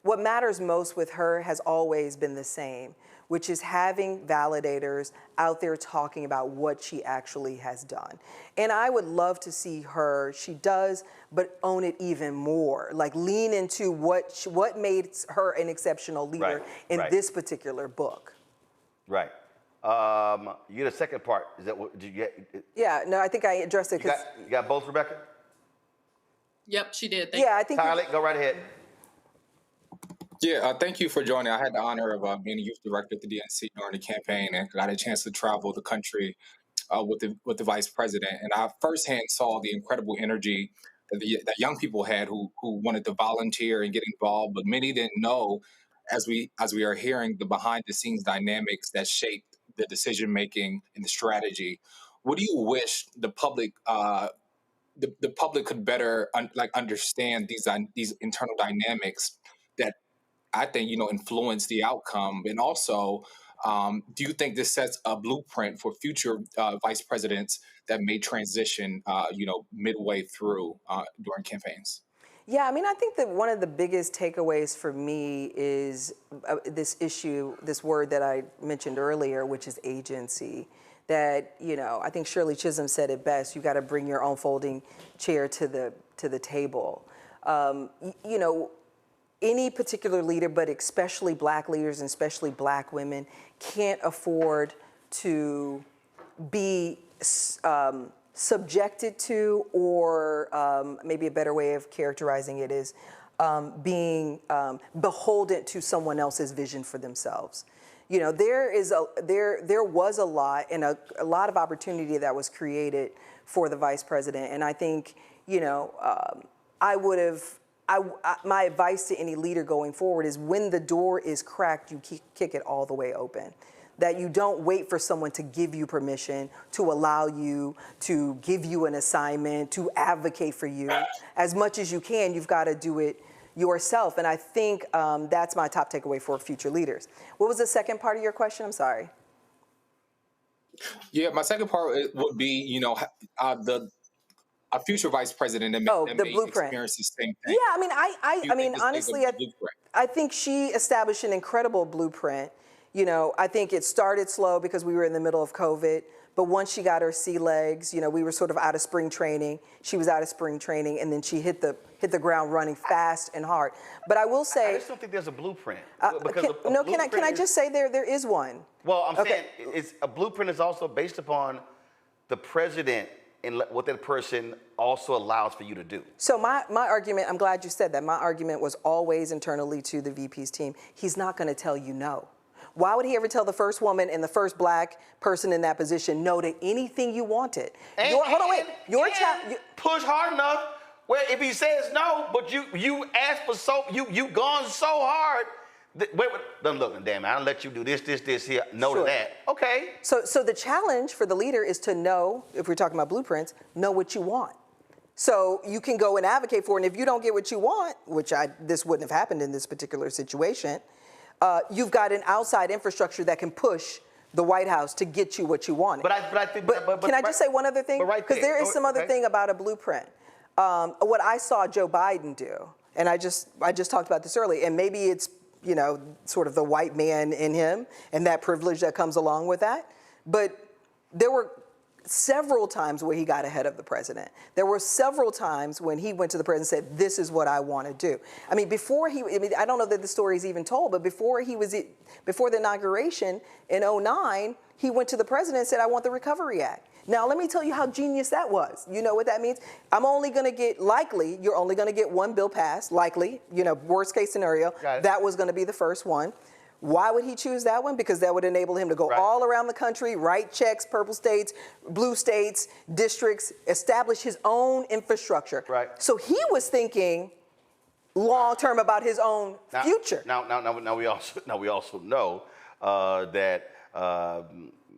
S6: what matters most with her has always been the same, which is having validators out there talking about what she actually has done. And I would love to see her, she does, but own it even more. Like lean into what made her an exceptional leader in this particular book.
S2: Right. You get a second part. Is that what did you get?
S6: Yeah, no, I think I addressed it.
S2: You got both, Rebecca?
S8: Yep, she did.
S6: I think.
S2: Tyler, go right ahead.
S10: Yeah, thank you for joining. I had the honor of being a youth director at the DNC during the campaign, and got a chance to travel the country with the vice president. And I firsthand saw the incredible energy that young people had who wanted to volunteer and get involved, but many didn't know, as we are hearing, the behind the scenes dynamics that shaped the decision making and the strategy. What do you wish the public the public could better understand these internal dynamics that I think influence the outcome, and also Do you think this sets a blueprint for future vice presidents that may transition, midway through during campaigns?
S6: Yeah, I mean, I think that one of the biggest takeaways for me is this issue, this word that I mentioned earlier, which is agency. That, I think Shirley Chisholm said it best. You got to bring your own folding chair to the table. Any particular leader, but especially black leaders and especially black women, can't afford to be subjected to, or maybe a better way of characterizing it is being beholden to someone else's vision for themselves. There was a lot and a lot of opportunity that was created for the vice president, and I think my advice to any leader going forward is when the door is cracked, you kick it all the way open. That you don't wait for someone to give you permission, to allow you, to give you an assignment, to advocate for you. As much as you can, you've got to do it yourself. And I think that's my top takeaway for future leaders. What was the second part of your question? I'm sorry.
S10: Yeah, my second part would be, a future vice president that may experience the same thing.
S6: Yeah, I mean, honestly, I think she established an incredible blueprint. I think it started slow because we were in the middle of COVID, but once she got her sea legs, we were sort of out of spring training. She was out of spring training, and then she hit the ground running fast and hard. But I will say,
S2: I just don't think there's a blueprint.
S6: Can I just say there is one?
S2: Well, I'm saying a blueprint is also based upon the president and what that person also allows for you to do.
S6: So my argument, I'm glad you said that. My argument was always internally to the VP's team. He's not going to tell you no. Why would he ever tell the first woman and the first black person in that position no to anything you wanted?
S2: Push hard enough where if he says no, but you ask for you gone so hard. Look, damn it, I don't let you do this here. No to that. Okay.
S6: So the challenge for the leader is to know, if we're talking about blueprints, know what you want. So you can go and advocate for it, and if you don't get what you want, which this wouldn't have happened in this particular situation, you've got an outside infrastructure that can push the White House to get you what you want.
S2: But I think.
S6: But can I just say one other thing? Because there is some other thing about a blueprint. What I saw Joe Biden do, and I just talked about this earlier, and maybe it's sort of the white man in him and that privilege that comes along with that. But there were several times where he got ahead of the president. There were several times when he went to the president and said, this is what I want to do. I mean, I don't know that the story is even told, but before the inauguration in 2009, he went to the president and said, I want the Recovery Act. Now, let me tell you how genius that was. You know what that means? You're only going to get one bill passed, likely, worst case scenario. That was going to be the first one. Why would he choose that one? Because that would enable him to go all around the country, write checks, purple states, blue states, districts, establish his own infrastructure. Right. So he was thinking long term about his own future.
S2: Now we also know that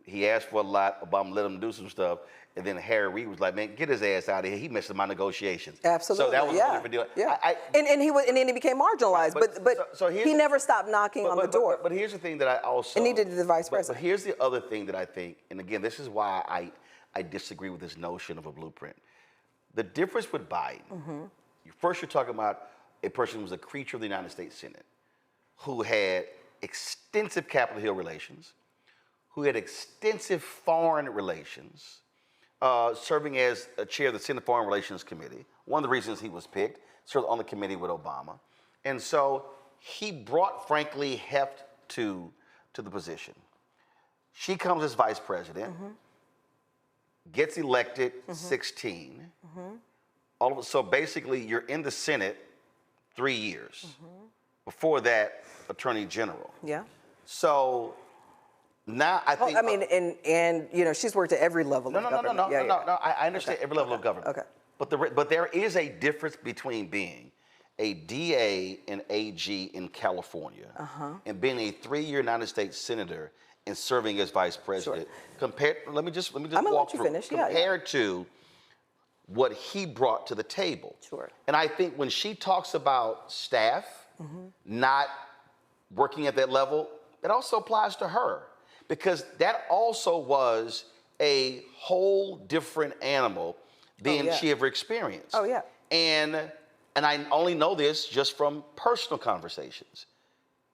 S2: he asked for a lot. Obama let him do some stuff. And then Harry Reid was like, man, get his ass out of here. He messed with my negotiations.
S6: Absolutely.
S2: So that was a different deal.
S6: Yeah. And then he became marginalized. But he never stopped knocking on the door.
S2: But here's the thing that I also...
S6: And neither did the vice president.
S2: But here's the other thing that I think, and again, this is why I disagree with this notion of a blueprint. The difference with Biden, first you're talking about a person who was a creature of the United States Senate, who had extensive Capitol Hill relations, who had extensive foreign relations, serving as a chair of the Senate Foreign Relations Committee. One of the reasons he was picked, served on the committee with Obama. And so he brought, frankly, heft to the position. She comes as vice president, gets elected 16. So basically, you're in the Senate 3 years. Before that, Attorney General.
S6: Yeah.
S2: So now I think...
S6: and she's worked at every level of government.
S2: No, I understand every level of government.
S6: Okay.
S2: But there is a difference between being a DA and AG in California and being a 3-year United States Senator and serving as vice president. Compared, let me just walk through. Compared to what he brought to the table.
S6: Sure.
S2: And I think when she talks about staff not working at that level, it also applies to her. because that also was a whole different animal than she ever experienced.
S6: Oh, yeah.
S2: And I only know this just from personal conversations.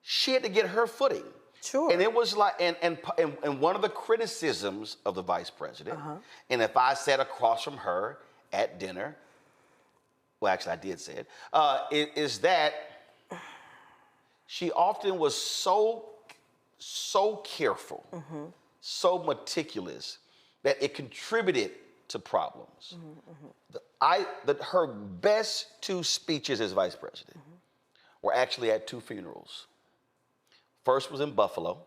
S2: She had to get her footing.
S6: Sure.
S2: And it was like, and one of the criticisms of the vice president, and if I sat across from her at dinner, well, actually I did say it, is that she often was so careful, so meticulous, that it contributed to problems. Her best 2 speeches as vice president were actually at 2 funerals. First was in Buffalo.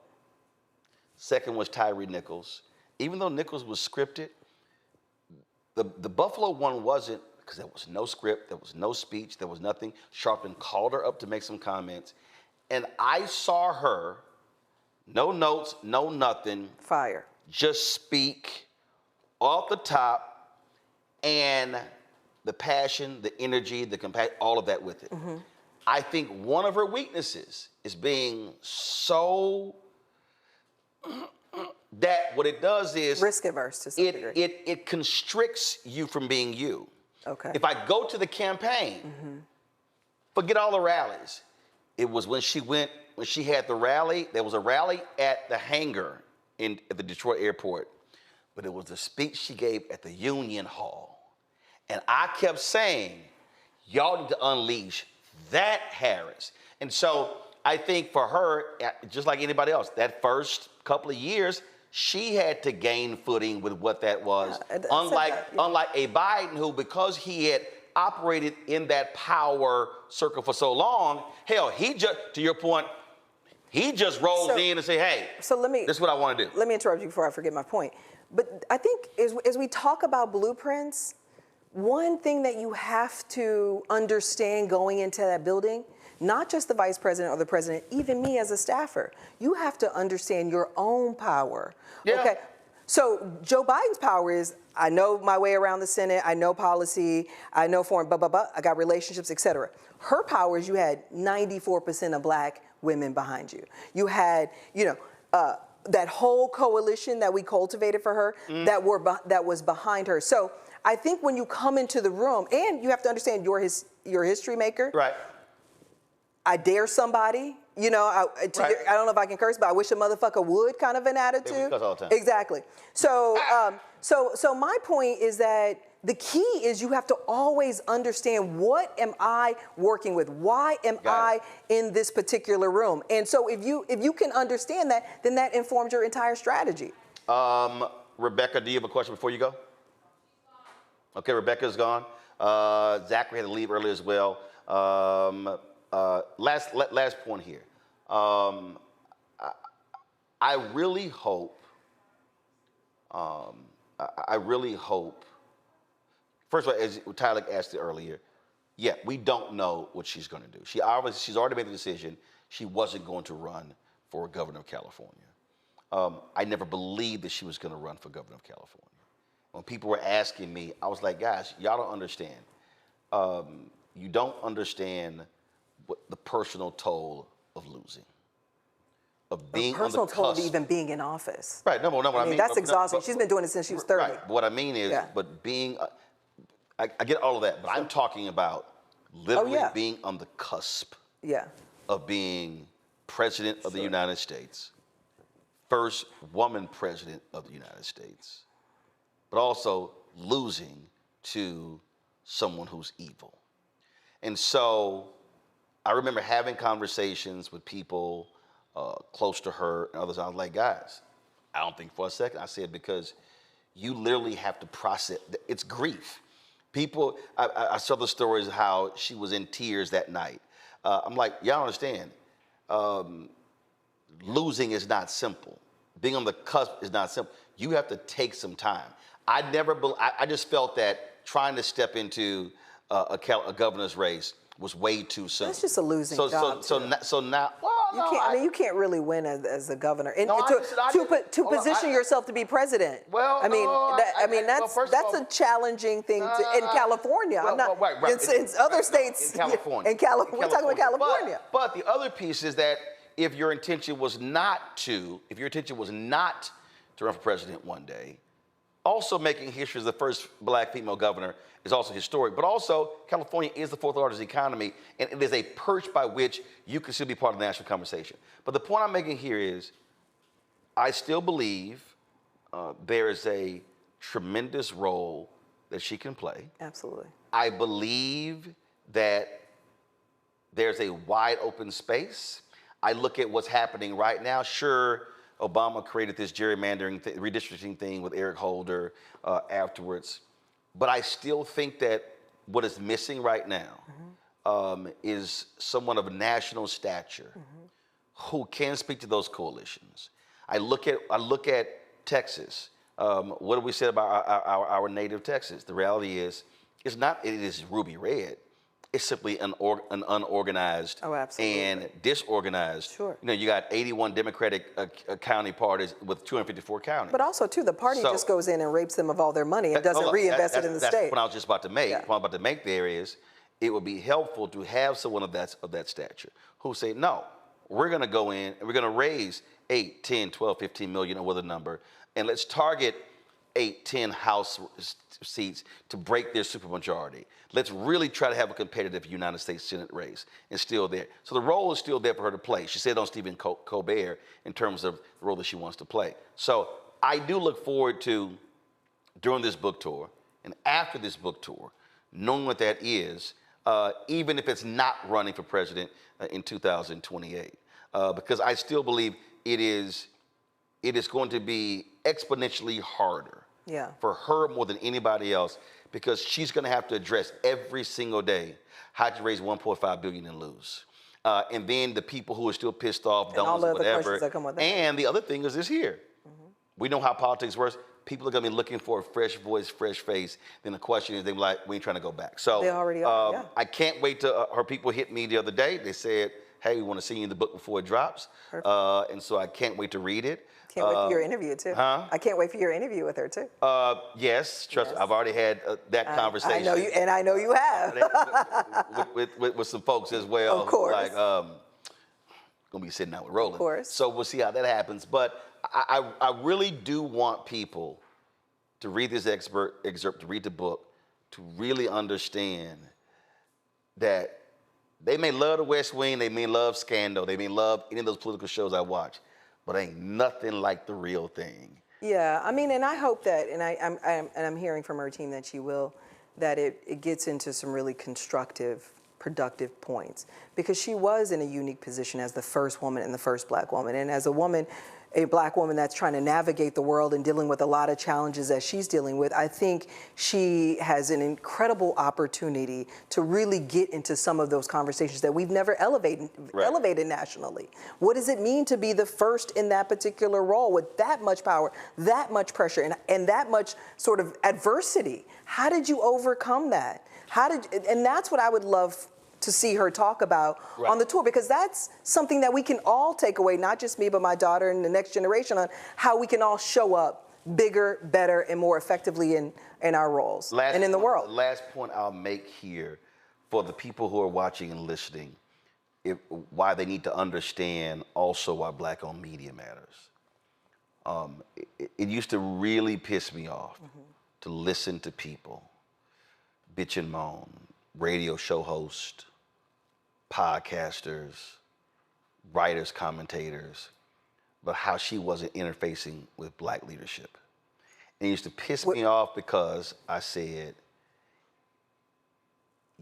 S2: Second was Tyree Nichols. Even though Nichols was scripted, the Buffalo one wasn't, because there was no script, there was no speech, there was nothing. Sharpton called her up to make some comments. And I saw her, no notes, no nothing.
S6: Fire.
S2: Just speak off the top, and the passion, the energy, the compassion, all of that with it. I think one of her weaknesses is being so that what it does is
S6: risk averse to some degree.
S2: It constricts you from being you.
S6: Okay.
S2: If I go to the campaign, forget all the rallies. It was when she had the rally. There was a rally at the hangar at the Detroit airport, but it was the speech she gave at the Union Hall, and I kept saying, "Y'all need to unleash that Harris." And so I think for her, just like anybody else, that first couple of years, she had to gain footing with what that was. Unlike a Biden who, because he had operated in that power circle for so long, hell, he just, to your point, he just rolls in and say, hey, this is what I want to do.
S6: Let me interrupt you before I forget my point. But I think as we talk about blueprints, one thing that you have to understand going into that building, not just the vice president or the president, even me as a staffer, you have to understand your own power.
S2: Yeah.
S6: Okay. So Joe Biden's power is, I know my way around the Senate, I know policy, I know foreign, I got relationships, et cetera. Her power is you had 94% of black women behind you. You had, that whole coalition that we cultivated for her that was behind her. So I think when you come into the room, and you have to understand you're a history maker.
S2: Right.
S6: I dare somebody, I don't know if I can curse, but I wish a motherfucker would kind of an attitude.
S2: Yeah, we cuss all the time.
S6: Exactly. So, so my point is that the key is you have to always understand, what am I working with? Why am I in this particular room? And so if you can understand that, then that informs your entire strategy.
S2: Rebecca, do you have a question before you go? Okay, Rebecca's gone. Zachary had to leave early as well. Last point here. I really hope. First of all, as Tyler asked it earlier, we don't know what she's going to do. She's already made the decision she wasn't going to run for governor of California. I never believed that she was going to run for governor of California. When people were asking me, I was like, guys, y'all don't understand. You don't understand what the personal toll of losing, of being on the
S6: personal toll of
S2: cusp.
S6: even being in office.
S2: Right. No. I mean,
S6: that's exhausting. She's been doing it since she was 30.
S2: Right. What I mean is, but being, I get all of that, but I'm talking about literally being on the cusp of being president of the United States, first woman president of the United States, but also losing to someone who's evil. And so I remember having conversations with people close to her and others. I was like, guys, I don't think for a second. I said, because you literally have to process, it's grief. People, I saw the stories of how she was in tears that night. I'm like, y'all understand, losing is not simple. Being on the cusp is not simple. You have to take some time. I just felt that trying to step into a governor's race was way too soon.
S6: That's just a losing job.
S2: So now,
S6: you can't really win as a governor, and to position yourself to be president.
S2: Well,
S6: that's a challenging thing in California. In other states,
S2: in California.
S6: We're talking about California.
S2: But the other piece is that if your intention was not to run for president one day, also making history as the first black female governor is also historic. But also, California is the fourth largest economy, and it is a perch by which you can still be part of the national conversation. But the point I'm making here is, I still believe there is a tremendous role that she can play.
S6: Absolutely.
S2: I believe that there's a wide open space. I look at what's happening right now. Sure, Obama created this gerrymandering, redistricting thing with Eric Holder afterwards. But I still think that what is missing right now is someone of national stature who can speak to those coalitions. I look at Texas. What do we say about our native Texas? The reality is, it is ruby red. It's simply an unorganized and disorganized.
S6: Sure.
S2: You know, you got 81 Democratic county parties with 254 counties.
S6: But also, too, the party just goes in and rapes them of all their money and doesn't reinvest it in the state.
S2: That's what I was just about to make.
S6: Yeah.
S2: The point I'm about to make there is, it would be helpful to have someone of that stature who say, no, we're going to go in and we're going to raise 8, 10, 12, 15 million, or whatever number, and let's target 8, 10 House seats to break their supermajority. Let's really try to have a competitive United States Senate race, and still there. So the role is still there for her to play. She said on Stephen Colbert in terms of the role that she wants to play. So I do look forward to, during this book tour and after this book tour, knowing what that is, even if it's not running for president in 2028. Because I still believe it is going to be exponentially harder for her more than anybody else, because she's going to have to address every single day how to raise $1.5 billion and lose. And then the people who are still pissed off, donors, whatever. And the other thing is this here. We know how politics works. People are going to be looking for a fresh voice, fresh face. Then the question is, they're like, we ain't trying to go back. So
S6: they already are, I
S2: can't wait to, her people hit me the other day. They said, hey, we want to see you in the book before it drops. And so I can't wait to read it.
S6: Can't wait for your interview, too. I can't wait for your interview with her, too.
S2: Yes, trust me, I've already had that conversation.
S6: I know you, and I know you have.
S2: with some folks as well.
S6: Of course.
S2: Like, gonna be sitting out with Roland.
S6: Of course.
S2: So we'll see how that happens. But I really do want people to read this excerpt, to read the book, to really understand that they may love the West Wing, they may love Scandal, they may love any of those political shows I watch, but ain't nothing like the real thing.
S6: Yeah, I mean, and I hope that, and I'm hearing from her team that she will, that it gets into some really constructive, productive points, because she was in a unique position as the first woman and the first black woman, and as a woman, a black woman that's trying to navigate the world and dealing with a lot of challenges that she's dealing with, I think she has an incredible opportunity to really get into some of those conversations that we've never elevated nationally. What does it mean to be the first in that particular role with that much power, that much pressure, and that much sort of adversity? How did you overcome that? And that's what I would love to see her talk about on the tour, because that's something that we can all take away, not just me, but my daughter and the next generation, on how we can all show up bigger, better, and more effectively in our roles and in the world.
S2: Last point I'll make here for the people who are watching and listening, why they need to understand also why black-owned media matters. It used to really piss me off to listen to people bitch and moan, radio show hosts, podcasters, writers, commentators, but how she wasn't interfacing with black leadership. And it used to piss me off because I said,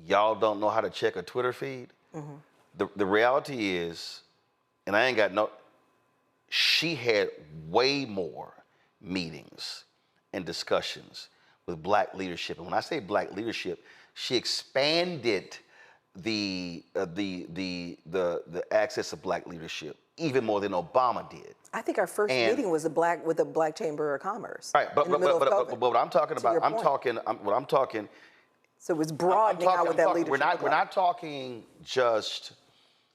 S2: y'all don't know how to check a Twitter feed? The reality is, and I ain't got no, she had way more meetings and discussions with black leadership. And when I say black leadership, she expanded the access of black leadership even more than Obama did.
S6: I think our first meeting was with the Black Chamber of Commerce.
S2: Right, but what I'm talking about, I'm talking.
S6: So it's broadening out with that leadership.
S2: We're not talking just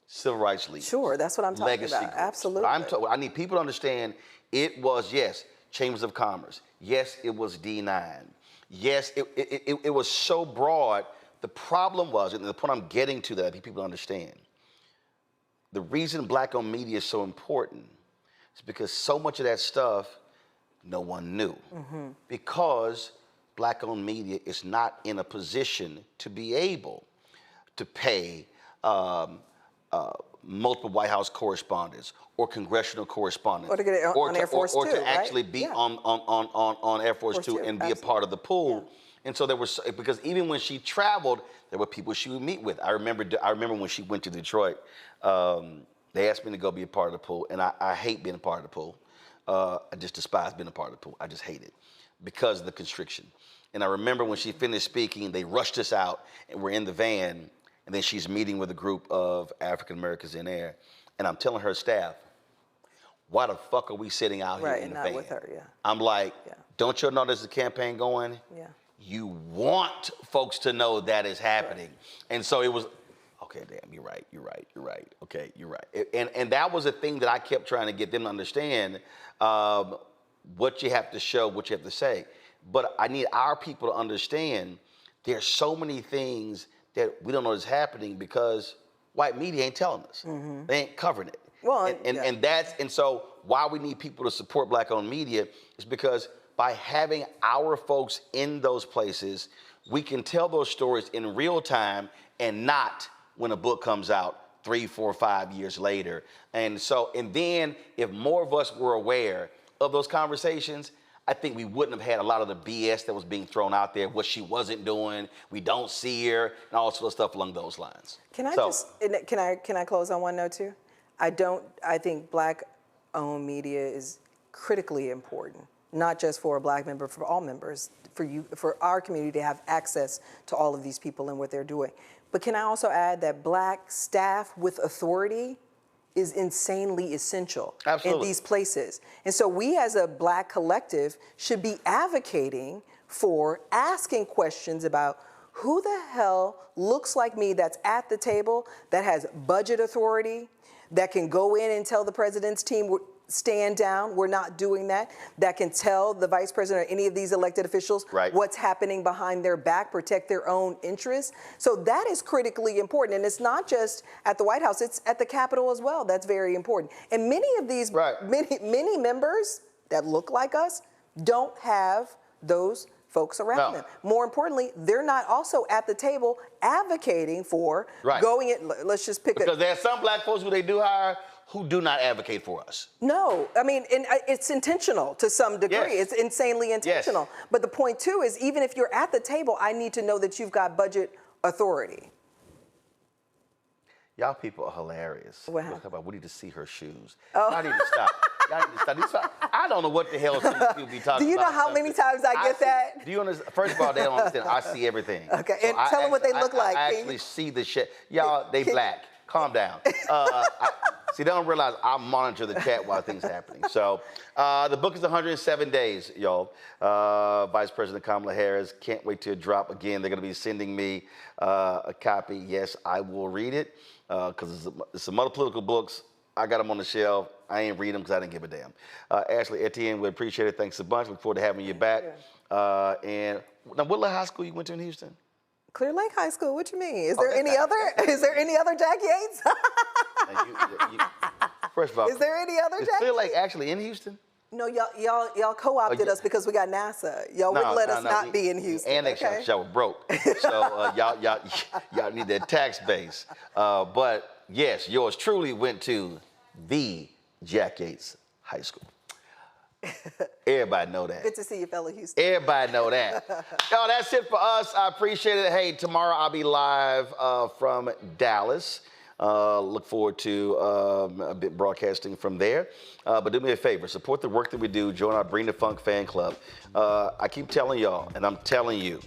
S2: civil rights leaders.
S6: Sure, that's what I'm talking about.
S2: Groups.
S6: Absolutely.
S2: I need people to understand it was, yes, Chambers of Commerce. Yes, it was D9. Yes, it was so broad. The problem was, and the point I'm getting to that I think people understand, the reason black-owned media is so important is because so much of that stuff no one knew. Because black-owned media is not in a position to be able to pay multiple White House correspondents or congressional correspondents,
S6: or to get it on Air Force
S2: or
S6: Two,
S2: to actually be on Air Force Two and be a part of the pool. And so there was, because even when she traveled, there were people she would meet with. I remember when she went to Detroit, they asked me to go be a part of the pool, and I hate being a part of the pool. I just despise being a part of the pool. I just hate it because of the constriction. And I remember when she finished speaking, they rushed us out, and we're in the van, and then she's meeting with a group of African Americans in there, and I'm telling her staff, why the fuck are we sitting out here in the van?
S6: Right, not with her,
S2: I'm like, don't you know there's a campaign going?
S6: Yeah.
S2: You want folks to know that is happening. And so it was, okay, damn, you're right. Okay, you're right. And that was a thing that I kept trying to get them to understand, what you have to show, what you have to say. But I need our people to understand there's so many things that we don't know is happening because white media ain't telling us. They ain't covering it.
S6: Well,
S2: and so why we need people to support black-owned media is because by having our folks in those places, we can tell those stories in real time and not when a book comes out 3, 4, 5 years later. And then if more of us were aware of those conversations, I think we wouldn't have had a lot of the BS that was being thrown out there, what she wasn't doing, we don't see her, and all sorts of stuff along those lines.
S6: Can I close on one note too? I think black-owned media is critically important, not just for a black member, for all members, for our community to have access to all of these people and what they're doing. But can I also add that black staff with authority is insanely essential in these places. And so we as a black collective should be advocating for asking questions about who the hell looks like me that's at the table, that has budget authority, that can go in and tell the president's team, stand down, we're not doing that, that can tell the vice president or any of these elected officials what's happening behind their back, protect their own interests. So that is critically important. And it's not just at the White House, it's at the Capitol as well. That's very important. And many of these, many members that look like us don't have those folks around them. More importantly, they're not also at the table advocating for going in, let's just pick
S2: because there are some black folks who they do hire who do not advocate for us.
S6: No, I mean, it's intentional to some degree. It's insanely intentional. But the point too is even if you're at the table, I need to know that you've got budget authority.
S2: Y'all people are hilarious.
S6: What happened?
S2: We need to see her shoes. I need to stop. Y'all need to stop. I don't know what the hell some people be talking about.
S6: Do you know how many times I get that?
S2: Do you understand? First of all, they don't understand. I see everything.
S6: Okay, and tell them what they look like.
S2: I actually see the shit. Y'all, they black. Calm down. See, they don't realize I monitor the chat while things are happening. So the book is 107 days, y'all. Vice President Kamala Harris, can't wait to drop again. They're going to be sending me a copy. Yes, I will read it because it's some other political books. I got them on the shelf. I ain't read them because I didn't give a damn. Ashley Etienne, we appreciate it. Thanks a bunch. Look forward to having you back. And now, what high school you went to in Houston?
S6: Clear Lake High School. What you mean? Is there any other? Is there any other Jack Yates?
S2: First of all,
S6: is there any other Jack?
S2: Is Clear Lake actually in Houston?
S6: No, y'all co-opted us because we got NASA. Y'all wouldn't let us not be in Houston.
S2: And y'all were broke, so y'all need that tax base. But yes, yours truly went to the Jack Yates High School. Everybody know that.
S6: Good to see you, fellow Houston.
S2: Everybody know that. Y'all, that's it for us. I appreciate it. Hey, tomorrow I'll be live from Dallas. Look forward to a bit broadcasting from there. But do me a favor, support the work that we do. Join our Bring the Funk fan club. I keep telling y'all, and I'm telling you,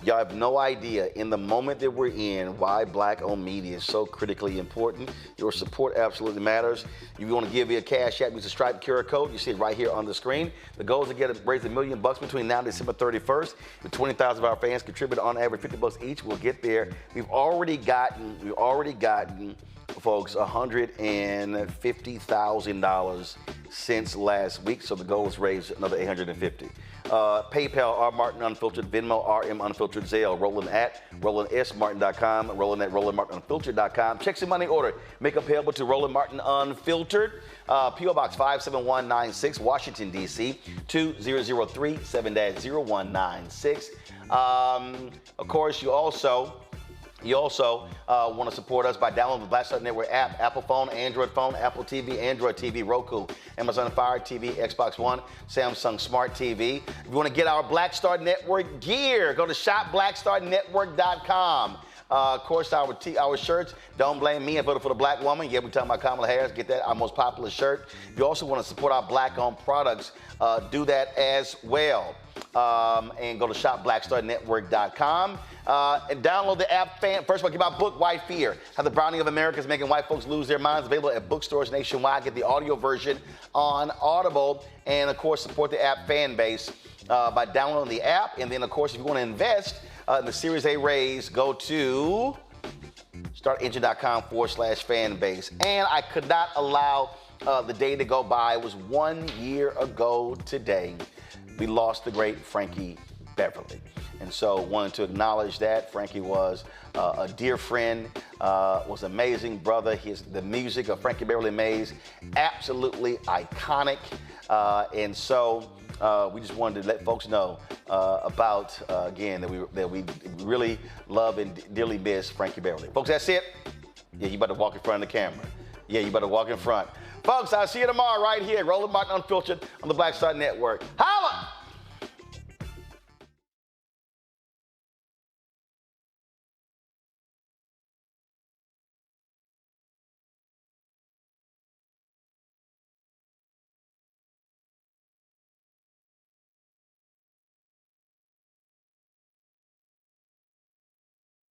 S2: y'all have no idea in the moment that we're in why black-owned media is so critically important. Your support absolutely matters. If you want to give me a cash app, use the Stripe QR code. You see it right here on the screen. The goal is to raise $1 million between now and December 31st. With 20,000 of our fans contribute on average $50 each, we'll get there. We've already gotten, folks, $150,000 since last week. So the goal is raise another $850. PayPal, R. Martin Unfiltered, Venmo, RM Unfiltered, Zelle, Roland at RolandSMartin.com, Roland at RolandMartinUnfiltered.com. Checks and money order make up payable to Roland Martin Unfiltered, P.O. Box 57196, Washington, D.C. 2003 7-0196. Of course, you also want to support us by downloading the Black Star Network app, Apple phone, Android phone, Apple TV, Android TV, Roku, Amazon Fire TV, Xbox One, Samsung Smart TV. If you want to get our Black Star Network gear, go to shopblackstarnetwork.com. Of course, our shirts, don't blame me, I voted for the black woman. Yeah, we're talking about Kamala Harris. Get that, our most popular shirt. If you also want to support our black-owned products, do that as well. And go to shopblackstarnetwork.com and download the app. First of all, get my book, White Fear, How the Browning of America is Making White Folks Lose Their Minds. Available at bookstores nationwide. Get the audio version on Audible. And, of course, support the app Fanbase by downloading the app. And then, of course, if you want to invest in the Series A raise, go to startengine.com/fanbase. And I could not allow the day to go by. It was 1 year ago today. We lost the great Frankie Beverly. And so wanted to acknowledge that. Frankie was a dear friend, was an amazing brother. The music of Frankie Beverly Mays, absolutely iconic. And so we just wanted to let folks know about, again, that we really love and dearly miss Frankie Beverly. Folks, that's it. Yeah, you better walk in front of the camera. Yeah, you better walk in front. Folks, I'll see you tomorrow right here, Roland Martin Unfiltered on the Black Star Network. How